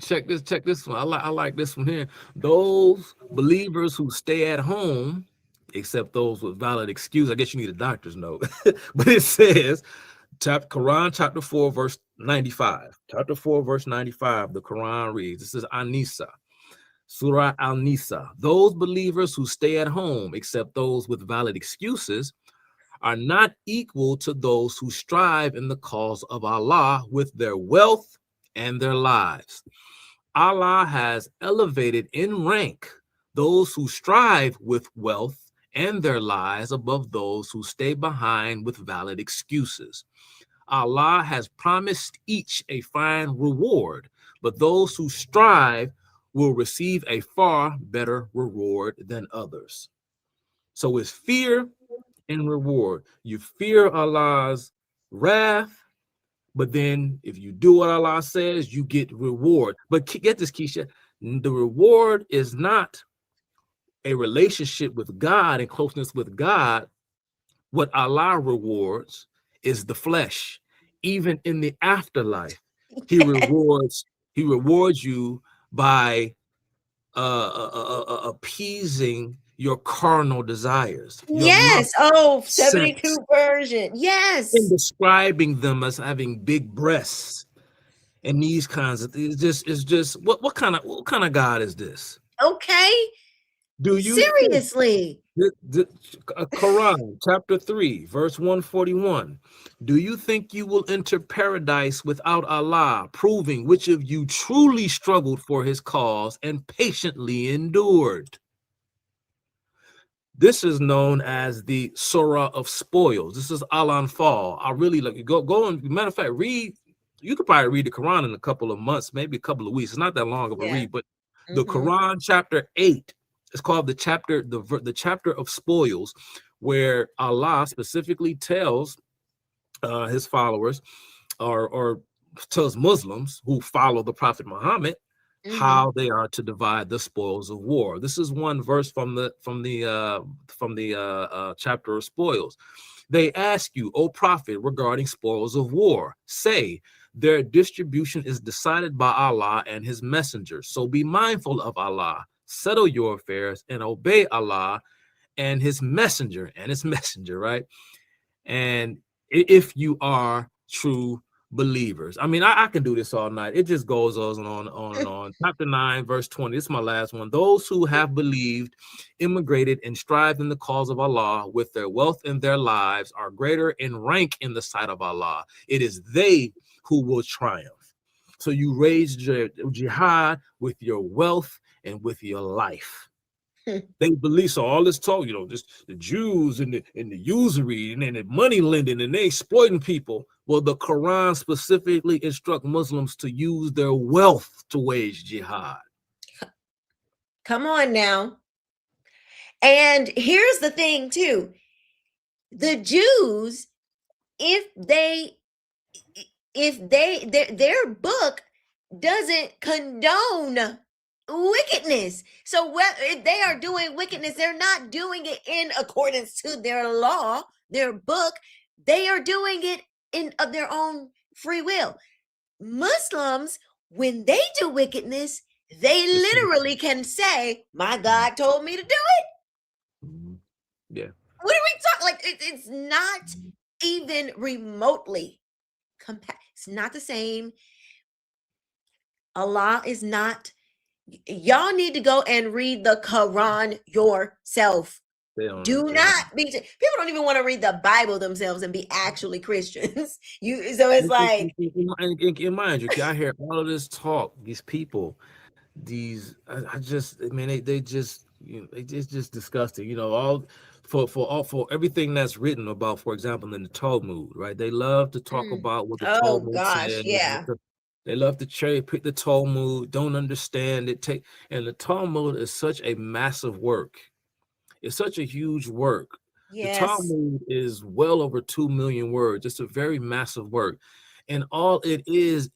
Check this one. I like this one here. Those believers who stay at home, except those with valid excuse. I guess you need a doctor's note. But it says, Quran chapter 4, verse 95. Chapter 4, verse 95, the Quran reads, this is An-Nisa, Surah Al-Nisa. Those believers who stay at home, except those with valid excuses, are not equal to those who strive in the cause of Allah with their wealth and their lives. Allah has elevated in rank those who strive with wealth and their lives above those who stay behind with valid excuses. Allah has promised each a fine reward, but those who strive will receive a far better reward than others. So it's fear and reward. You fear Allah's wrath, but then if you do what Allah says, you get reward. But get this, Keisha, the reward is not a relationship with God and closeness with God. What Allah rewards is the flesh. Even in the afterlife, He rewards you by appeasing your carnal desires. Yes. Oh, 72 version. Yes. And describing them as having big breasts and these kinds of things. It's just what kind of God is this? Okay. Do you seriously? The Quran chapter 3 verse 141. Do you think you will enter paradise without Allah proving which of you truly struggled for his cause and patiently endured? This is known as the Surah of Spoils. This is Al-Anfal. I really like you. Go and matter of fact, read. You could probably read the Quran in a couple of months, maybe a couple of weeks. It's not that long of a read, but the Quran chapter 8 is called the chapter of spoils, where Allah specifically tells his followers or tells Muslims who follow the Prophet Muhammad how they are to divide the spoils of war. This is one verse from the chapter of spoils. They ask you, O Prophet, regarding spoils of war. Say, their distribution is decided by Allah and his messengers. So be mindful of Allah, settle your affairs, and obey Allah and his messenger, right? And if you are true believers. I mean, I can do this all night. It just goes on and on. Chapter 9, verse 20. This is my last one. Those who have believed, immigrated, and strived in the cause of Allah with their wealth and their lives are greater in rank in the sight of Allah. It is they who will triumph. So you raise jihad with your wealth and with your life. They believe so. All this talk, just the Jews and the usury and the money lending, and they exploiting people. Well, the Quran specifically instructs Muslims to use their wealth to wage jihad. Come on now. And here's the thing too. The Jews, their book doesn't condone wickedness. So if they are doing wickedness, they're not doing it in accordance to their law, their book. They are doing it of their own free will. Muslims, when they do wickedness, they literally can say, my God told me to do it. Yeah. What are we talking? Like, it's not even remotely it's not the same. Allah is not. Y'all need to go and read the Quran yourself. Do not be. People don't even want to read the Bible themselves and be actually Christians. So it's like, and mind you, I hear all of this talk. These people, it's just disgusting. All for everything that's written about, for example, in the Talmud, right? They love to talk about what the Talmud says. Yeah. They love to cherry pick the Talmud, don't understand it. And the Talmud is such a massive work. It's such a huge work. Yes. The Talmud is well over 2 million words. It's a very massive work. And all it is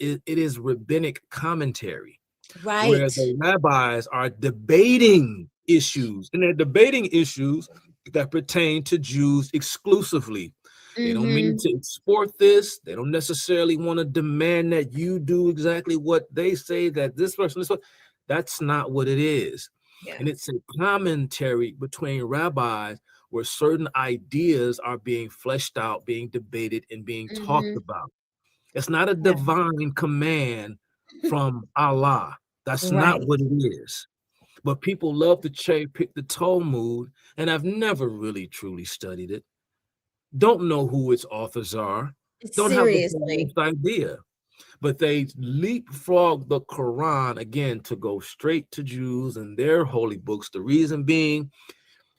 rabbinic commentary. Right. Where the rabbis are debating issues. And they're debating issues that pertain to Jews exclusively. They don't mean Mhm. to export this. They don't necessarily want to demand that you do exactly what they say, that this person, this one. That's not what it is. Yeah. And it's a commentary between rabbis where certain ideas are being fleshed out, being debated, and being talked Mhm. about. It's not a Yeah. divine command from Allah. That's not Right. what it is. But people love to cherry pick the Talmud, and I've never really truly studied it. Don't know who its authors are. Don't have the Seriously. faintest idea. But they leapfrog the Quran again to go straight to Jews and their holy books. The reason being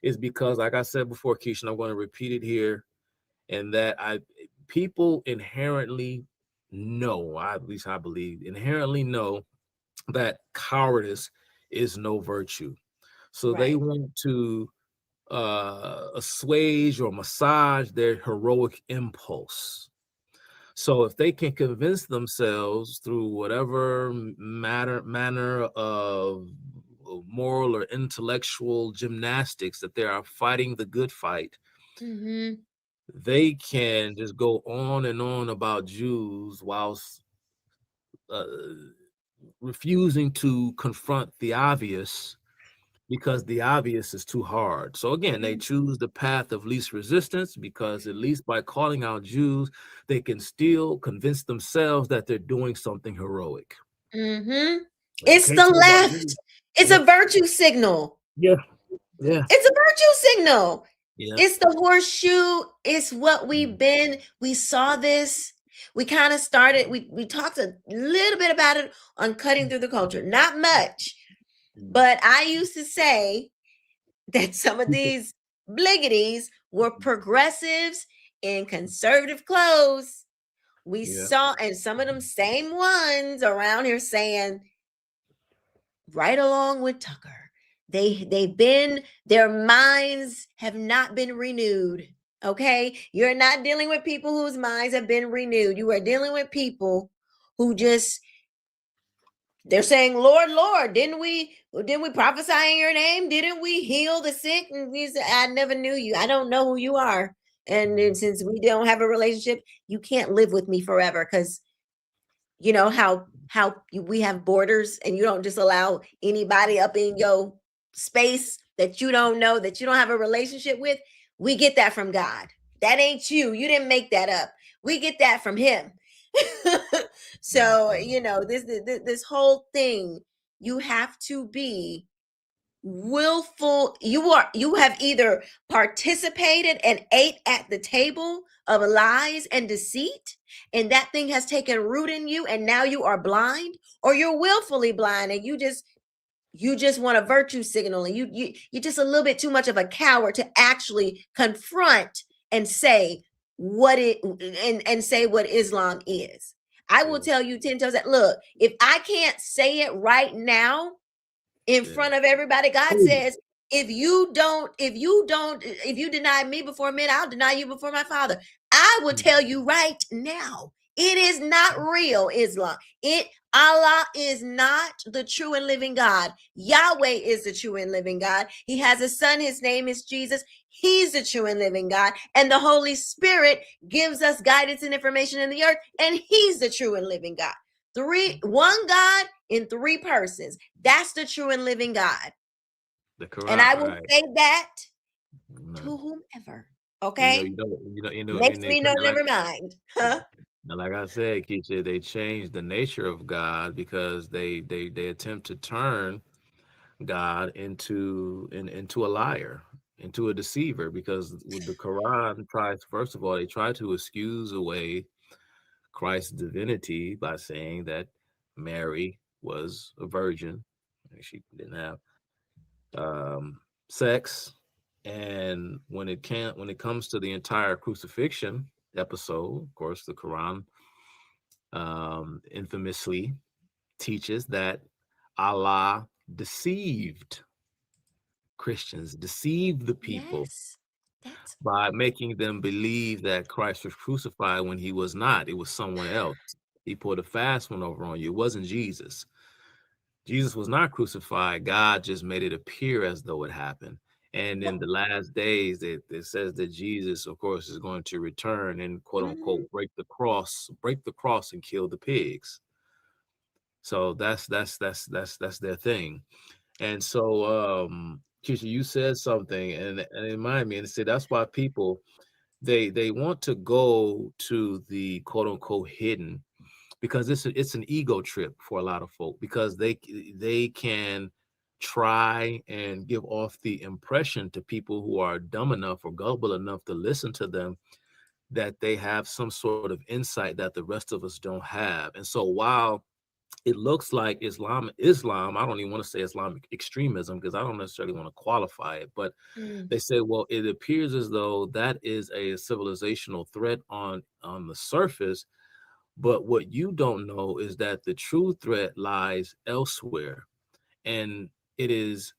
is because, like I said before, Keisha, and I'm going to repeat it here, and that people inherently know, at least I believe, inherently know that cowardice is no virtue. So they Right. want to assuage or massage their heroic impulse. So if they can convince themselves through whatever manner of moral or intellectual gymnastics that they are fighting the good fight, Mhm. they can just go on and on about Jews whilst uh, refusing to confront the obvious, because the obvious is too hard. So again, they choose the path of least resistance, because at least by calling out Jews, they can still convince themselves that they're doing something heroic. Mhm. But you It's can't the talk about left. Jews. It's a Yeah, virtue signal. yeah, yeah, It's a virtue signal. yeah. It's the horseshoe. It's what we saw this. We kind of started, we talked a little bit about it on Cutting Through the Culture. Not much. But I used to say that some of these bliggities were progressives in conservative clothes. We Yeah. saw, and some of them same ones around here saying, right along with Tucker, they've been, their minds have not been renewed. Okay, you're not dealing with people whose minds have been renewed. You are dealing with people who just, they're saying, Lord, Lord, didn't we prophesy in your name? Didn't we heal the sick? And he said, I never knew you. I don't know who you are. And then since we don't have a relationship, you can't live with me forever, because you know how we have borders, and you don't just allow anybody up in your space that you don't know, that you don't have a relationship with. We get that from God. That ain't you. You didn't make that up. We get that from him. So, you know, this whole thing, you have to be willful. You have either participated and ate at the table of lies and deceit, and that thing has taken root in you, and now you are blind, or you're willfully blind, and you just want a virtue signal, and you're just a little bit too much of a coward to actually confront and say what it and say what Islam is. I will tell you 10 toes that, look, if I can't say it right now in front of everybody, God says, if you deny me before men, I'll deny you before my Father. I will tell you right now, it is not real Islam. Allah is not the true and living God. Yahweh is the true and living God. He has a son. His name is Jesus. He's the true and living God. And the Holy Spirit gives us guidance and information in the earth. And he's the true and living God. One God in three persons. That's the true and living God. The Quran, And I will right. say that No. to whomever. Okay. Makes me know, never mind. Huh? Now, like I said, Keisha, they changed the nature of God because they attempt to turn God into a liar, into a deceiver. Because with the Quran tries, first of all, they try to excuse away Christ's divinity by saying that Mary was a virgin, and she didn't have sex. And when it comes to the entire crucifixion episode, of course, the Quran infamously teaches that Allah deceived Christians, deceived the people by making them believe that Christ was crucified when he was not. It was someone else. He put a fast one over on you. It wasn't Jesus. Jesus was not crucified. God just made it appear as though it happened. And in the last days, it says that Jesus, of course, is going to return and quote unquote break the cross and kill the pigs. So that's their thing. And so Keisha, you said something and it reminded me and said that's why people they want to go to the quote unquote hidden, because it's an ego trip for a lot of folk, because they can try and give off the impression to people who are dumb enough or gullible enough to listen to them that they have some sort of insight that the rest of us don't have. And so while it looks like Islam, I don't even want to say Islamic extremism because I don't necessarily want to qualify it, but they say, well, it appears as though that is a civilizational threat on the surface. But what you don't know is that the true threat lies elsewhere. And it is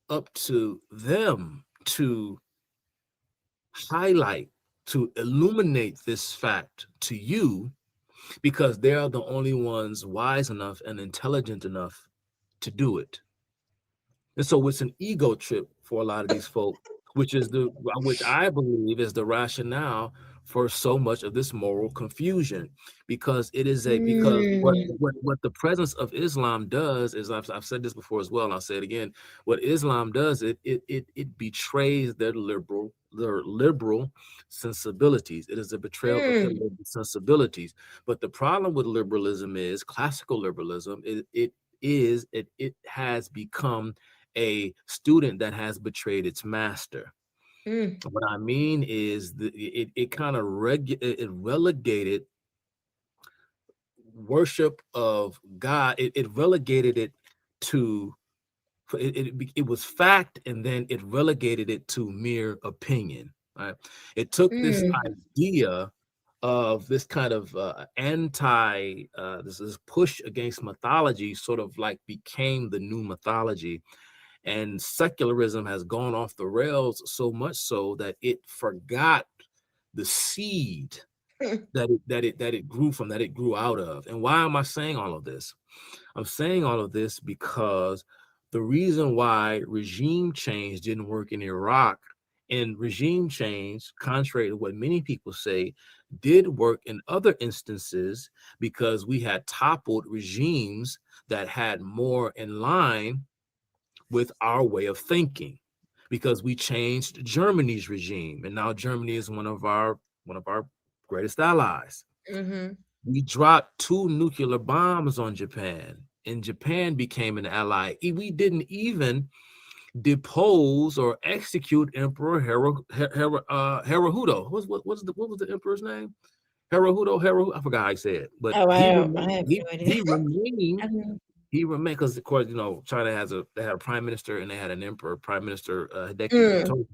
up to them to highlight, to illuminate this fact to you, because they are the only ones wise enough and intelligent enough to do it. And so it's an ego trip for a lot of these folk, which I believe is the rationale for so much of this moral confusion, because it is because what the presence of Islam does is, I've said this before as well, and I'll say it again. What Islam does, it betrays their liberal sensibilities. It is a betrayal of their liberal sensibilities. But the problem with liberalism is classical liberalism. It has become a student that has betrayed its master. What I mean is it kind of relegated worship of God. It relegated it to it was fact, and then it relegated it to mere opinion. Right? It took this idea of this kind of this push against mythology, sort of like became the new mythology. And secularism has gone off the rails so much so that it forgot the seed that it grew from, that it grew out of. And why am I saying all of this? I'm saying all of this because the reason why regime change didn't work in Iraq, and regime change, contrary to what many people say, did work in other instances, because we had toppled regimes that had more in line with our way of thinking, because we changed Germany's regime, and now Germany is one of our greatest allies. We dropped 2 nuclear bombs on Japan, and Japan became an ally. We didn't even depose or execute Emperor Hirohito. What was the emperor's name? Hirohito. I forgot how he said it, but he remained. He remained, because of course, China they had a prime minister and they had an emperor, Prime Minister Hideki,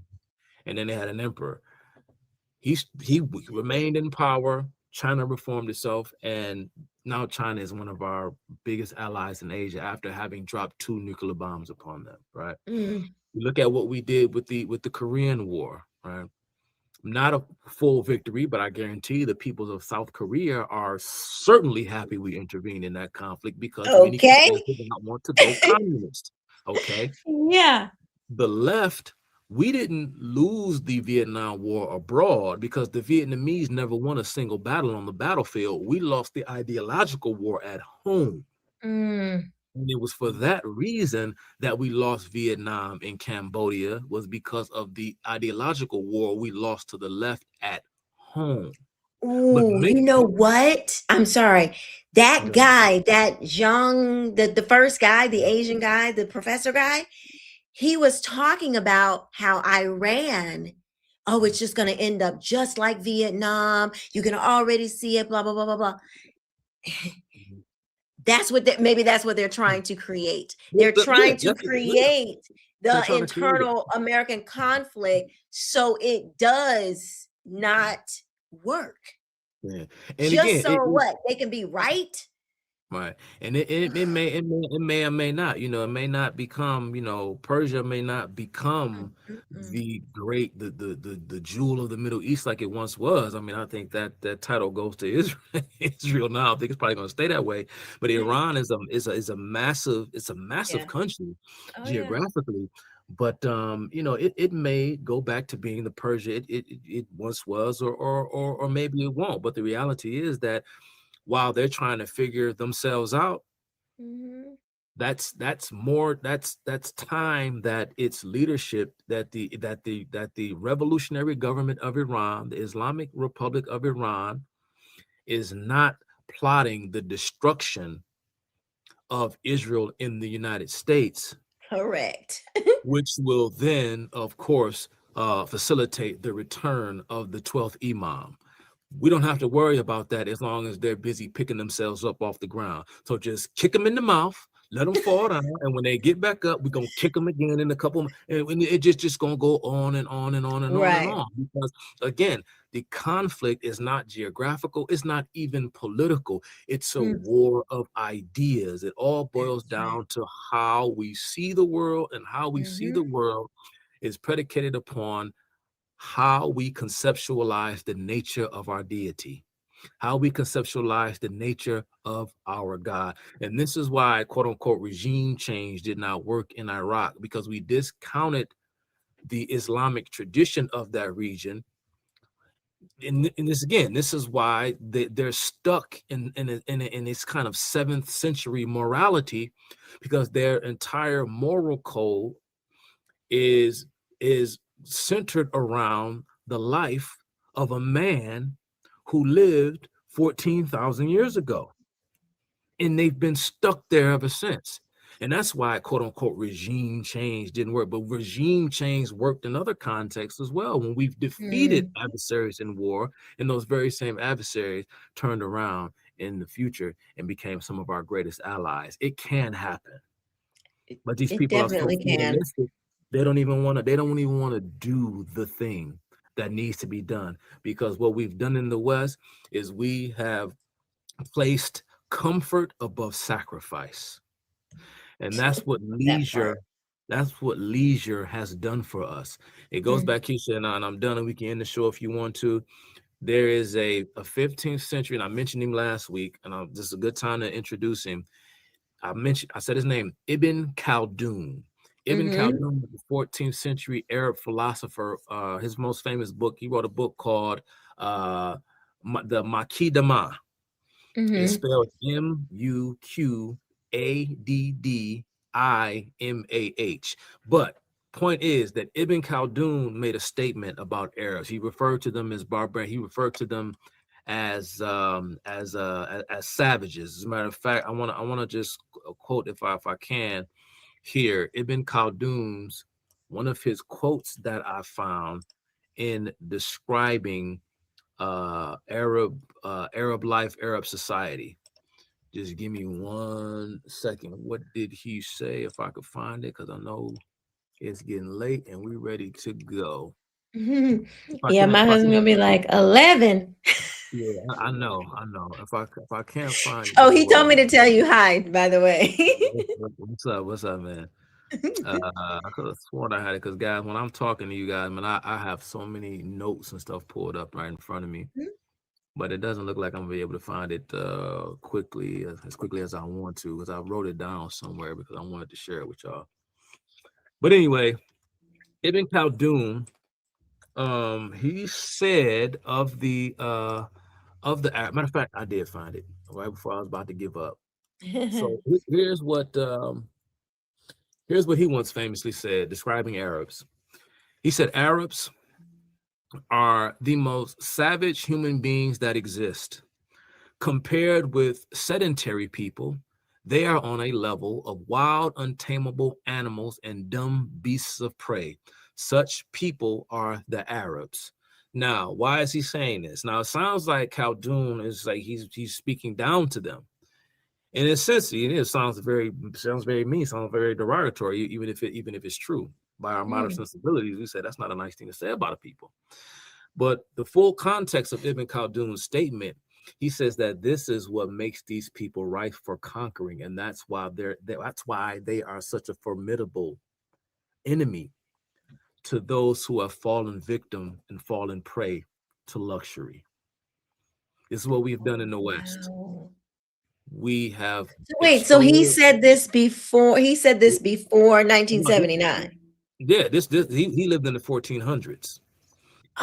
and then they had an emperor. He remained in power. China reformed itself, and now China is one of our biggest allies in Asia after having dropped 2 nuclear bombs upon them. Right? You look at what we did with the Korean War. Right? Not a full victory, but I guarantee the peoples of South Korea are certainly happy we intervened in that conflict, because many people did not want to go communist. Okay. Yeah. The left, we didn't lose the Vietnam War abroad, because the Vietnamese never won a single battle on the battlefield. We lost the ideological war at home. And it was for that reason that we lost Vietnam and Cambodia, was because of the ideological war we lost to the left at home. Ooh, you know what? I'm sorry. That guy, that Zhang, the first guy, the Asian guy, the professor guy, he was talking about how Iran, it's just going to end up just like Vietnam. You can already see it, blah, blah, blah, blah, blah. Maybe that's what they're trying to create. They're trying to create the internal American conflict so it does not work. And just again, so they can be right. Right. And it may or may not, it may not become, Persia may not become the great, the jewel of the Middle East like it once was. I mean, I think that title goes to Israel, Israel now. I think it's probably going to stay that way. But Iran is a massive, Yeah. country Oh, yeah. geographically. But it may go back to being the Persia it once was, or maybe it won't. But the reality is that while they're trying to figure themselves out, Mhm. that's time that its leadership, that the revolutionary government of Iran, the Islamic Republic of Iran, is not plotting the destruction of Israel in the United States, Correct. which will then, of course, facilitate the return of the 12th Imam. We don't have to worry about that as long as they're busy picking themselves up off the ground. So just kick them in the mouth, let them fall down, and when they get back up, we're gonna kick them again in a couple. And it just gonna go on and on and on and on and Right. on. Because again, the conflict is not geographical, it's not even political. It's a war of ideas. It all boils down to how we see the world, and how we see the world is predicated upon how we conceptualize the nature of our deity, how we conceptualize the nature of our God. And this is why, quote unquote, regime change did not work in Iraq, because we discounted the Islamic tradition of that region. And this is why they're stuck in this kind of 7th century morality, because their entire moral code is centered around the life of a man who lived 14,000 years ago. And they've been stuck there ever since. And that's why, quote unquote, regime change didn't work. But regime change worked in other contexts as well. When we've defeated adversaries in war, and those very same adversaries turned around in the future and became some of our greatest allies. It can happen. But these It people are so definitely can. fatalistic, they don't even want to do the thing that needs to be done. Because what we've done in the West is we have placed comfort above sacrifice. And that's what leisure has done for us. It goes back, Keisha, and I'm done, and we can end the show if you want to. There is a 15th century, and I mentioned him last week, and this is a good time to introduce him. I said his name, Ibn Khaldun. Ibn Khaldun was a 14th century Arab philosopher. His most famous book, he wrote a book called the Makidama. It's spelled Muqaddimah. But point is that Ibn Khaldun made a statement about Arabs. He referred to them as barbarian. He referred to them as savages. As a matter of fact, I want to just quote, if I can, here, Ibn Khaldun's, one of his quotes that I found in describing Arab life, Arab society. Just give me 1 second. What did he say? If I could find it, because I know it's getting late and we're ready to go. Yeah, my husband gonna be like 11. Yeah, I know. If I can't find it. Oh, he told me to tell you hi, by the way. What's up, man? I could have sworn I had it, because guys, when I'm talking to you guys, man, I have so many notes and stuff pulled up right in front of me. But it doesn't look like I'm gonna be able to find it as quickly as I want to, because I wrote it down somewhere because I wanted to share it with y'all. But anyway, Ibn Khaldun, he said of the matter of fact, I did find it right before I was about to give up. So here's what he once famously said, describing Arabs. He said, Arabs are the most savage human beings that exist. Compared with sedentary people, they are on a level of wild, untamable animals and dumb beasts of prey. Such people are the Arabs. Now, why is he saying this? Now, it sounds like Khaldun is like he's speaking down to them. In a sense, it sounds very mean, sounds very derogatory, even if it's true. By our modern sensibilities, we say that's not a nice thing to say about a people. But the full context of Ibn Khaldun's statement He says that this is what makes these people ripe for conquering, and that's why they are such a formidable enemy to those who have fallen victim and fallen prey to luxury. This is what we've done in the West. We have Wait, so he exposed. said this before 1979. Yeah, he lived in the 1400s.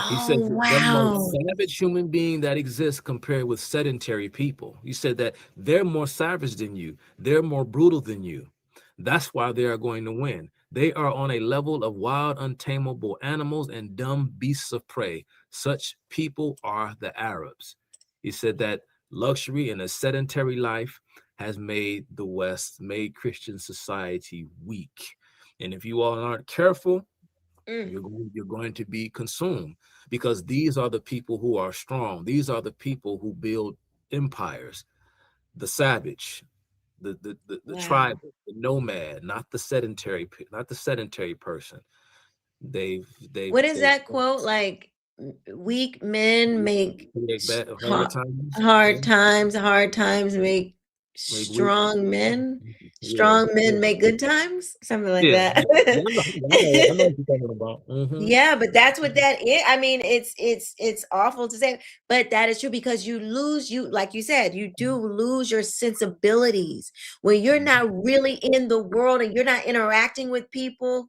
He said Oh, the most wow. savage human being that exists compared with sedentary people. He said that they're more savage than you. They're more brutal than you. That's why they are going to win. They are on a level of wild, untamable animals and dumb beasts of prey. Such people are the Arabs. He said that luxury and a sedentary life has made the West, made Christian society weak. And if you all aren't careful, you're going to be consumed, because these are the people who are strong. These are the people who build empires. The savage, the tribe, the nomad, not the sedentary person. What is that quote? Like, weak men make hard times make strong men. Strong men make good times, something like that. I know what you're talking about. Yeah, but that's what that is. I mean, it's awful to say, but that is true, because you like you said, you do lose your sensibilities when you're not really in the world and you're not interacting with people.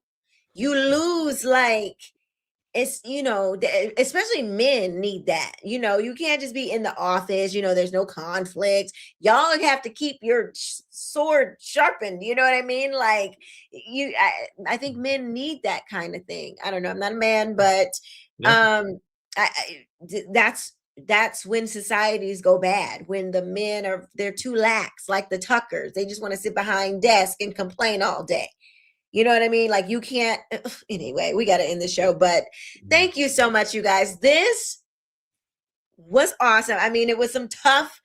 You lose, like, it's, especially men need that. You can't just be in the office, there's no conflict. Y'all have to keep your sword sharpened, you know what I mean? Like, I think men need that kind of thing. I don't know, I'm not a man, but that's when societies go bad, when the men they're too lax, like the Tuckers. They just want to sit behind desk and complain all day. You know what I mean? Like, you can't. Anyway, we got to end the show, but thank you so much, you guys. This was awesome. I mean, it was some tough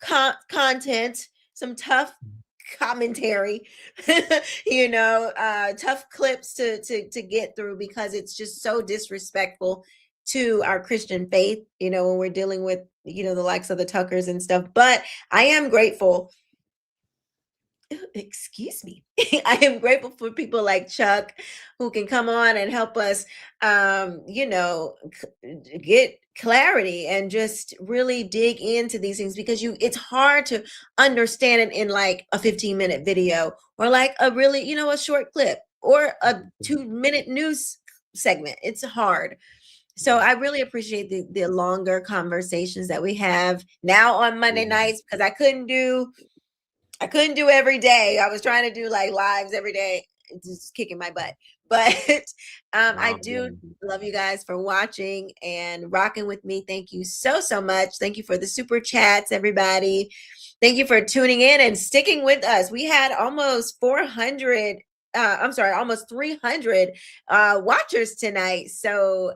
content, some tough commentary, tough clips to get through, because it's just so disrespectful to our Christian faith, when we're dealing with, the likes of the Tuckers and stuff. But I am grateful. Excuse me. I am grateful for people like Chuck, who can come on and help us, get clarity and just really dig into these things, because it's hard to understand it in like a 15-minute video, or like a really, a short clip, or a 2-minute news segment. It's hard. So I really appreciate the longer conversations that we have now on Monday nights, because I couldn't do every day. I was trying to do like lives every day, just kicking my butt. But I do love you guys for watching and rocking with me. Thank you so much. Thank you for the super chats, everybody. Thank you for tuning in and sticking with us. We had almost 300 watchers tonight. So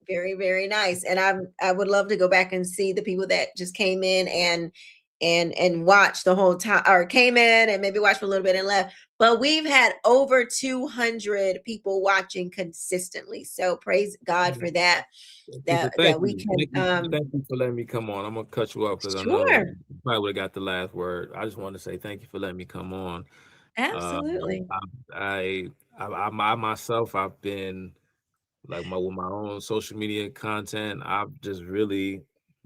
very, very nice. And I would love to go back and see the people that just came in and watch the whole time, or came in and maybe watched for a little bit and left. But we've had over 200 people watching consistently. So praise God for that. Thank you for letting me come on. I'm gonna cut you off, because I know you probably would have got the last word. I just want to say thank you for letting me come on. Absolutely. I myself, I've been like with my own social media content. I've just really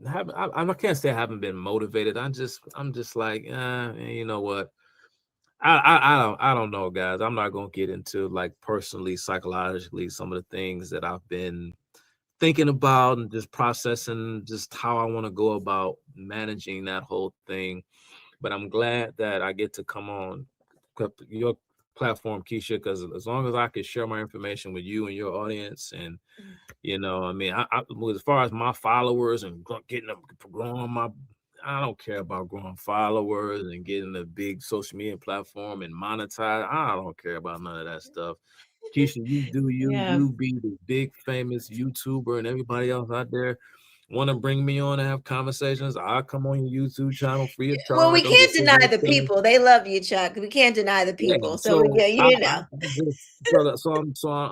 I can't say I haven't been motivated. I'm just like, you know what? I don't know, guys. I'm not gonna get into like personally, psychologically, some of the things that I've been thinking about and just processing, just how I want to go about managing that whole thing. But I'm glad that I get to come on your platform, Keisha, because as long as I can share my information with you and your audience, and I mean, I as far as my followers and getting them, growing I don't care about growing followers and getting a big social media platform and monetize. I don't care about none of that stuff. Keisha, you do you be the big famous YouTuber, and everybody else out there, want to bring me on and have conversations, I'll come on your YouTube channel free of charge. Well, we Don't can't get deny the anything. people. They love you, Chuck. We can't deny the Yeah, people. So, so yeah, you know.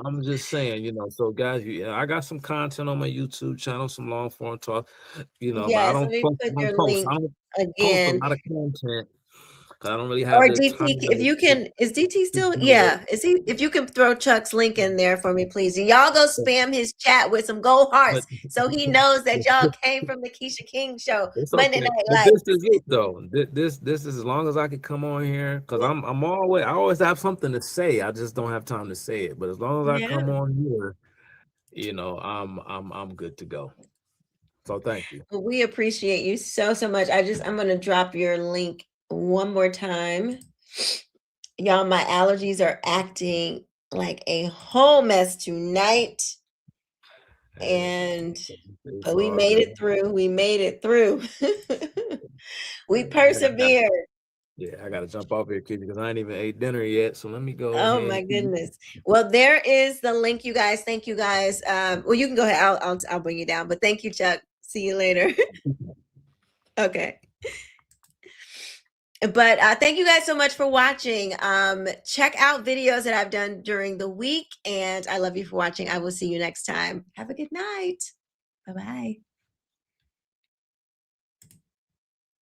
I'm just saying, so guys, I got some content on my YouTube channel, some long form talk, but I Yes, don't let me post, put I don't your post, link I don't post a again. lot of content because I don't really have Or the time. DT, if you can, is DT still? to- Yeah. Is he? If you can throw Chuck's link in there for me, please. And y'all go spam his chat with some gold hearts so he knows that y'all came from the Keisha King show, It's Monday okay. Night But Lights. this is it though. This is as long as I can come on here because I always have something to say. I just don't have time to say it. But as long as I come on here, I'm good to go. So thank you. Well, we appreciate you so much. I'm gonna drop your link one more time. Y'all, my allergies are acting like a whole mess tonight. But we made it through. We made it through. We persevered. Yeah, I gotta jump off here, kid, because I ain't even ate dinner yet. So let me go. Oh ahead my and eat. goodness. Well, there is the link, you guys. Thank you guys. Well, you can go ahead. I'll bring you down. But thank you, Chuck. See you later. Okay. But thank you guys so much for watching. Check out videos that I've done during the week, and I love you for watching. I will see you next time. Have a good night. Bye-bye.